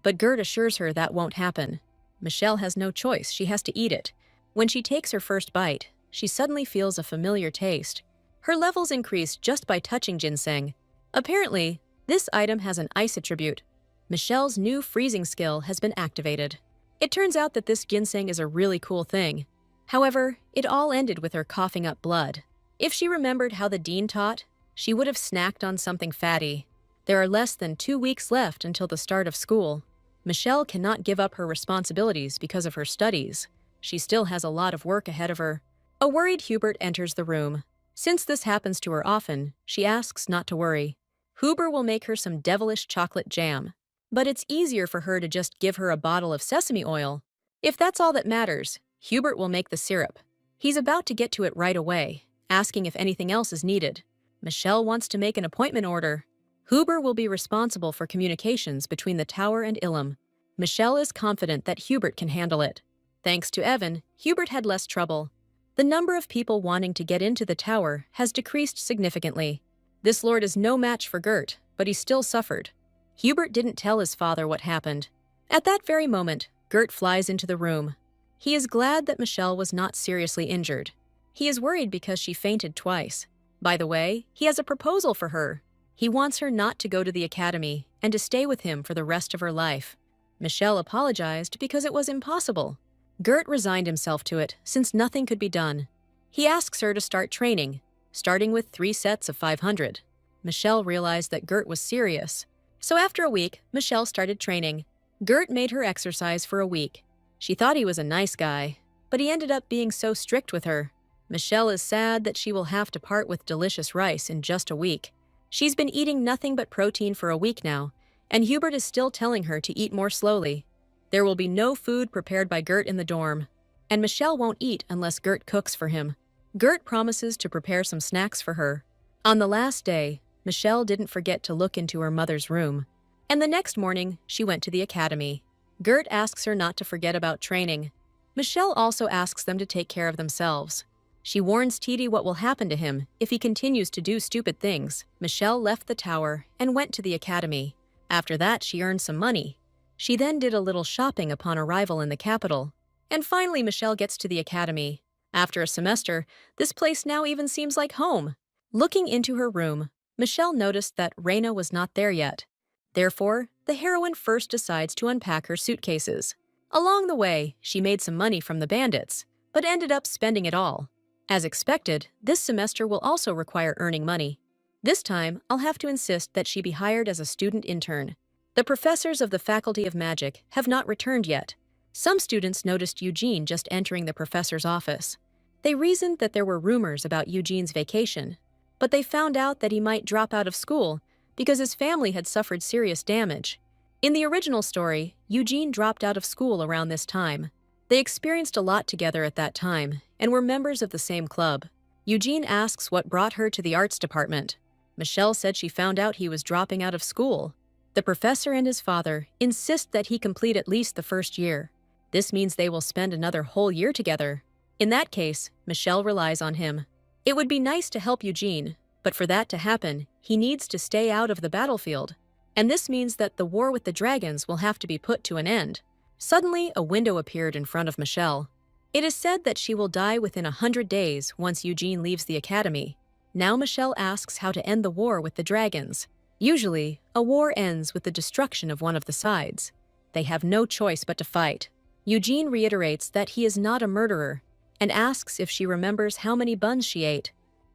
[SPEAKER 1] but Gert assures her that won't happen. Michelle has no choice, she has to eat it. When she takes her first bite, she suddenly feels a familiar taste. Her levels increase just by touching ginseng. Apparently, this item has an ice attribute. Michelle's new freezing skill has been activated. It turns out that this ginseng is a really cool thing. However, it all ended with her coughing up blood. If she remembered how the dean taught, she would have snacked on something fatty. There are less than 2 weeks left until the start of school. Michelle cannot give up her responsibilities because of her studies. She still has a lot of work ahead of her. A worried Hubert enters the room. Since this happens to her often, she asks not to worry. Huber will make her some devilish chocolate jam. But it's easier for her to just give her a bottle of sesame oil. If that's all that matters, Hubert will make the syrup. He's about to get to it right away, asking if anything else is needed. Michelle wants to make an appointment order. Huber will be responsible for communications between the tower and Ilum. Michelle is confident that Hubert can handle it. Thanks to Evan, Hubert had less trouble. The number of people wanting to get into the tower has decreased significantly. This lord is no match for Gert, but he still suffered. Hubert didn't tell his father what happened. At that very moment, Gert flies into the room. He is glad that Michelle was not seriously injured. He is worried because she fainted twice. By the way, he has a proposal for her. He wants her not to go to the academy and to stay with him for the rest of her life. Michelle apologized because it was impossible. Gert resigned himself to it since nothing could be done. He asks her to start training, starting with 3 sets of 500. Michelle realized that Gert was serious. So after a week, Michelle started training. Gert made her exercise for a week. She thought he was a nice guy, but he ended up being so strict with her. Michelle is sad that she will have to part with delicious rice in just a week. She's been eating nothing but protein for a week now, and Hubert is still telling her to eat more slowly. There will be no food prepared by Gert in the dorm, and Michelle won't eat unless Gert cooks for him. Gert promises to prepare some snacks for her. On the last day, Michelle didn't forget to look into her mother's room. And the next morning, she went to the academy. Gert asks her not to forget about training. Michelle also asks them to take care of themselves. She warns Titi what will happen to him if he continues to do stupid things. Michelle left the tower and went to the academy. After that, she earned some money. She then did a little shopping upon arrival in the capital. And finally, Michelle gets to the academy. After a semester, this place now even seems like home. Looking into her room, Michelle noticed that Reina was not there yet. Therefore, the heroine first decides to unpack her suitcases. Along the way, she made some money from the bandits, but ended up spending it all. As expected, this semester will also require earning money. This time, I'll have to insist that she be hired as a student intern. The professors of the Faculty of Magic have not returned yet. Some students noticed Eugene just entering the professor's office. They reasoned that there were rumors about Eugene's vacation, but they found out that he might drop out of school because his family had suffered serious damage. In the original story, Eugene dropped out of school around this time. They experienced a lot together at that time and were members of the same club. Eugene asks what brought her to the arts department. Michelle said she found out he was dropping out of school. The professor and his father insist that he complete at least the first year. This means they will spend another whole year together. In that case, Michelle relies on him. It would be nice to help Eugene, but for that to happen, he needs to stay out of the battlefield. And this means that the war with the dragons will have to be put to an end. Suddenly, a window appeared in front of Michelle. It is said that she will die within 100 days once Eugene leaves the academy. Now Michelle asks how to end the war with the dragons. Usually, a war ends with the destruction of one of the sides. They have no choice but to fight. Eugene reiterates that he is not a murderer and asks if she remembers how many buns she ate.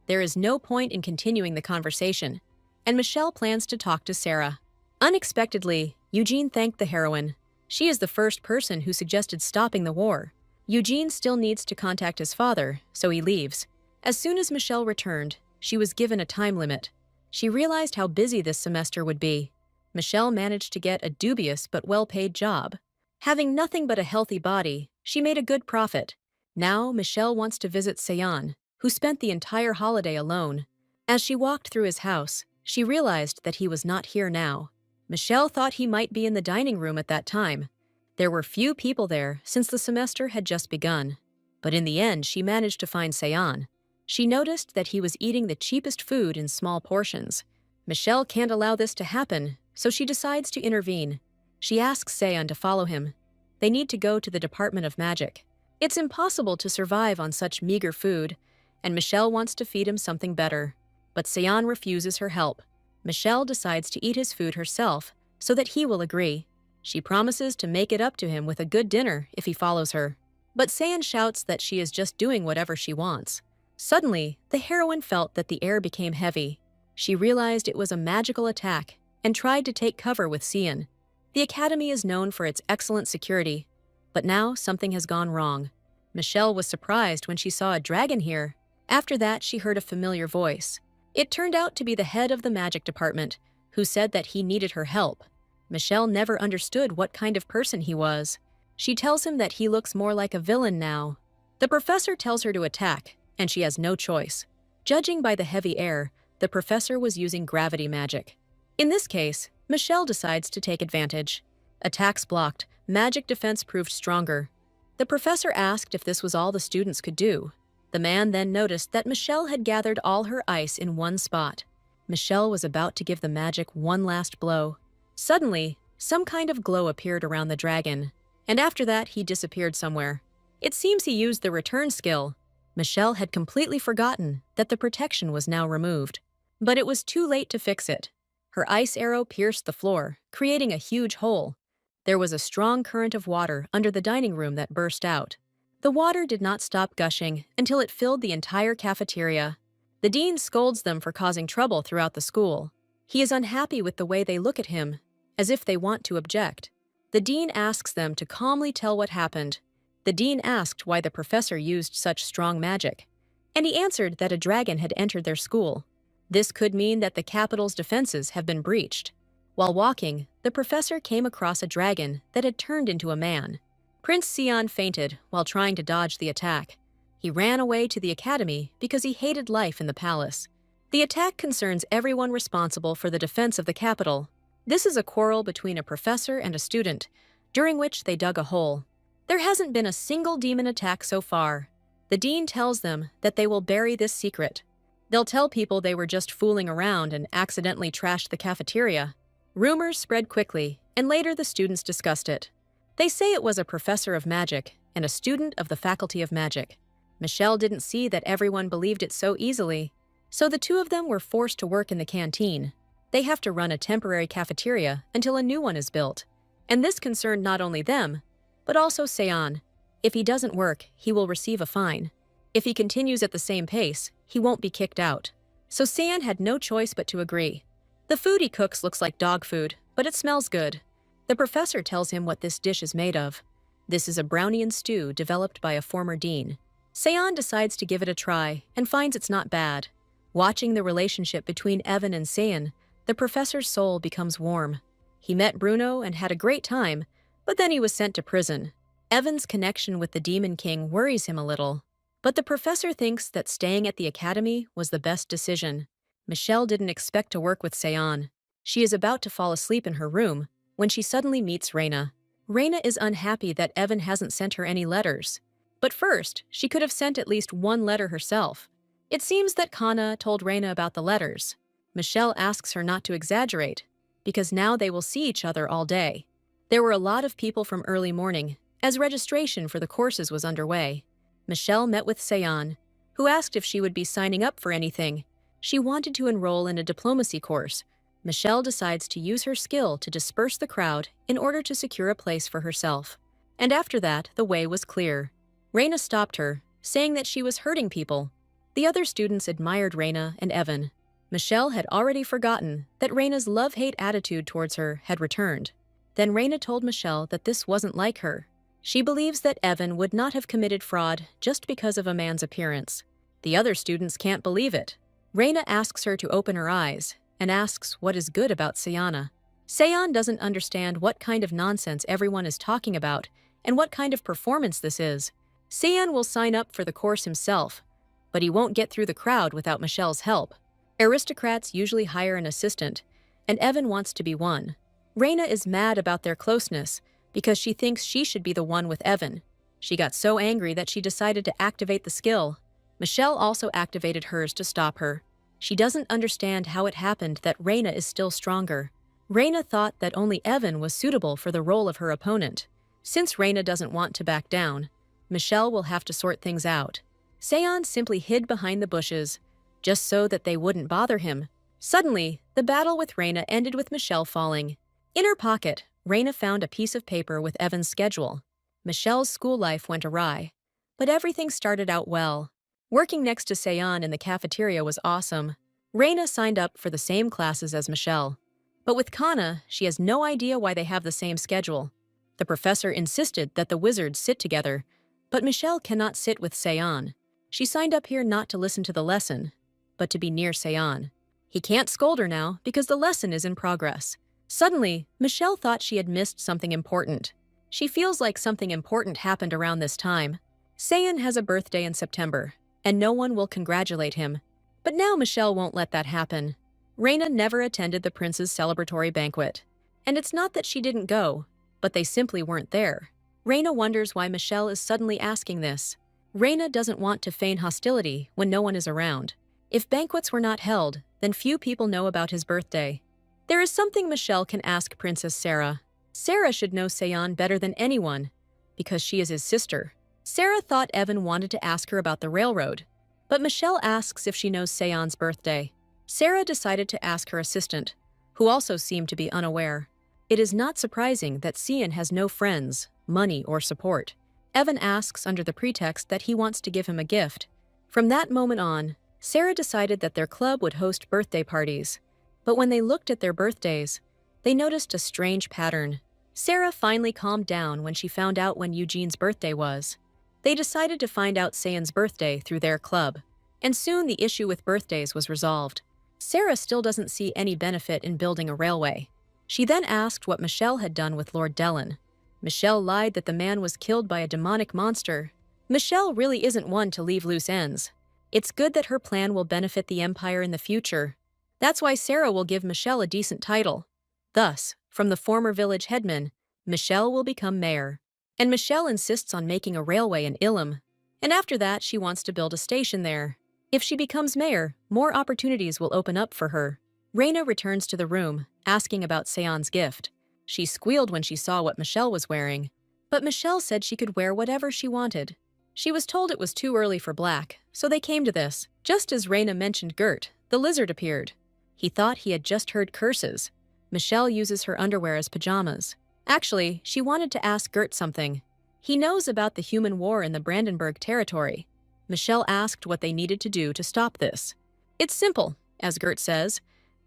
[SPEAKER 1] There is no point in continuing the conversation, and Michelle plans to talk to Sarah. Unexpectedly, Eugene thanked the heroine. She is the first person who suggested stopping the war. Eugene still needs to contact his father, so he leaves. As soon as Michelle returned, she was given a time limit. She realized how busy this semester would be. Michelle managed to get a dubious but well-paid job. Having nothing but a healthy body, she made a good profit. Now, Michelle wants to visit Seon, who spent the entire holiday alone. As she walked through his house, she realized that he was not here now. Michelle thought he might be in the dining room at that time. There were few people there since the semester had just begun. But in the end, she managed to find Seon. She noticed that he was eating the cheapest food in small portions. Michelle can't allow this to happen, so she decides to intervene. She asks Seon to follow him. They need to go to the Department of Magic. It's impossible to survive on such meager food, and Michelle wants to feed him something better. But Seon refuses her help. Michelle decides to eat his food herself so that he will agree. She promises to make it up to him with a good dinner if he follows her. But Seon shouts that she is just doing whatever she wants. Suddenly, the heroine felt that the air became heavy. She realized it was a magical attack and tried to take cover with Seon. The academy is known for its excellent security, but now something has gone wrong. Michelle was surprised when she saw a dragon here. After that, she heard a familiar voice. It turned out to be the head of the magic department, who said that he needed her help. Michelle never understood what kind of person he was. She tells him that he looks more like a villain now. The professor tells her to attack, and she has no choice. Judging by the heavy air, the professor was using gravity magic. In this case, Michelle decides to take advantage. Attacks blocked, magic defense proved stronger. The professor asked if this was all the students could do. The man then noticed that Michelle had gathered all her ice in one spot. Michelle was about to give the magic one last blow. Suddenly, some kind of glow appeared around the dragon, and after that he disappeared somewhere. It seems he used the return skill. Michelle had completely forgotten that the protection was now removed. But it was too late to fix it. Her ice arrow pierced the floor, creating a huge hole. There was a strong current of water under the dining room that burst out. The water did not stop gushing until it filled the entire cafeteria. The dean scolds them for causing trouble throughout the school. He is unhappy with the way they look at him, as if they want to object. The dean asks them to calmly tell what happened. The dean asked why the professor used such strong magic, and he answered that a dragon had entered their school. This could mean that the capital's defenses have been breached. While walking, the professor came across a dragon that had turned into a man. Prince Sion fainted while trying to dodge the attack. He ran away to the academy because he hated life in the palace. The attack concerns everyone responsible for the defense of the capital. This is a quarrel between a professor and a student, during which they dug a hole. There hasn't been a single demon attack so far. The dean tells them that they will bury this secret. They'll tell people they were just fooling around and accidentally trashed the cafeteria. Rumors spread quickly, and later the students discussed it. They say it was a professor of magic and a student of the Faculty of Magic. Michelle didn't see that everyone believed it so easily, so the two of them were forced to work in the canteen. They have to run a temporary cafeteria until a new one is built. And this concerned not only them, but also Seon. If he doesn't work, he will receive a fine. If he continues at the same pace, he won't be kicked out. So Seon had no choice but to agree. The food he cooks looks like dog food, but it smells good. The professor tells him what this dish is made of. This is a brownian stew developed by a former dean. Seon decides to give it a try and finds it's not bad. Watching the relationship between Evan and Seon, the professor's soul becomes warm. He met Bruno and had a great time, but then he was sent to prison. Evan's connection with the Demon King worries him a little. But the professor thinks that staying at the academy was the best decision. Michelle didn't expect to work with Seon. She is about to fall asleep in her room when she suddenly meets Reina. Reina is unhappy that Evan hasn't sent her any letters. But first, she could have sent at least one letter herself. It seems that Kana told Reina about the letters. Michelle asks her not to exaggerate, because now they will see each other all day. There were a lot of people from early morning, as registration for the courses was underway. Michelle met with Seon, who asked if she would be signing up for anything. She wanted to enroll in a diplomacy course. Michelle decides to use her skill to disperse the crowd in order to secure a place for herself. And after that, the way was clear. Reina stopped her, saying that she was hurting people. The other students admired Reina and Evan. Michelle had already forgotten that Reina's love-hate attitude towards her had returned. Then Reina told Michelle that this wasn't like her. She believes that Evan would not have committed fraud just because of a man's appearance. The other students can't believe it. Reina asks her to open her eyes and asks what is good about Seona. Seon doesn't understand what kind of nonsense everyone is talking about and what kind of performance this is. Seon will sign up for the course himself, but he won't get through the crowd without Michelle's help. Aristocrats usually hire an assistant, and Evan wants to be one. Reina is mad about their closeness because she thinks she should be the one with Evan. She got so angry that she decided to activate the skill. Michelle also activated hers to stop her. She doesn't understand how it happened that Reina is still stronger. Reina thought that only Evan was suitable for the role of her opponent. Since Reina doesn't want to back down, Michelle will have to sort things out. Seon simply hid behind the bushes, just so that they wouldn't bother him. Suddenly, the battle with Reina ended with Michelle falling. In her pocket, Reina found a piece of paper with Evan's schedule. Michelle's school life went awry, but everything started out well. Working next to Seon in the cafeteria was awesome. Reina signed up for the same classes as Michelle. But with Kana, she has no idea why they have the same schedule. The professor insisted that the wizards sit together, but Michelle cannot sit with Seon. She signed up here not to listen to the lesson, but to be near Seon. He can't scold her now because the lesson is in progress. Suddenly, Michelle thought she had missed something important. She feels like something important happened around this time. Seon has a birthday in September, and no one will congratulate him. But now Michelle won't let that happen. Reina never attended the prince's celebratory banquet. And it's not that she didn't go, but they simply weren't there. Reina wonders why Michelle is suddenly asking this. Reina doesn't want to feign hostility when no one is around. If banquets were not held, then few people know about his birthday. There is something Michelle can ask Princess Sarah. Sarah should know Seon better than anyone, because she is his sister. Sarah thought Evan wanted to ask her about the railroad, but Michelle asks if she knows Seon's birthday. Sarah decided to ask her assistant, who also seemed to be unaware. It is not surprising that Seon has no friends, money, or support. Evan asks under the pretext that he wants to give him a gift. From that moment on, Sarah decided that their club would host birthday parties. But when they looked at their birthdays, they noticed a strange pattern. Sarah finally calmed down when she found out when Eugene's birthday was. They decided to find out Seon's birthday through their club, and soon the issue with birthdays was resolved. Sarah still doesn't see any benefit in building a railway. She then asked what Michelle had done with Lord Dellen. Michelle lied that the man was killed by a demonic monster. Michelle really isn't one to leave loose ends. It's good that her plan will benefit the Empire in the future. That's why Sarah will give Michelle a decent title. Thus, from the former village headman, Michelle will become mayor. And Michelle insists on making a railway in Ilum. And after that, she wants to build a station there. If she becomes mayor, more opportunities will open up for her. Reina returns to the room, asking about Seon's gift. She squealed when she saw what Michelle was wearing. But Michelle said she could wear whatever she wanted. She was told it was too early for black, so they came to this. Just as Reina mentioned Gert, the lizard appeared. He thought he had just heard curses. Michelle uses her underwear as pajamas. Actually, she wanted to ask Gert something. He knows about the human war in the Brandenburg territory. Michelle asked what they needed to do to stop this. It's simple, as Gert says.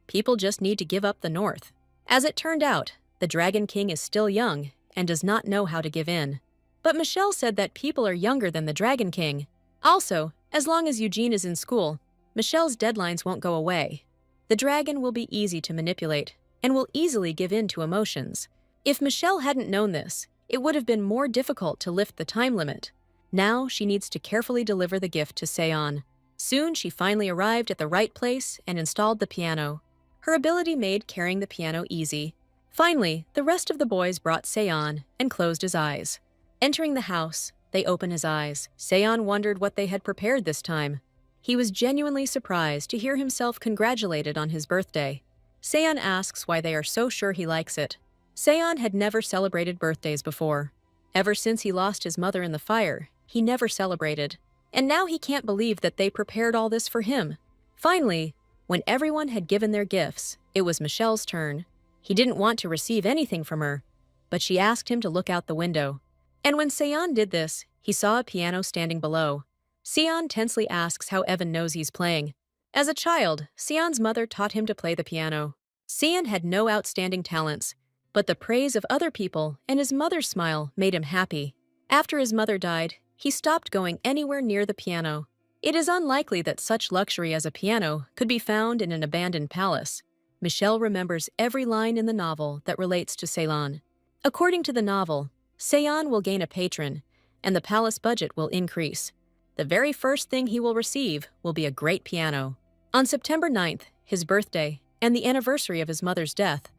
[SPEAKER 1] People just need to give up the north. As it turned out, the Dragon King is still young and does not know how to give in. But Michelle said that people are younger than the Dragon King. Also, as long as Eugene is in school, Michelle's deadlines won't go away. The dragon will be easy to manipulate and will easily give in to emotions. If Michelle hadn't known this, it would have been more difficult to lift the time limit. Now she needs to carefully deliver the gift to Seon. Soon she finally arrived at the right place and installed the piano. Her ability made carrying the piano easy. Finally, the rest of the boys brought Seon and closed his eyes. Entering the house, they opened his eyes. Seon wondered what they had prepared this time. He was genuinely surprised to hear himself congratulated on his birthday. Seon asks why they are so sure he likes it. Seon had never celebrated birthdays before. Ever since he lost his mother in the fire, he never celebrated. And now he can't believe that they prepared all this for him. Finally, when everyone had given their gifts, it was Michelle's turn. He didn't want to receive anything from her, but she asked him to look out the window. And when Seon did this, he saw a piano standing below. Seon tensely asks how Evan knows he's playing. As a child, Seon's mother taught him to play the piano. Seon had no outstanding talents, but the praise of other people and his mother's smile made him happy. After his mother died, he stopped going anywhere near the piano. It is unlikely that such luxury as a piano could be found in an abandoned palace. Michelle remembers every line in the novel that relates to Ceylon. According to the novel, Seon will gain a patron, and the palace budget will increase. The very first thing he will receive will be a great piano. On September 9th, his birthday, and the anniversary of his mother's death,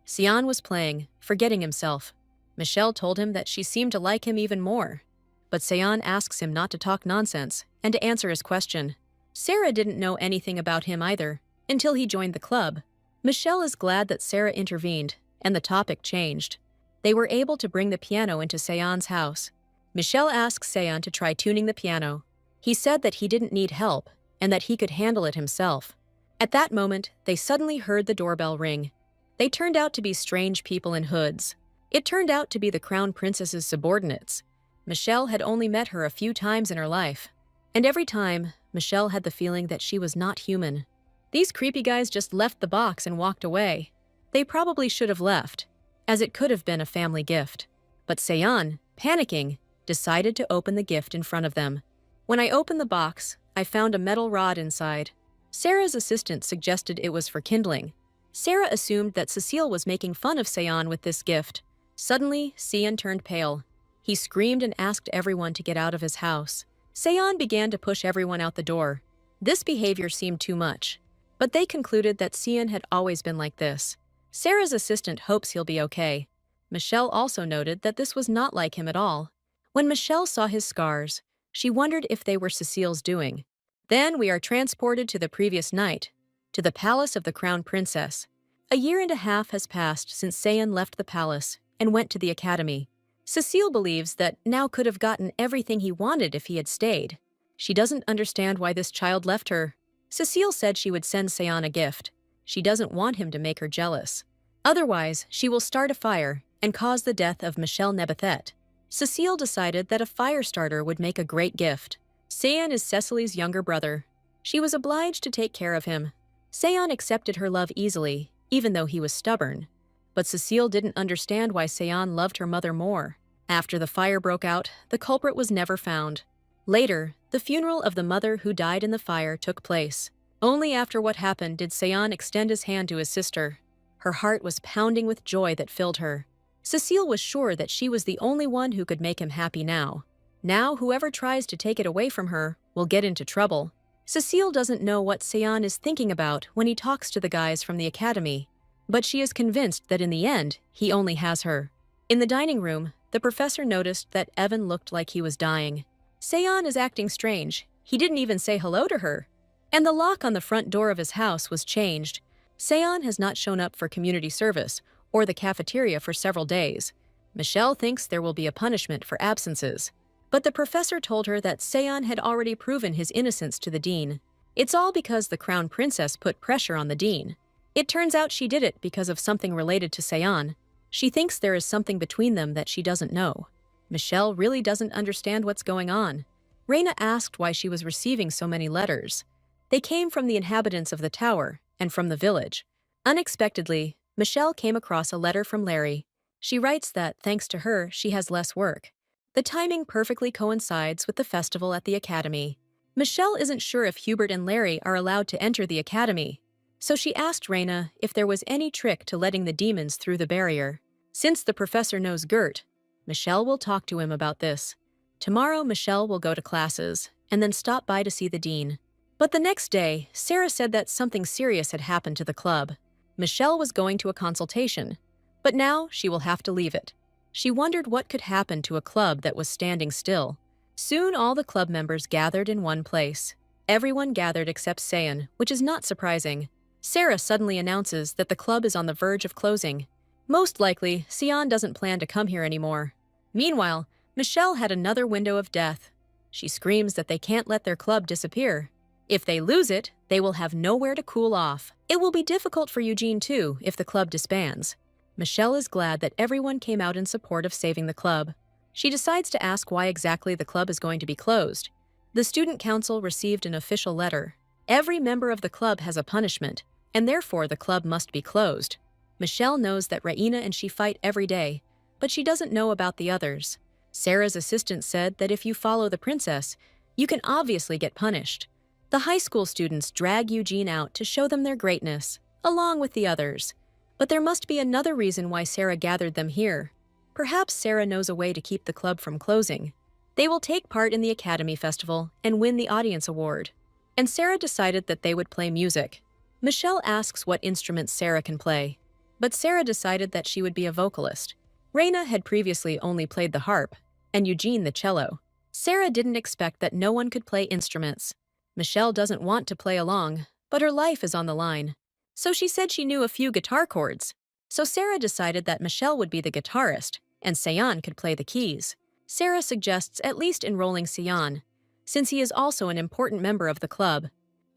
[SPEAKER 1] Seon was playing, forgetting himself. Michelle told him that she seemed to like him even more. But Seon asks him not to talk nonsense and to answer his question. Sarah didn't know anything about him either, until he joined the club. Michelle is glad that Sarah intervened, and the topic changed. They were able to bring the piano into Seon's house. Michelle asks Seon to try tuning the piano. He said that he didn't need help, and that he could handle it himself. At that moment, they suddenly heard the doorbell ring. They turned out to be strange people in hoods. It turned out to be the crown princess's subordinates. Michelle had only met her a few times in her life, and every time, Michelle had the feeling that she was not human. These creepy guys just left the box and walked away. They probably should have left, as it could have been a family gift. But Seon, panicking, decided to open the gift in front of them. When I opened the box, I found a metal rod inside. Sarah's assistant suggested it was for kindling. Sarah assumed that Cecile was making fun of Seon with this gift, Suddenly, Seon turned pale. He screamed and asked everyone to get out of his house. Seon began to push everyone out the door. This behavior seemed too much, but they concluded that Seon had always been like this. Sarah's assistant hopes he'll be okay. Michelle also noted that this was not like him at all. When Michelle saw his scars, she wondered if they were Cecile's doing. Then we are transported to the previous night, to the palace of the crown princess. A year and a half has passed since Seon left the palace and went to the academy. Cecile believes that now could have gotten everything he wanted if he had stayed. She doesn't understand why this child left her. Cecile said she would send Seon a gift. She doesn't want him to make her jealous. Otherwise, she will start a fire and cause the death of Michelle Nebethet. Cecile decided that a fire starter would make a great gift. Seon is Cecily's younger brother. She was obliged to take care of him. Seon accepted her love easily, even though he was stubborn. But Cecile didn't understand why Seon loved her mother more. After the fire broke out, the culprit was never found. Later, the funeral of the mother who died in the fire took place. Only after what happened did Seon extend his hand to his sister. Her heart was pounding with joy that filled her. Cecile was sure that she was the only one who could make him happy now. Now, whoever tries to take it away from her will get into trouble. Cecile doesn't know what Seon is thinking about when he talks to the guys from the academy, but she is convinced that in the end, he only has her. In the dining room, the professor noticed that Evan looked like he was dying. Seon is acting strange. He didn't even say hello to her. And the lock on the front door of his house was changed. Seon has not shown up for community service or the cafeteria for several days. Michelle thinks there will be a punishment for absences. But the professor told her that Seon had already proven his innocence to the dean. It's all because the crown princess put pressure on the dean. It turns out she did it because of something related to Seon. She thinks there is something between them that she doesn't know. Michelle really doesn't understand what's going on. Reina asked why she was receiving so many letters. They came from the inhabitants of the tower and from the village. Unexpectedly, Michelle came across a letter from Larry. She writes that, thanks to her, she has less work. The timing perfectly coincides with the festival at the academy. Michelle isn't sure if Hubert and Larry are allowed to enter the academy, so she asked Reina if there was any trick to letting the demons through the barrier. Since the professor knows Gert, Michelle will talk to him about this. Tomorrow, Michelle will go to classes and then stop by to see the dean. But the next day, Sarah said that something serious had happened to the club. Michelle was going to a consultation, but now she will have to leave it. She wondered what could happen to a club that was standing still. Soon all the club members gathered in one place. Everyone gathered except Seon, which is not surprising. Sarah suddenly announces that the club is on the verge of closing. Most likely, Seon doesn't plan to come here anymore. Meanwhile, Michelle had another window of death. She screams that they can't let their club disappear. If they lose it, they will have nowhere to cool off. It will be difficult for Eugene too if the club disbands. Michelle is glad that everyone came out in support of saving the club. She decides to ask why exactly the club is going to be closed. The student council received an official letter. Every member of the club has a punishment, and therefore the club must be closed. Michelle knows that Reina and she fight every day, but she doesn't know about the others. Sarah's assistant said that if you follow the princess, you can obviously get punished. The high school students drag Eugene out to show them their greatness, along with the others. But there must be another reason why Sarah gathered them here. Perhaps Sarah knows a way to keep the club from closing. They will take part in the Academy Festival and win the audience award. And Sarah decided that they would play music. Michelle asks what instruments Sarah can play, but Sarah decided that she would be a vocalist. Reina had previously only played the harp, and Eugene the cello. Sarah didn't expect that no one could play instruments. Michelle doesn't want to play along, but her life is on the line. So she said she knew a few guitar chords. So Sarah decided that Michelle would be the guitarist, and Seon could play the keys. Sarah suggests at least enrolling Seon, since he is also an important member of the club.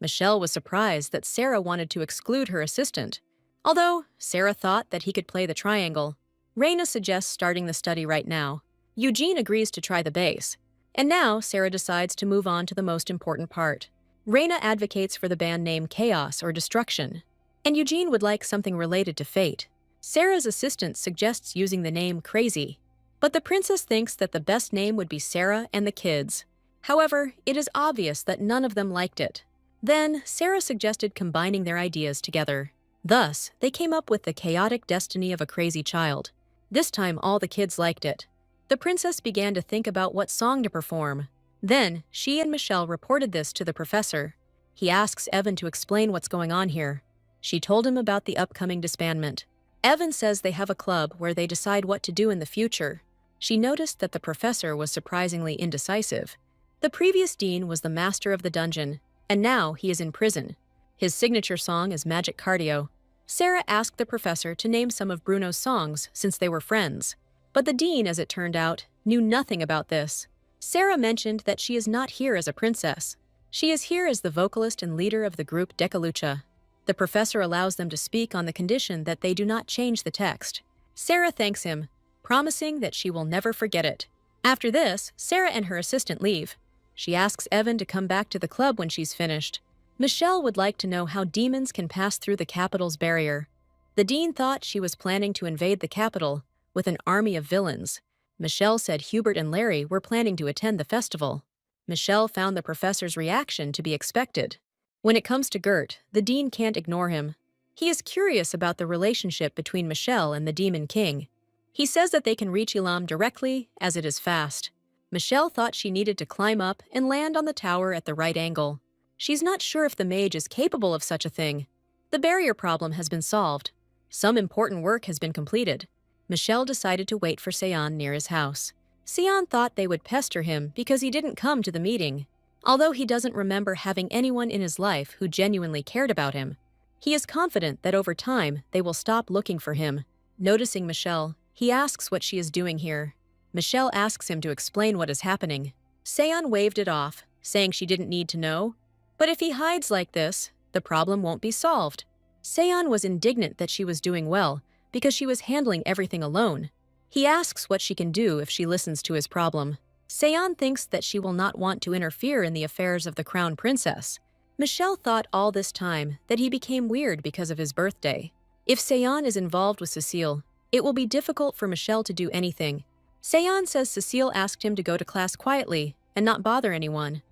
[SPEAKER 1] Michelle was surprised that Sarah wanted to exclude her assistant, although Sarah thought that he could play the triangle. Reina suggests starting the study right now. Eugene agrees to try the bass. And now Sarah decides to move on to the most important part. Reina advocates for the band name Chaos or Destruction, and Eugene would like something related to fate. Sarah's assistant suggests using the name Crazy, but the princess thinks that the best name would be Sarah and the Kids. However, it is obvious that none of them liked it. Then, Sarah suggested combining their ideas together. Thus, they came up with the chaotic destiny of a crazy child. This time all the kids liked it. The princess began to think about what song to perform. Then, she and Michelle reported this to the professor. He asks Evan to explain what's going on here. She told him about the upcoming disbandment. Evan says they have a club where they decide what to do in the future. She noticed that the professor was surprisingly indecisive. The previous dean was the master of the dungeon, and now he is in prison. His signature song is Magic Cardio. Sarah asked the professor to name some of Bruno's songs since they were friends. But the dean, as it turned out, knew nothing about this. Sarah mentioned that she is not here as a princess. She is here as the vocalist and leader of the group Decalucha. The professor allows them to speak on the condition that they do not change the text. Sarah thanks him, promising that she will never forget it. After this, Sarah and her assistant leave. She asks Evan to come back to the club when she's finished. Michelle would like to know how demons can pass through the capital's barrier. The dean thought she was planning to invade the capital with an army of villains. Michelle said Hubert and Larry were planning to attend the festival. Michelle found the professor's reaction to be expected. When it comes to Gert, the dean can't ignore him. He is curious about the relationship between Michelle and the Demon King. He says that they can reach Elam directly, as it is fast. Michelle thought she needed to climb up and land on the tower at the right angle. She's not sure if the mage is capable of such a thing. The barrier problem has been solved. Some important work has been completed. Michelle decided to wait for Seon near his house. Seon thought they would pester him because he didn't come to the meeting. Although he doesn't remember having anyone in his life who genuinely cared about him, he is confident that over time they will stop looking for him. Noticing Michelle, he asks what she is doing here. Michelle asks him to explain what is happening. Seon waved it off, saying she didn't need to know. But if he hides like this, the problem won't be solved. Seon was indignant that she was doing well because she was handling everything alone. He asks what she can do if she listens to his problem. Seon thinks that she will not want to interfere in the affairs of the crown princess. Michelle thought all this time that he became weird because of his birthday. If Seon is involved with Cecile, it will be difficult for Michelle to do anything. Seon says Cecile asked him to go to class quietly and not bother anyone.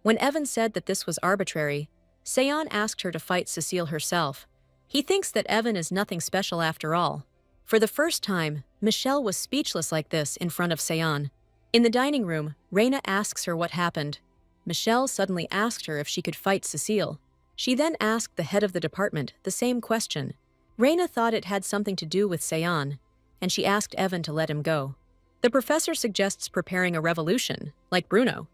[SPEAKER 1] When Evan said that this was arbitrary, Seon asked her to fight Cecile herself. He thinks that Evan is nothing special after all. For the first time, Michelle was speechless like this in front of Seon. In the dining room, Reina asks her what happened. Michelle suddenly asked her if she could fight Cecile. She then asked the head of the department the same question. Reina thought it had something to do with Seon, and she asked Evan to let him go. The professor suggests preparing a revolution, like Bruno,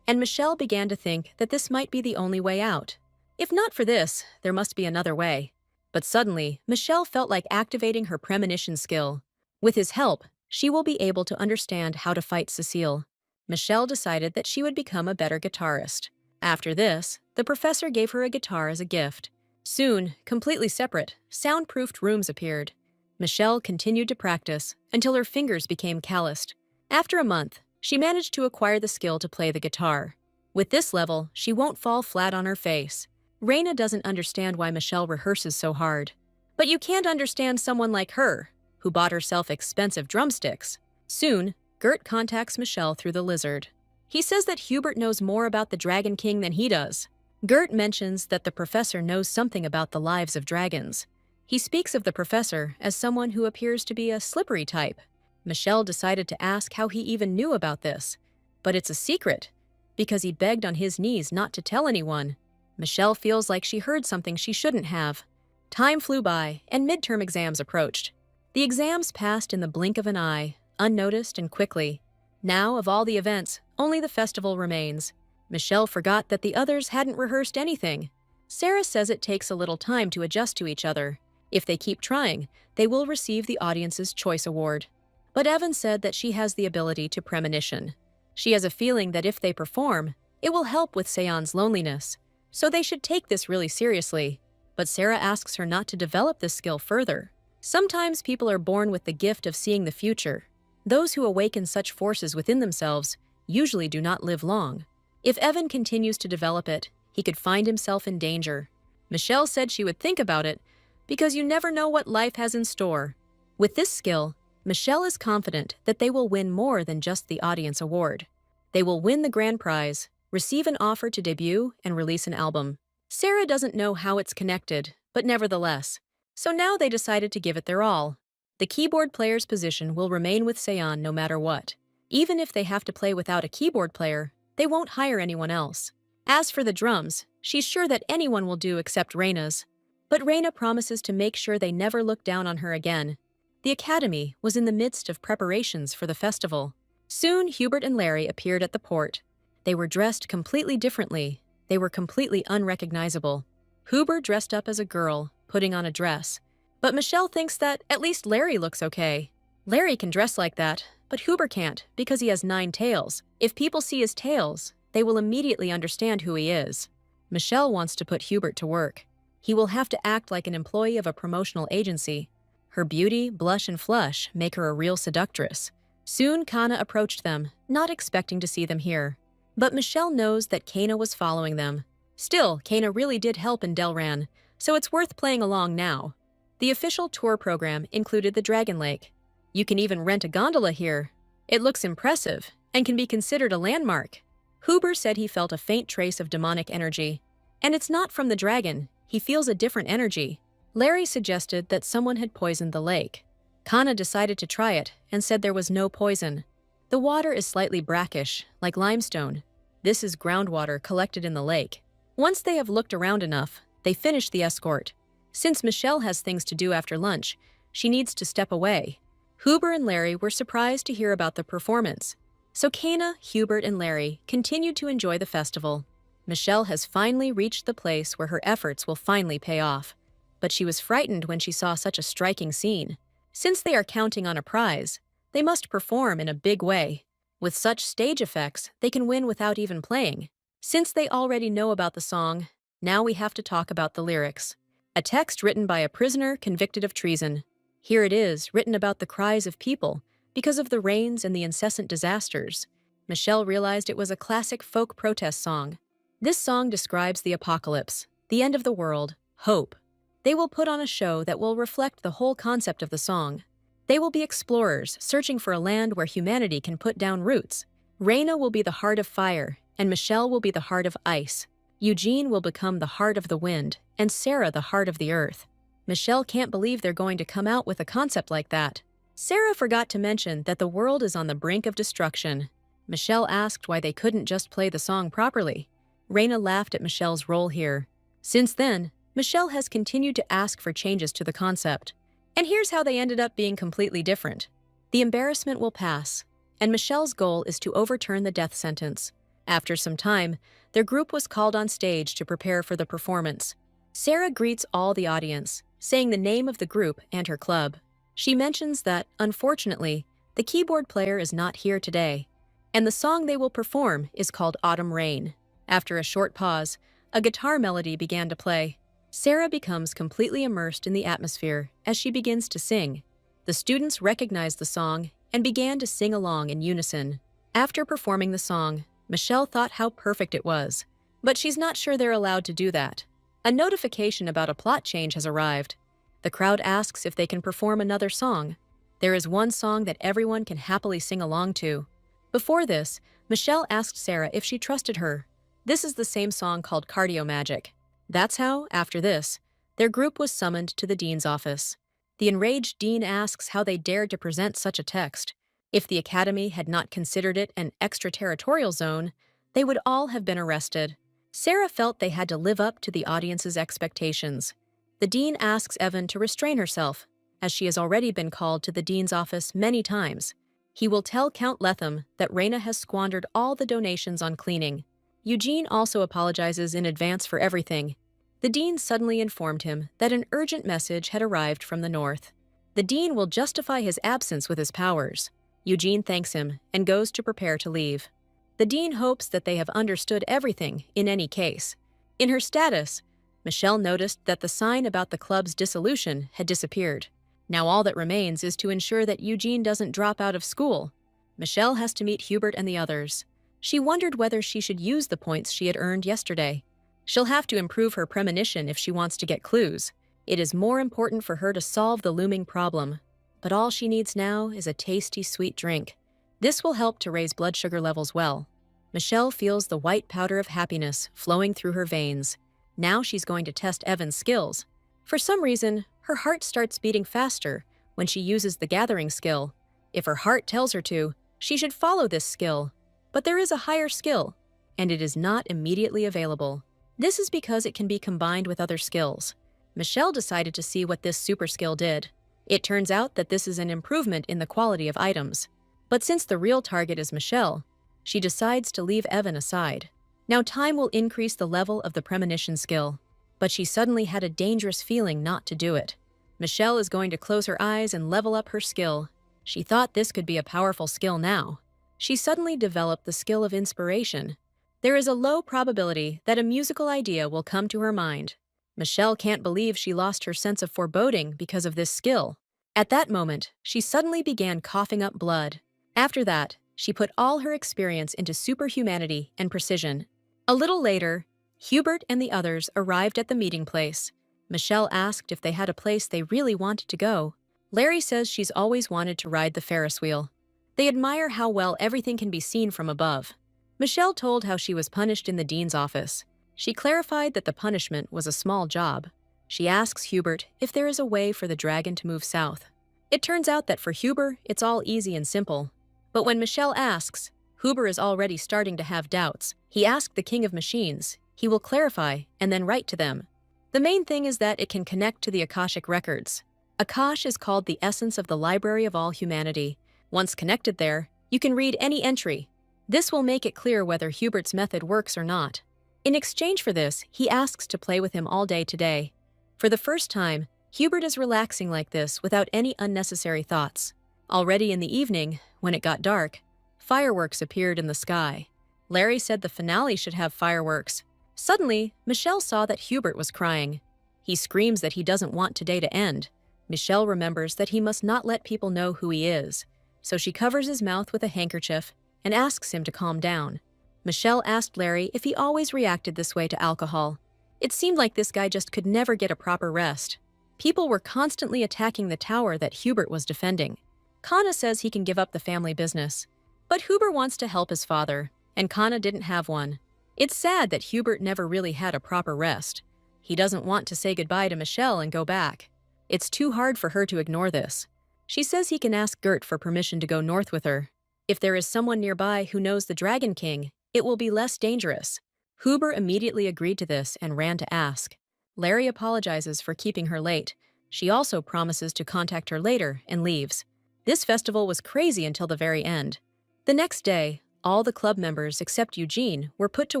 [SPEAKER 1] and Michelle began to think that this might be the only way out. If not for this, there must be another way. But suddenly, Michelle felt like activating her premonition skill. With his help, she will be able to understand how to fight Cecile. Michelle decided that she would become a better guitarist. After this, the professor gave her a guitar as a gift. Soon, completely separate, soundproofed rooms appeared. Michelle continued to practice until her fingers became calloused. After a month, she managed to acquire the skill to play the guitar. With this level, she won't fall flat on her face. Reina doesn't understand why Michelle rehearses so hard. But you can't understand someone like her, who bought herself expensive drumsticks. Soon, Gert contacts Michelle through the lizard. He says that Hubert knows more about the Dragon King than he does. Gert mentions that the professor knows something about the lives of dragons. He speaks of the professor as someone who appears to be a slippery type. Michelle decided to ask how he even knew about this. But it's a secret, because he begged on his knees not to tell anyone. Michelle feels like she heard something she shouldn't have. Time flew by, and midterm exams approached. The exams passed in the blink of an eye, unnoticed and quickly. Now, of all the events, only the festival remains. Michelle forgot that the others hadn't rehearsed anything. Sarah says it takes a little time to adjust to each other. If they keep trying, they will receive the audience's choice award. But Evan said that she has the ability to premonition. She has a feeling that if they perform, it will help with Seon's loneliness. So they should take this really seriously. But Sarah asks her not to develop this skill further. Sometimes people are born with the gift of seeing the future. Those who awaken such forces within themselves usually do not live long. If Evan continues to develop it, he could find himself in danger. Michelle said she would think about it, because you never know what life has in store. With this skill, Michelle is confident that they will win more than just the audience award. They will win the grand prize, receive an offer to debut, and release an album. Sarah doesn't know how it's connected, but nevertheless. So now they decided to give it their all. The keyboard player's position will remain with Seon no matter what. Even if they have to play without a keyboard player, they won't hire anyone else. As for the drums, she's sure that anyone will do except Reina's. But Reina promises to make sure they never look down on her again. The academy was in the midst of preparations for the festival. Soon, Hubert and Larry appeared at the port. They were dressed completely differently. They were completely unrecognizable. Hubert dressed up as a girl, putting on a dress. But Michelle thinks that at least Larry looks okay. Larry can dress like that, but Hubert can't because he has 9 tails. If people see his tails, they will immediately understand who he is. Michelle wants to put Hubert to work. He will have to act like an employee of a promotional agency. Her beauty, blush, and flush make her a real seductress. Soon, Kana approached them, not expecting to see them here. But Michelle knows that Kana was following them. Still, Kana really did help in Delran, so it's worth playing along now. The official tour program included the Dragon Lake. You can even rent a gondola here. It looks impressive and can be considered a landmark. Huber said he felt a faint trace of demonic energy. And it's not from the dragon, he feels a different energy. Larry suggested that someone had poisoned the lake. Kana decided to try it and said there was no poison. The water is slightly brackish, like limestone. This is groundwater collected in the lake. Once they have looked around enough, they finish the escort. Since Michelle has things to do after lunch, she needs to step away. Huber and Larry were surprised to hear about the performance. So Kana, Hubert, and Larry continued to enjoy the festival. Michelle has finally reached the place where her efforts will finally pay off. But she was frightened when she saw such a striking scene. Since they are counting on a prize, they must perform in a big way. With such stage effects, they can win without even playing. Since they already know about the song, now we have to talk about the lyrics. A text written by a prisoner convicted of treason. Here it is, written about the cries of people because of the rains and the incessant disasters. Michelle realized it was a classic folk protest song. This song describes the apocalypse, the end of the world, hope. They will put on a show that will reflect the whole concept of the song. They will be explorers searching for a land where humanity can put down roots. Reina will be the heart of fire, and Michelle will be the heart of ice. Eugene will become the heart of the wind, and Sarah the heart of the earth. Michelle can't believe they're going to come out with a concept like that. Sarah forgot to mention that the world is on the brink of destruction. Michelle asked why they couldn't just play the song properly. Reina laughed at Michelle's role here. Since then, Michelle has continued to ask for changes to the concept. And here's how they ended up being completely different. The embarrassment will pass, and Michelle's goal is to overturn the death sentence. After some time, their group was called on stage to prepare for the performance. Sarah greets all the audience, saying the name of the group and her club. She mentions that, unfortunately, the keyboard player is not here today, and the song they will perform is called Autumn Rain. After a short pause, a guitar melody began to play. Sarah becomes completely immersed in the atmosphere as she begins to sing. The students recognized the song and began to sing along in unison. After performing the song, Michelle thought how perfect it was, but she's not sure they're allowed to do that. A notification about a plot change has arrived. The crowd asks if they can perform another song. There is one song that everyone can happily sing along to. Before this, Michelle asked Sarah if she trusted her. This is the same song called Cardio Magic. That's how, after this, their group was summoned to the dean's office. The enraged dean asks how they dared to present such a text. If the academy had not considered it an extraterritorial zone, they would all have been arrested. Sarah felt they had to live up to the audience's expectations. The dean asks Evan to restrain herself, as she has already been called to the dean's office many times. He will tell Count Letham that Reina has squandered all the donations on cleaning. Eugene also apologizes in advance for everything. The dean suddenly informed him that an urgent message had arrived from the north. The dean will justify his absence with his powers. Eugene thanks him and goes to prepare to leave. The dean hopes that they have understood everything in any case. In her status, Michelle noticed that the sign about the club's dissolution had disappeared. Now all that remains is to ensure that Eugene doesn't drop out of school. Michelle has to meet Hubert and the others. She wondered whether she should use the points she had earned yesterday. She'll have to improve her premonition if she wants to get clues. It is more important for her to solve the looming problem. But all she needs now is a tasty, sweet drink. This will help to raise blood sugar levels well. Michelle feels the white powder of happiness flowing through her veins. Now she's going to test Evan's skills. For some reason, her heart starts beating faster when she uses the gathering skill. If her heart tells her to, she should follow this skill. But there is a higher skill, and it is not immediately available. This is because it can be combined with other skills. Michelle decided to see what this super skill did. It turns out that this is an improvement in the quality of items. But since the real target is Michelle, she decides to leave Evan aside. Now time will increase the level of the premonition skill, but she suddenly had a dangerous feeling not to do it. Michelle is going to close her eyes and level up her skill. She thought this could be a powerful skill now. She suddenly developed the skill of inspiration. There is a low probability that a musical idea will come to her mind. Michelle can't believe she lost her sense of foreboding because of this skill. At that moment, she suddenly began coughing up blood. After that, she put all her experience into superhumanity and precision. A little later, Hubert and the others arrived at the meeting place. Michelle asked if they had a place they really wanted to go. Larry says she's always wanted to ride the Ferris wheel. They admire how well everything can be seen from above. Michelle told how she was punished in the dean's office. She clarified that the punishment was a small job. She asks Hubert if there is a way for the dragon to move south. It turns out that for Hubert, it's all easy and simple. But when Michelle asks, Hubert is already starting to have doubts. He asked the King of Machines. He will clarify and then write to them. The main thing is that it can connect to the Akashic records. Akash is called the essence of the library of all humanity. Once connected there, you can read any entry. This will make it clear whether Hubert's method works or not. In exchange for this, he asks to play with him all day today. For the first time, Hubert is relaxing like this without any unnecessary thoughts. Already in the evening, when it got dark, fireworks appeared in the sky. Larry said the finale should have fireworks. Suddenly, Michelle saw that Hubert was crying. He screams that he doesn't want today to end. Michelle remembers that he must not let people know who he is, so she covers his mouth with a handkerchief and asks him to calm down. Michelle asked Larry if he always reacted this way to alcohol. It seemed like this guy just could never get a proper rest. People were constantly attacking the tower that Hubert was defending. Kana says he can give up the family business, but Hubert wants to help his father, and Kana didn't have one. It's sad that Hubert never really had a proper rest. He doesn't want to say goodbye to Michelle and go back. It's too hard for her to ignore this. She says he can ask Gert for permission to go north with her. If there is someone nearby who knows the Dragon King, it will be less dangerous. Hubert immediately agreed to this and ran to ask. Larry apologizes for keeping her late. She also promises to contact her later and leaves. This festival was crazy until the very end. The next day, all the club members except Eugene were put to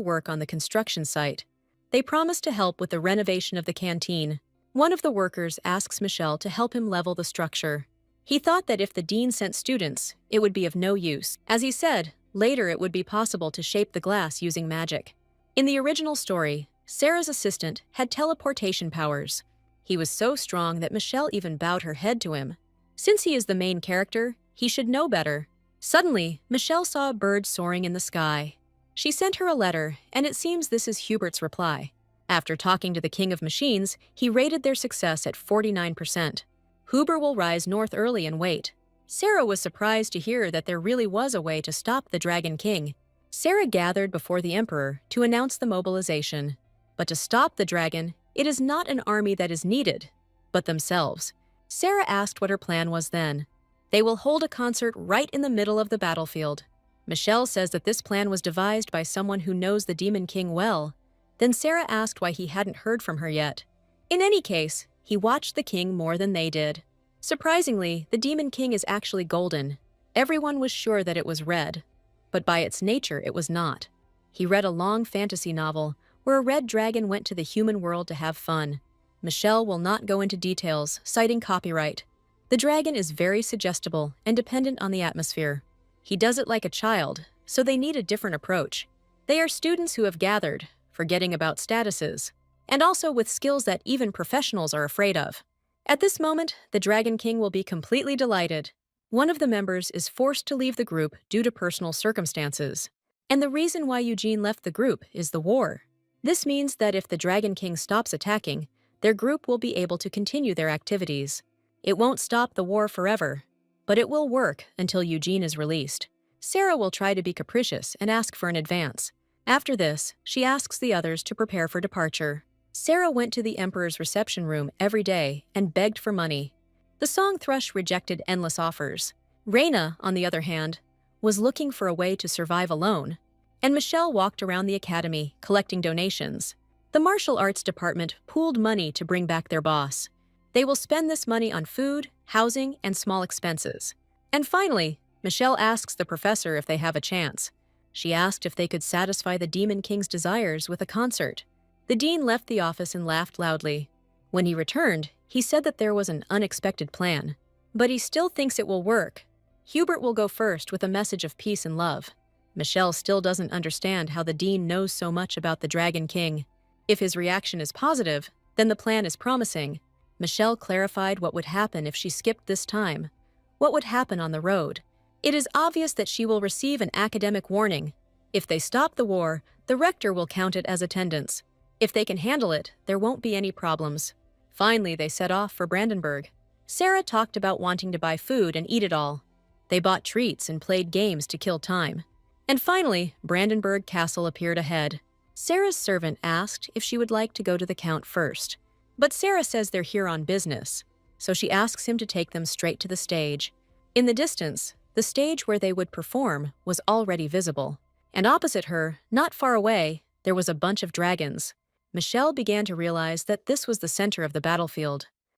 [SPEAKER 1] work on the construction site. They promised to help with the renovation of the canteen. One of the workers asks Michelle to help him level the structure. He thought that if the dean sent students, it would be of no use. As he said, later it would be possible to shape the glass using magic. In the original story, Sarah's assistant had teleportation powers. He was so strong that Michelle even bowed her head to him. Since he is the main character, he should know better. Suddenly, Michelle saw a bird soaring in the sky. She sent her a letter, and it seems this is Hubert's reply. After talking to the King of Machines, he rated their success at 49%. Hubert will rise north early and wait. Sarah was surprised to hear that there really was a way to stop the Dragon King. Sarah gathered before the Emperor to announce the mobilization. But to stop the dragon, it is not an army that is needed, but themselves. Sarah asked what her plan was then. They will hold a concert right in the middle of the battlefield. Michelle says that this plan was devised by someone who knows the Demon King well. Then Sarah asked why he hadn't heard from her yet. In any case, he watched the king more than they did. Surprisingly, the Demon King is actually golden. Everyone was sure that it was red, but by its nature it was not. He read a long fantasy novel where a red dragon went to the human world to have fun. Michelle will not go into details, citing copyright. The dragon is very suggestible and dependent on the atmosphere. He does it like a child, so they need a different approach. They are students who have gathered, forgetting about statuses, and also with skills that even professionals are afraid of. At this moment, the Dragon King will be completely delighted. One of the members is forced to leave the group due to personal circumstances. And the reason why Eugene left the group is the war. This means that if the Dragon King stops attacking, their group will be able to continue their activities. It won't stop the war forever, but it will work until Eugene is released. Sarah will try to be capricious and ask for an advance. After this, she asks the others to prepare for departure. Sarah went to the Emperor's reception room every day and begged for money. The song thrush rejected endless offers. Reina, on the other hand, was looking for a way to survive alone, and Michelle walked around the academy collecting donations. The martial arts department pooled money to bring back their boss. They will spend this money on food, housing, and small expenses. And finally, Michelle asks the professor if they have a chance. She asked if they could satisfy the Demon King's desires with a concert. The dean left the office and laughed loudly. When he returned, he said that there was an unexpected plan. But he still thinks it will work. Hubert will go first with a message of peace and love. Michelle still doesn't understand how the dean knows so much about the Dragon King. If his reaction is positive, then the plan is promising. Michelle clarified what would happen if she skipped this time. What would happen on the road? It is obvious that she will receive an academic warning. If they stop the war, the rector will count it as attendance. If they can handle it, there won't be any problems. Finally, they set off for Brandenburg. Sarah talked about wanting to buy food and eat it all. They bought treats and played games to kill time. And finally, Brandenburg Castle appeared ahead. Sarah's servant asked if she would like to go to the Count first. But Sarah says they're here on business, so she asks him to take them straight to the stage. In the distance, the stage where they would perform was already visible. And opposite her, not far away, there was a bunch of dragons. Michelle began to realize that this was the center of the battlefield.